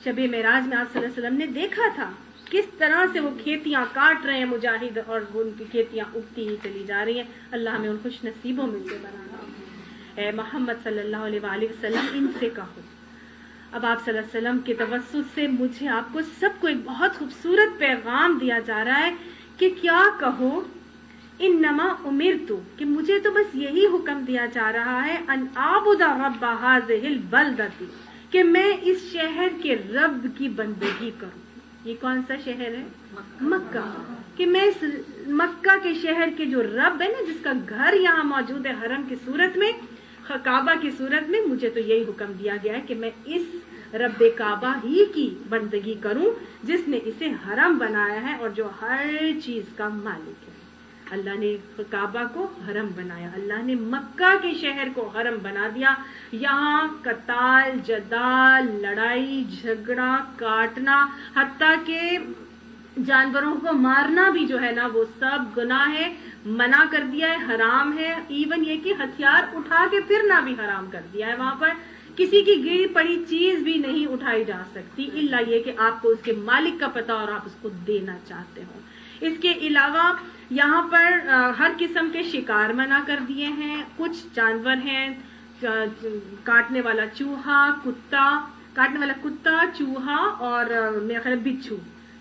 شب معراج میں آپ صلی اللہ علیہ وسلم نے دیکھا تھا کس طرح سے وہ کھیتیاں کاٹ رہے ہیں مجاہد، اور ان کی کھیتیاں اگتی ہی چلی جا رہی ہیں. اللہ ہمیں ان خوش نصیبوں میں سے بنانا. اے محمد صلی اللہ علیہ وآلہ وسلم ان سے کہو اب آپ صلی اللہ علیہ وسلم کے توسط سے مجھے آپ کو سب کو ایک بہت خوبصورت پیغام دیا جا رہا ہے کہ کیا کہو، انما امرتو، کہ مجھے تو بس یہی حکم دیا جا رہا ہے، ان اعبد رب هذه البلدۃ، کہ میں اس شہر کے رب کی بندگی کروں۔ یہ کون سا شہر ہے؟ مکہ۔ کہ میں اس مکہ کے شہر کے جو رب ہے نا، جس کا گھر یہاں موجود ہے حرم کی صورت میں، کعبہ کی صورت میں، مجھے تو یہی حکم دیا گیا ہے کہ میں اس رب کعبہ ہی کی بندگی کروں جس نے اسے حرم بنایا ہے اور جو ہر چیز کا مالک ہے۔ اللہ نے کعبہ کو حرم بنایا، اللہ نے مکہ کے شہر کو حرم بنا دیا۔ یہاں قتال، جدال، لڑائی جھگڑا، کاٹنا، حتیٰ کہ جانوروں کو مارنا بھی جو ہے نا وہ سب گناہ ہے، منع کر دیا ہے، حرام ہے۔ ایون یہ کہ ہتھیار اٹھا کے پھرنا بھی حرام کر دیا ہے۔ وہاں پر کسی کی گری پڑی چیز بھی نہیں اٹھائی جا سکتی الا یہ کہ آپ کو اس کے مالک کا پتہ اور آپ اس کو دینا چاہتے ہو۔ اس کے علاوہ یہاں پر ہر قسم کے شکار منع کر دیے ہیں۔ کچھ جانور ہیں، کاٹنے والا چوہا، چوہا اور میرا خیال بچھو۔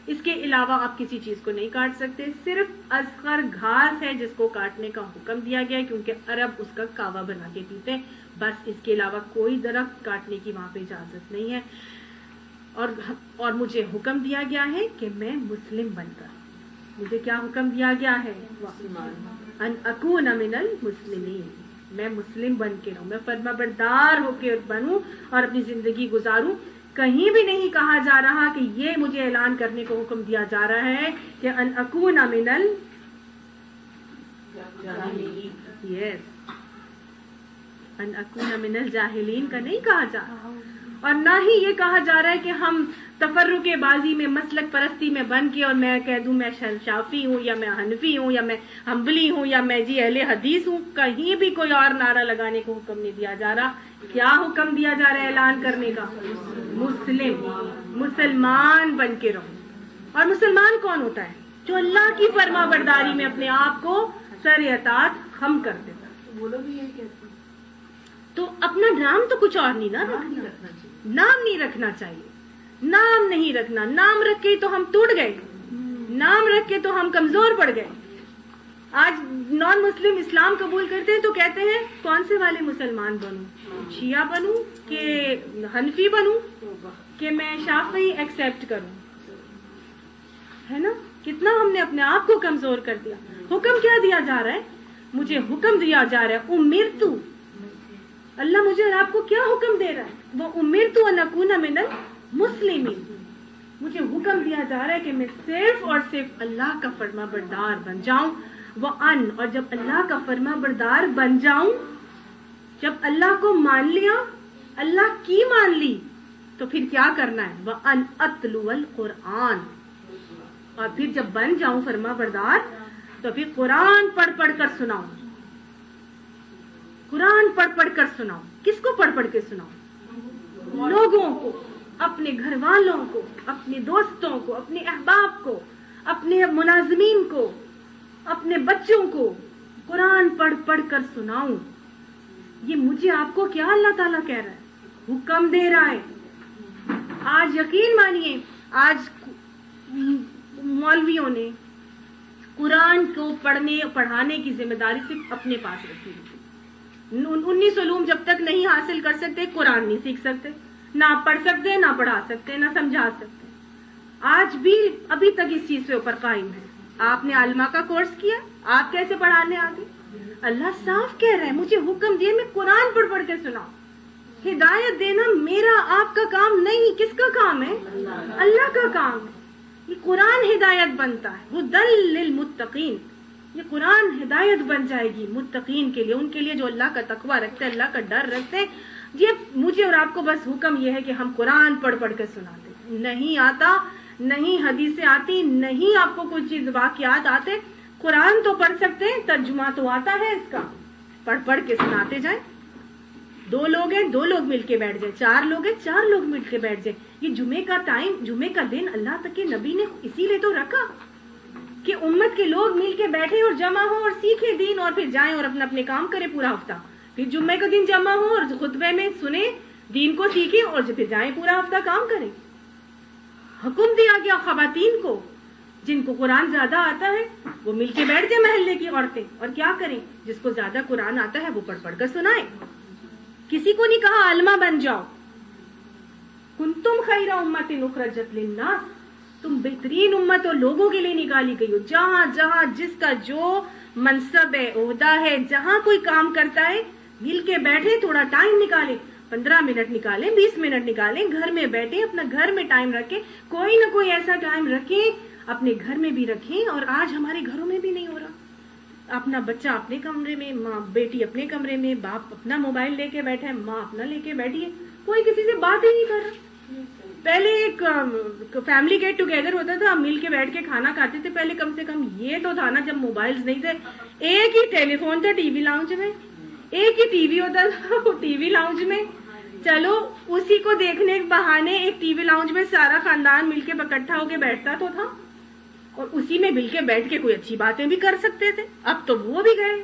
اس کے علاوہ آپ کسی چیز کو نہیں کاٹ سکتے، صرف اصغر گھاس ہے جس کو کاٹنے کا حکم دیا گیا ہے، کیونکہ عرب اس کا کعوہ بنا کے پیتے ہیں۔ بس اس کے علاوہ کوئی درخت کاٹنے کی وہاں پہ اجازت نہیں ہے۔ اور مجھے حکم دیا گیا ہے کہ میں مسلم بن کر، مجھے کیا حکم دیا گیا ہے؟ ان اکون من المسلمین، میں مسلم بن کے رہوں، میں فرما بردار ہو کے بنوں اور اپنی زندگی گزاروں۔ کہیں بھی نہیں کہا جا رہا کہ یہ مجھے اعلان کرنے کو حکم دیا جا رہا ہے کہ ان اکون من ان اکون من الجاہلین کا نہیں کہا جا رہا، اور نہ ہی یہ کہا جا رہا ہے کہ ہم تفرق بازی میں، مسلک پرستی میں بن کے اور میں کہہ دوں میں شافی ہوں یا میں حنفی ہوں یا میں حنبلی ہوں یا میں جی اہل حدیث ہوں۔ کہیں بھی کوئی اور نعرہ لگانے کو حکم نہیں دیا جا رہا۔ کیا حکم دیا جا رہا ہے اعلان کرنے کا؟ مسلمان بن کے رہو۔ اور مسلمان کون ہوتا ہے؟ جو اللہ کی فرما برداری میں اپنے آپ کو سر اطاعت خم کر دیتا ہے۔ وہ لوگ بھی یہی کہتے ہیں۔ تو اپنا نام تو کچھ اور نہیں نا رکھنا، نام نہیں رکھنا چاہیے، نام نہیں رکھنا۔ نام رکھ کے تو ہم ٹوٹ گئے، نام رکھ کے تو ہم کمزور پڑ گئے۔ آج نان مسلم اسلام قبول کرتے ہیں تو کہتے ہیں کون سے والے مسلمان بنوں، شیعہ بنوں کہ حنفی بنوں کہ میں شافعی ایکسیپٹ کروں، ہے نا؟ کتنا ہم نے اپنے آپ کو کمزور کر دیا۔ حکم کیا دیا جا رہا ہے؟ مجھے حکم دیا جا رہا ہے امرتو، اللہ مجھے اور آپ کو کیا حکم دے رہا ہے؟ وہ امرتو ان اکون من المسلمین، مجھے حکم دیا جا رہا ہے کہ میں صرف اور صرف اللہ کا فرما بردار بن جاؤں۔ اور جب اللہ کا فرما بردار بن جاؤں، جب اللہ کو مان لیا، اللہ کی مان لی، تو پھر کیا کرنا ہے؟ وَأَنْ أَتْلُوَ الْقُرْآنَ، اور پھر جب بن جاؤں فرما بردار تو پھر قرآن پڑھ پڑھ کر سناؤں، قرآن پڑھ پڑھ کر سناؤں۔ کس کو پڑھ پڑھ کے سناؤں؟ لوگوں کو، اپنے گھر والوں کو، اپنے دوستوں کو، اپنے احباب کو، اپنے ملازمین کو، اپنے بچوں کو قرآن پڑھ پڑھ کر سناؤں۔ یہ مجھے آپ کو کیا اللہ تعالیٰ کہہ رہا ہے؟ حکم دے رہا ہے۔ آج یقین مانیے، آج مولویوں نے قرآن کو پڑھانے کی ذمہ داری صرف اپنے پاس رکھی ہوئی۔ 19 علوم جب تک نہیں حاصل کر سکتے، قرآن نہیں سیکھ سکتے، نہ پڑھ سکتے، نہ پڑھا سکتے، نہ سمجھا سکتے۔ آج بھی ابھی تک اس چیز کے اوپر قائم ہے۔ آپ نے علماء کا کورس کیا، آپ کیسے پڑھانے آگے؟ اللہ صاف کہہ رہا ہے، مجھے حکم دیا میں قرآن پڑھ پڑھ کے سناؤں۔ ہدایت دینا میرا آپ کا کام نہیں، کس کا کام ہے؟ اللہ کا کام ہے۔ یہ قرآن ہدایت بنتا ہے، ہدی للمتقین، یہ قرآن ہدایت بن جائے گی متقین کے لیے، ان کے لیے جو اللہ کا تقوی رکھتے ہیں، اللہ کا ڈر رکھتے ہیں۔ یہ مجھے اور آپ کو بس حکم یہ ہے کہ ہم قرآن پڑھ پڑھ کے سناتے ہیں۔ نہیں آتا، نہیں حدیثیں آتی، نہیں آپ کو کوئی چیز واقعات آتے، قرآن تو پڑھ سکتے ہیں، ترجمہ تو آتا ہے اس کا، پڑھ پڑھ کے سناتے جائیں۔ 2 لوگ ہیں، 2 لوگ مل کے بیٹھ جائیں، 4 لوگ ہیں، 4 لوگ مل کے بیٹھ جائیں۔ یہ جمعے کا ٹائم، جمعے کا دن اللہ تک کے نبی نے اسی لیے تو رکھا کہ امت کے لوگ مل کے بیٹھے اور جمع ہوں اور سیکھیں دین، اور پھر جائیں اور اپنے اپنے کام کریں پورا ہفتہ، پھر جمعے کا دن جمع ہوں اور خطبے میں سنیں دین کو سیکھیں اور پھر جائیں پورا ہفتہ کام کریں. حکم دیا گیا خواتین کو جن کو قرآن زیادہ آتا ہے وہ مل کے بیٹھ جائیں محلے کی عورتیں, اور کیا کریں, جس کو زیادہ قرآن آتا ہے وہ پڑھ پڑھ کر سنائیں. کسی کو نہیں کہا عالمہ بن جاؤ. کنتم خیر امت اخرجت للناس, تم بہترین امت اور لوگوں کے لیے نکالی گئی ہو. جہاں جہاں جس کا جو منصب ہے, عہدہ ہے, جہاں کوئی کام کرتا ہے مل کے بیٹھے, تھوڑا ٹائم نکالے, 15 منٹ نکالیں, 20 منٹ نکالیں, گھر میں بیٹھیں, اپنا گھر میں ٹائم رکھیں, کوئی نہ کوئی ایسا ٹائم رکھیں, اپنے گھر میں بھی رکھیں. اور آج ہمارے گھروں میں بھی نہیں ہو رہا. اپنا بچہ اپنے کمرے میں, ماں بیٹی اپنے کمرے میں, باپ اپنا موبائل لے کے بیٹھا ہے, ماں اپنا لے کے بیٹھی ہے, کوئی کسی سے بات ہی نہیں کر رہا. پہلے ایک فیملی گیٹ ٹوگیدر ہوتا تھا, مل کے بیٹھ کے کھانا کھاتے تھے. پہلے کم سے کم یہ تو تھا نا, جب موبائلز نہیں تھے, ایک ہی ٹیلی فون تھا ٹی وی لاؤنج میں, ایک ہی ٹی وی ہوتا تھا وہ ٹی وی لاؤنج میں. چلو اسی کو دیکھنے کے بہانے ایک ٹی وی لاؤنج میں سارا خاندان مل کے اکٹھا ہو کے بیٹھتا تو تھا, اور اسی میں مل کے بیٹھ کے کوئی اچھی باتیں بھی کر سکتے تھے. اب تو وہ بھی گئے,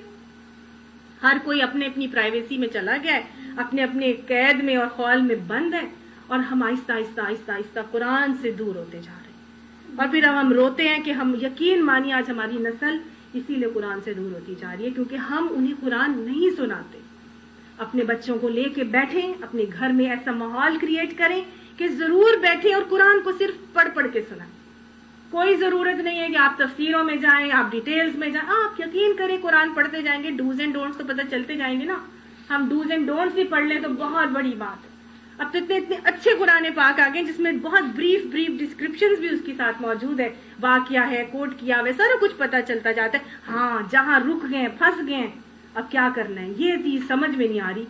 ہر کوئی اپنے اپنی پرائیویسی میں چلا گیا ہے, اپنے اپنے قید میں اور خول میں بند ہے, اور ہم آہستہ آہستہ آہستہ آہستہ قرآن سے دور ہوتے جا رہے ہیں. اور پھر ہم روتے ہیں کہ ہم, یقین مانیے آج ہماری نسل اسی لیے قرآن سے دور ہوتی جا رہی ہے, کیونکہ ہم انہیں قرآن نہیں سناتے. اپنے بچوں کو لے کے بیٹھیں, اپنے گھر میں ایسا ماحول کریٹ کریں کہ ضرور بیٹھیں اور قرآن کو صرف پڑھ پڑھ کے سنائیں. کوئی ضرورت نہیں ہے کہ آپ تفسیروں میں جائیں, آپ ڈیٹیلز میں جائیں. آپ یقین کریں قرآن پڑھتے جائیں گے, ڈوز اینڈ ڈونٹس تو پتہ چلتے جائیں گے نا. ہم ڈوز اینڈ ڈونٹس بھی پڑھ لیں تو بہت بڑی بات ہے. اب تو اتنے اچھے قرآن پاک آ گئے جس میں بہت بریف ڈسکرپشنز بھی اس کے ساتھ موجود ہے, واقعہ ہے, کوٹ کیا ہوا ہے, سارا کچھ پتہ چلتا جاتا ہے. ہاں جہاں رک گئے, پھنس گئے, اب کیا کرنا ہے یہ چیز سمجھ میں نہیں آ رہی.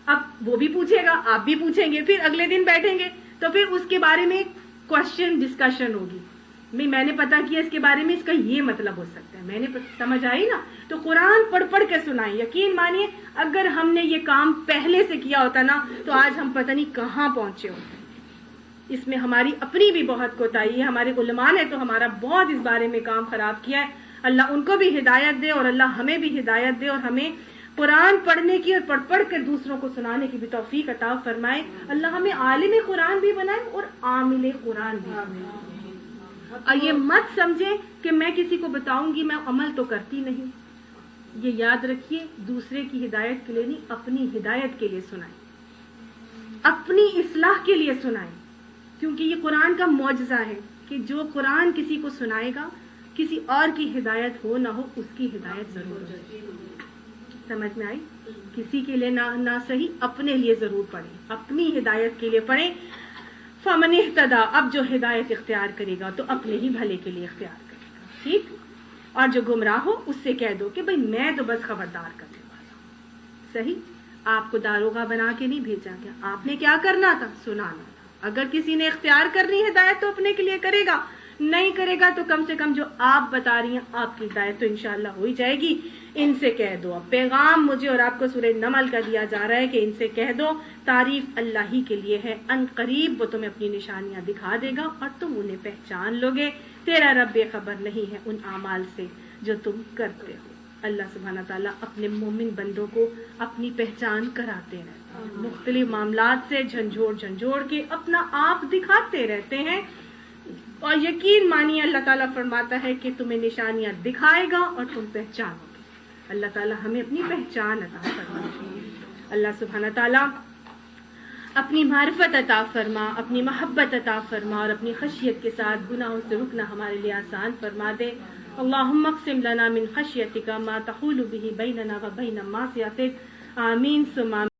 اب وہ بھی پوچھے گا, آپ بھی پوچھیں گے, پھر اگلے دن بیٹھیں گے تو پھر اس کے بارے میں کوشچن ڈسکشن ہوگی. میں نے پتا کیا اس کے بارے میں, اس کا یہ مطلب ہو سکتا ہے, میں نے سمجھ آئی نا. تو قرآن پڑھ پڑھ کے سنائیں. یقین مانیے اگر ہم نے یہ کام پہلے سے کیا ہوتا نا تو آج ہم پتہ نہیں کہاں پہنچے ہوتے. اس میں ہماری اپنی بھی بہت کوتاہی ہے. ہمارے علماء نے تو ہمارا بہت اس بارے میں کام خراب کیا ہے. اللہ ان کو بھی ہدایت دے, اور اللہ ہمیں بھی ہدایت دے, اور ہمیں قرآن پڑھنے کی اور پڑھ پڑھ کر دوسروں کو سنانے کی بھی توفیق عطا فرمائے. اللہ ہمیں عالم قرآن بھی بنائے اور عامل قرآن بھی بنائے. اور یہ مت سمجھیں کہ میں کسی کو بتاؤں گی, میں عمل تو کرتی نہیں. یہ یاد رکھیے, دوسرے کی ہدایت کے لیے نہیں, اپنی ہدایت کے لیے سنائیں, اپنی اصلاح کے لیے سنائیں. کیونکہ یہ قرآن کا معجزہ ہے کہ جو قرآن کسی کو سنائے گا, کسی اور کی ہدایت ہو نہ ہو, اس کی ہدایت ضرور ہوگی. سمجھ میں آئی؟ کسی کے لیے نہ صحیح, اپنے لیے ضرور پڑھیں, اپنی ہدایت کے لیے پڑھیں. فمن اہتدی, اب جو ہدایت اختیار کرے گا تو اپنے ہی بھلے کے لیے اختیار کرے گا, ٹھیک. اور جو گمراہ ہو اس سے کہہ دو کہ بھئی میں تو بس خبردار کرنے والا ہوں. صحیح, آپ کو داروغہ بنا کے نہیں بھیجا گیا, آپ نے کیا کرنا تھا, سنانا تھا. اگر کسی نے اختیار کرنی ہدایت تو اپنے کے لیے کرے گا, نہیں کرے گا تو کم سے کم جو آپ بتا رہی ہیں آپ کی ہدایت تو انشاءاللہ ہو ہی جائے گی. ان سے کہہ دو, اب پیغام مجھے اور آپ کو سورہ نمل کا دیا جا رہا ہے کہ ان سے کہہ دو تعریف اللہ ہی کے لیے ہے, ان قریب وہ تمہیں اپنی نشانیاں دکھا دے گا اور تم انہیں پہچان لوگے. تیرا رب بے خبر نہیں ہے ان اعمال سے جو تم کرتے ہو. اللہ سبحانہ تعالیٰ اپنے مومن بندوں کو اپنی پہچان کراتے رہتے ہیں, مختلف معاملات سے جھنجھوڑ کے اپنا آپ دکھاتے رہتے ہیں. اور یقین مانیے اللہ تعالیٰ فرماتا ہے کہ تمہیں نشانیاں دکھائے گا اور تم پہچانو گے. اللہ تعالیٰ ہمیں اپنی پہچان عطا فرمائے. اللہ سبحانہ تعالیٰ اپنی معرفت عطا فرما, اپنی محبت عطا فرما, اور اپنی خشیت کے ساتھ گناہوں سے رکنا ہمارے لیے آسان فرما دے. اللہم اقسم لنا من خشیتک ما تحول به بیننا و بین معصیتک. آمین ثم آمین.